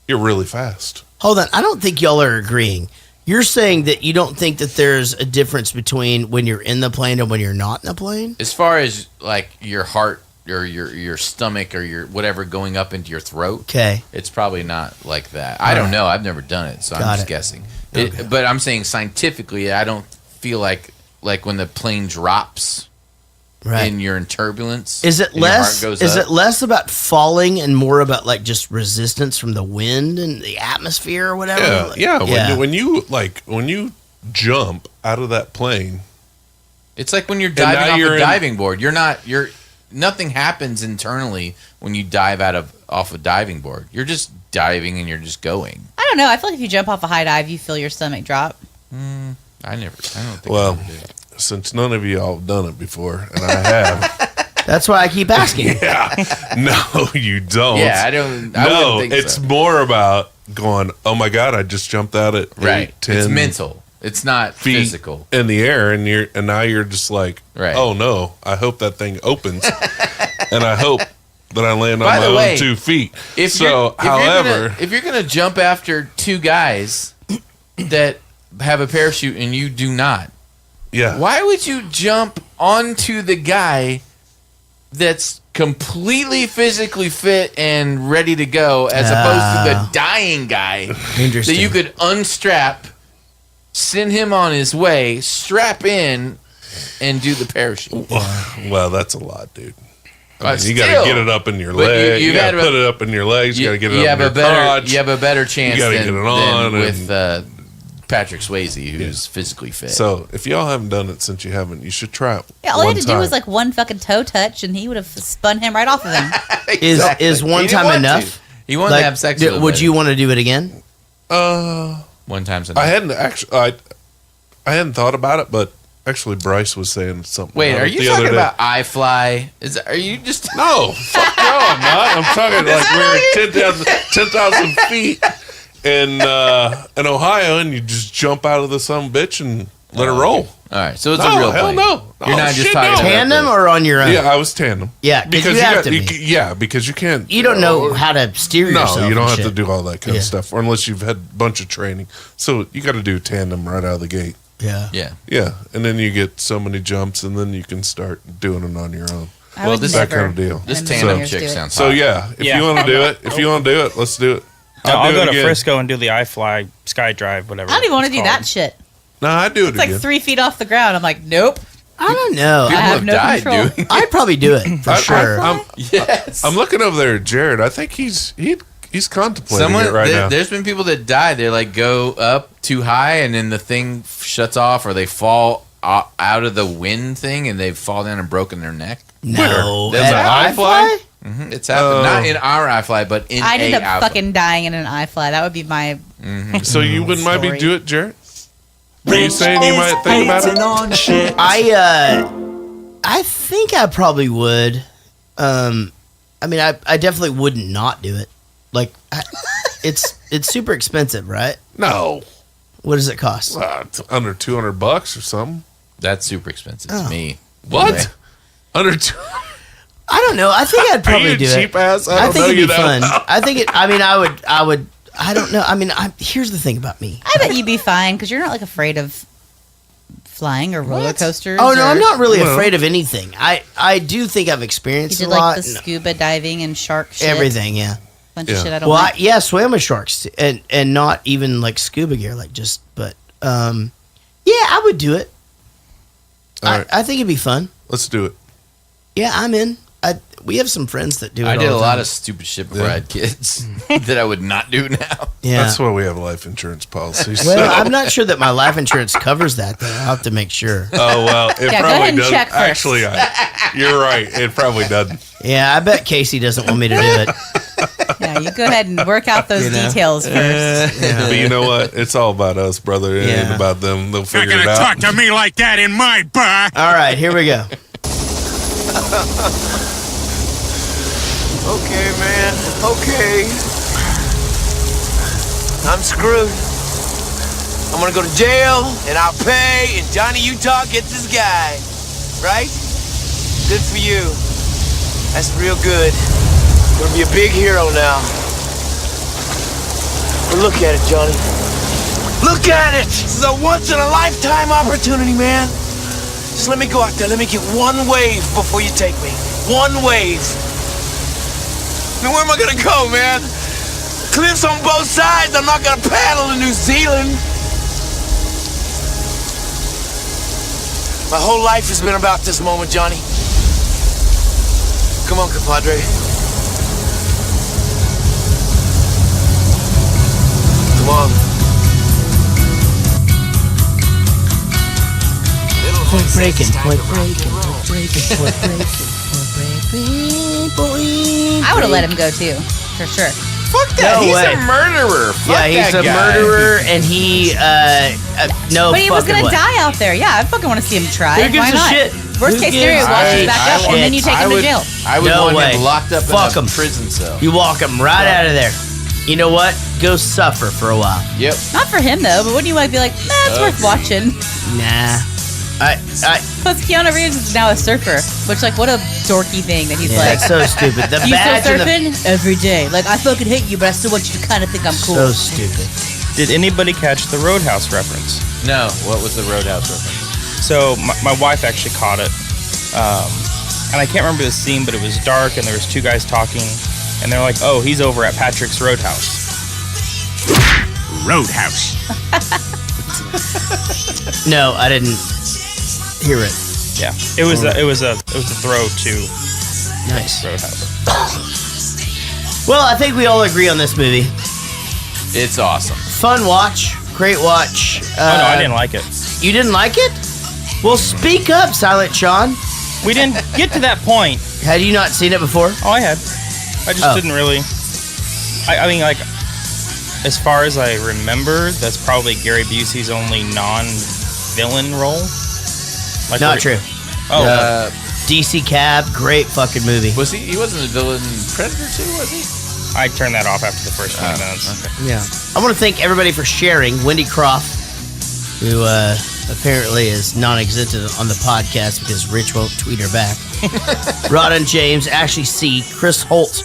you're really fast. Hold on. I don't think y'all are agreeing. You're saying that you don't think that there's a difference between when you're in the plane and when you're not in the plane? As far as like your heart or your stomach or your whatever going up into your throat, okay, it's probably not like that. I don't know. I've never done it, so I'm just guessing. But I'm saying scientifically, I don't feel like when the plane drops. Right. And you're in turbulence. Is it less? Is it less about falling and more about like just resistance from the wind and the atmosphere or whatever? Yeah. When you jump out of that plane, it's like when you're diving off a diving board. Nothing happens internally when you dive off a diving board. You're just diving and you're just going. I don't know. I feel like if you jump off a high dive, you feel your stomach drop. I don't think. Well, since none of you all have done it before, and I have. That's why I keep asking. Yeah. No, you don't. Yeah, I don't. No, it's more about going, oh my God, I just jumped out at 8, 10 It's mental. It's not feet physical. In the air, and now you're just like, oh no, I hope that thing opens, and I hope that I land on my own 2 feet. If you're gonna jump after 2 guys that have a parachute and you do not. Yeah. Why would you jump onto the guy that's completely physically fit and ready to go as opposed to the dying guy that you could unstrap, send him on his way, strap in, and do the parachute? Well, that's a lot, dude. I mean, you got to get it up in your leg. You got to put it up in your legs. You got to get it up in your crotch. You have a better chance than with Patrick Swayze, who's physically fit. So, if y'all haven't done it since you haven't, you should try it. Yeah, all he had to do was like one fucking toe touch, and he would have spun him right off of him. Is one time enough? He wanted to have sex with him. Would you want to do it again? One time's enough. I hadn't thought about it, but actually Bryce was saying something. Wait, are you talking about iFly? Are you just no? Fuck no, I'm not. I'm talking like we're at 10,000 feet. In Ohio, and you just jump out of the sumbitch and let it roll. All right, so it's a real plane. No. You're not just talking about tandem or on your own? Yeah, I was tandem. Yeah, because you have to be. Because you can't. You don't know how to steer yourself. No, you don't have to do all that kind of stuff, or unless you've had a bunch of training. So you got to do tandem right out of the gate. Yeah, and then you get so many jumps, and then you can start doing it on your own. Well, this that kind of deal. This tandem chick sounds. So if you want to do it, let's do it. I'll go to Frisco and do the iFly skydrive, whatever. I don't even want to do that shit. No, I do it It's like 3 feet off the ground. I'm like, nope. I don't know. I have no control. I'd probably do it for sure. I'm looking over there at Jared. I think he's contemplating it right now. There's been people that die. They like go up too high, and then the thing shuts off, or they fall out of the wind thing, and they fall down and broken their neck. No, that's an iFly. Mm-hmm. It's happened not in our iFly, but in I'd end up fucking dying in an iFly. That would be my. So you wouldn't mind me do it, Jared? Are you saying you might think about it? I think I probably would. I mean, I definitely wouldn't not do it. Like, it's super expensive, right? No. What does it cost? It's under $200 or something. That's super expensive to me. What? Anyway. Under 200? I don't know. I think I'd probably do cheap it. Ass? I think it'd be fun. I think it. I mean, I would. I don't know. I mean, here's the thing about me. I bet you'd be fine because you're not like afraid of flying or roller coasters. Oh no, I'm not really afraid of anything. I do think I've experienced you did a lot. Like the scuba diving and shark shit. Everything, yeah. Bunch of shit I don't like. I swam with sharks and not even like scuba gear, like just. But yeah, I would do it. I think it'd be fun. Let's do it. Yeah, I'm in. We have some friends that do it. I did all a the lot time. of stupid shit before I had kids that I would not do now. Yeah. That's why we have life insurance policies. Well, I'm not sure that my life insurance covers that, though. I'll have to make sure. Oh, well, it go ahead probably and doesn't. check first. Actually, you're right. It probably doesn't. Yeah, I bet Casey doesn't want me to do it. Yeah, you go ahead and work out those details first. But you know what? It's all about us, brother. It ain't about them. They'll figure it out. Talk to me like that in my bar. All right, here we go. Okay, man. Okay. I'm screwed. I'm gonna go to jail, and I'll pay, and Johnny Utah gets his guy. Right? Good for you. That's real good. Gonna be a big hero now. But look at it, Johnny. Look at it! This is a once-in-a-lifetime opportunity, man. Just let me go out there. Let me get one wave before you take me. One wave. Now, where am I gonna go, man? Cliffs on both sides. I'm not gonna paddle to New Zealand. My whole life has been about this moment, Johnny. Come on, compadre. Come on. Point breaking. I would have let him go too, for sure. Fuck that. He's a murderer. Fuck he's that a guy. murderer, and he no. But he was fucking gonna way. die out there. Yeah, I fucking want to see him try. Who gives Why a not? shit? Worst case scenario, watch him back up, and then you take him to jail. I would No want way. him locked up Fuck in a him. prison cell. You walk him right out of there. You know what? Go suffer for a while. Yep. Not for him though, but wouldn't you like be like, nah, it's worth watching? Nah. Plus, Keanu Reeves is now a surfer, which, like, what a dorky thing that he's like. That's so stupid. The You still badge and surfing? Every day. Like, I fucking hate you, but I still want you to kind of think I'm cool. So stupid. Did anybody catch the Roadhouse reference? No. What was the Roadhouse reference? So my wife actually caught it, and I can't remember the scene, but it was dark, and there was two guys talking, and they're like, "Oh, he's over at Patrick's Roadhouse." Roadhouse. No, I didn't hear it. Yeah, it was a throw to Nice. Roadhouse. Well, I think we all agree on this movie. It's awesome. Fun watch. Great watch. Oh no, I didn't like it. You didn't like it? Well, speak up, Silent Sean. We didn't get to that point. Had you not seen it before? Oh, I had. I just didn't really. I mean, like, as far as I remember, that's probably Gary Busey's only non-villain role. Like, Not true. Oh, DC Cab, great fucking movie. Was he? He wasn't a villain in Predator 2, was he? I turned that off after the first 20 minutes. Okay. Yeah. I want to thank everybody for sharing. Wendy Croft, who apparently is non-existent on the podcast because Rich won't tweet her back. Rawdon James, Ashley C, Chris Holt,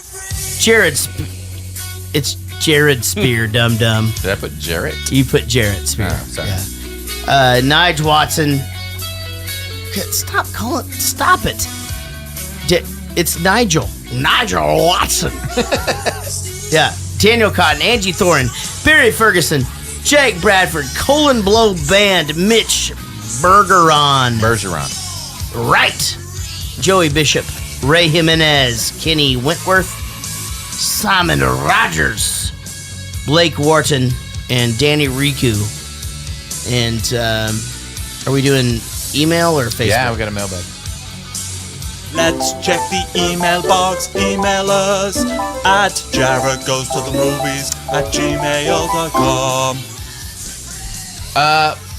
it's Jared Spear, dum dum. Did I put Jarrett? You put Jarrett Spear. Oh, sorry. Yeah. Nige Watson. Stop it. It's Nigel Watson. Yeah. Daniel Cotton, Angie Thorin, Barry Ferguson, Jake Bradford, Colin Blow Band, Mitch Bergeron. Right. Joey Bishop, Ray Jimenez, Kenny Wentworth, Simon Rogers, Blake Wharton, and Danny Riku. And are we doing email or Facebook? Yeah, we got a mailbag. Let's check the email box. Email us at jaredgoestothemovies@gmail.com.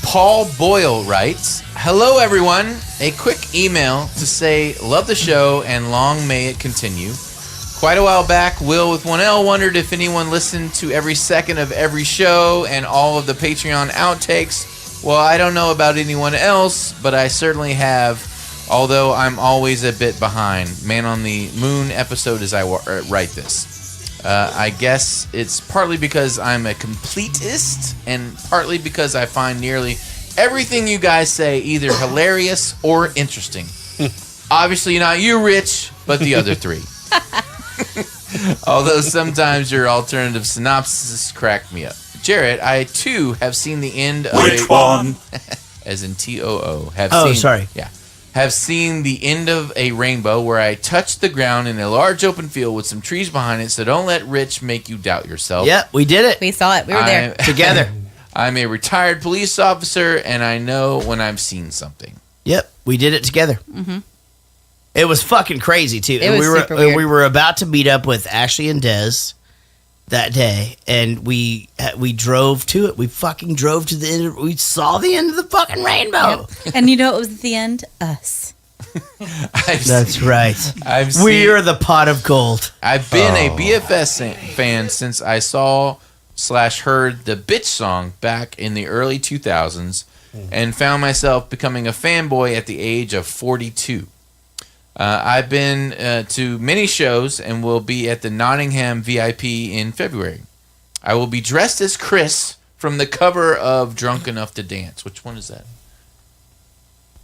Paul Boyle writes, "Hello everyone. A quick email to say love the show and long may it continue. Quite a while back, Will with 1L wondered if anyone listened to every second of every show and all of the Patreon outtakes. Well, I don't know about anyone else, but I certainly have, although I'm always a bit behind. Man on the Moon episode as I write this. I guess it's partly because I'm a completist and partly because I find nearly everything you guys say either hilarious or interesting. Obviously not you, Rich, but the other three. Although sometimes your alternative synopsis crack me up. Jarrett, I too have seen the end of Which one? As in TOO. Have seen the end of a rainbow where I touched the ground in a large open field with some trees behind it, so don't let Rich make you doubt yourself. Yep, we did it. We saw it. We were there. Together. I'm a retired police officer, and I know when I've seen something. Yep, we did it together. Mm-hmm. It was fucking crazy, too. It was super weird. We were about to meet up with Ashley and Dez that day, and we drove to it. We fucking drove to the end. We saw the end of the fucking rainbow. Yep. And you know what was at the end? Us. That's right. We are the pot of gold. I've been a BFS fan since I saw/heard the Bitch song back in the early 2000s and found myself becoming a fanboy at the age of 42. I've been to many shows and will be at the Nottingham VIP in February. I will be dressed as Chris from the cover of Drunk Enough to Dance. Which one is that?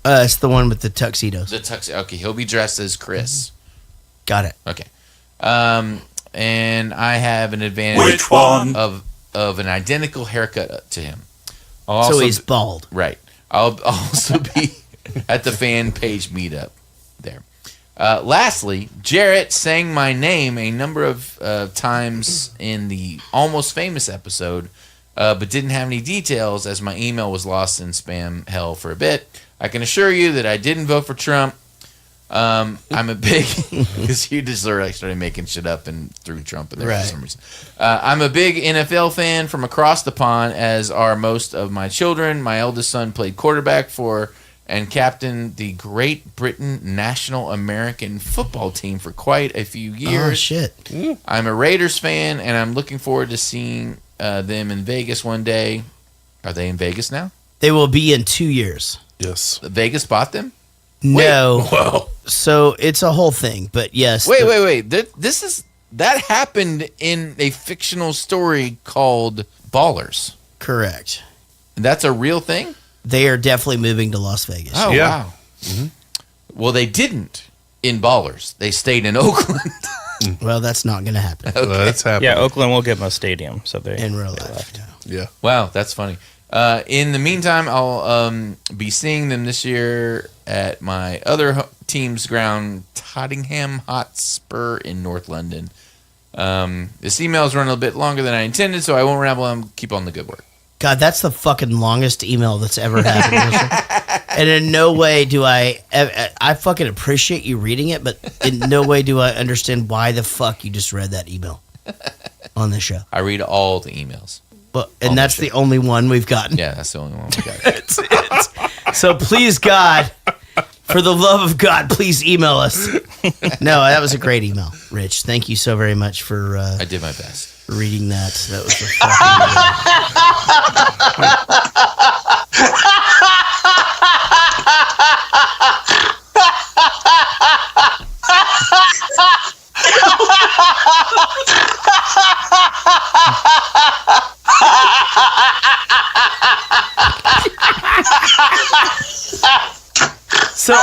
It's the one with the tuxedos. The tuxedo. Okay, he'll be dressed as Chris. Got it. Okay. And I have an advantage. Which one? Of an identical haircut to him. So he's bald. Right. I'll also be at the fan page meetup there. Lastly, Jarrett sang my name a number of times in the Almost Famous episode, but didn't have any details as my email was lost in spam hell for a bit. I can assure you that I didn't vote for Trump. I'm a big because you just started making shit up and threw Trump in there for some reason. I'm a big NFL fan from across the pond, as are most of my children. My eldest son played quarterback for and captained the Great Britain national American football team for quite a few years. Oh shit! I'm a Raiders fan, and I'm looking forward to seeing them in Vegas one day. Are they in Vegas now? They will be in 2 years. Yes. Vegas bought them? No. Whoa. So it's a whole thing, but yes. Wait. That happened in a fictional story called Ballers. Correct. And that's a real thing? They are definitely moving to Las Vegas. Oh, wow. Mm-hmm. Well, they didn't in Ballers. They stayed in Oakland. Well, that's not going to happen. Okay. That's happening. Yeah, Oakland will give them a stadium. So they in real life. Yeah. Wow, that's funny. In the meantime, I'll be seeing them this year at my other team's ground, Tottenham Hotspur in North London. This email's running a bit longer than I intended, so I won't ramble and keep on the good work. God, that's the fucking longest email that's ever happened. And in no way do I fucking appreciate you reading it, but in no way do I understand why the fuck you just read that email on the show. I read all the emails. And that's the only one we've gotten. Yeah, that's the only one we got. That's it. So please, God, for the love of God, please email us. No, that was a great email, Rich. Thank you so very much for. I did my best reading that. That was the So,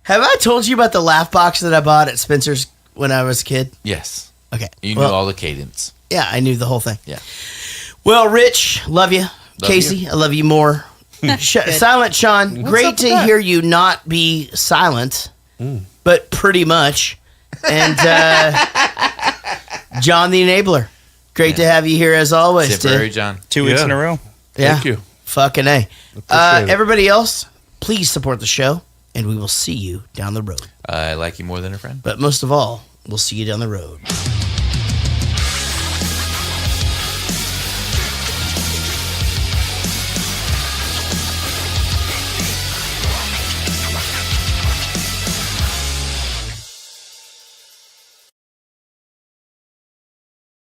have I told you about the laugh box that I bought at Spencer's when I was a kid? Yes. Okay. You knew all the cadence. Yeah, I knew the whole thing. Yeah. Well, Rich, love you. Casey, I love you more. Silent Sean, great to hear you not be silent, but pretty much. And John the Enabler, great to have you here as always. Temporary John. 2 weeks in a row. Yeah. Thank you. Fucking A. Appreciate it. Everybody else, please support the show, and we will see you down the road. I like you more than a friend. But most of all, we'll see you down the road.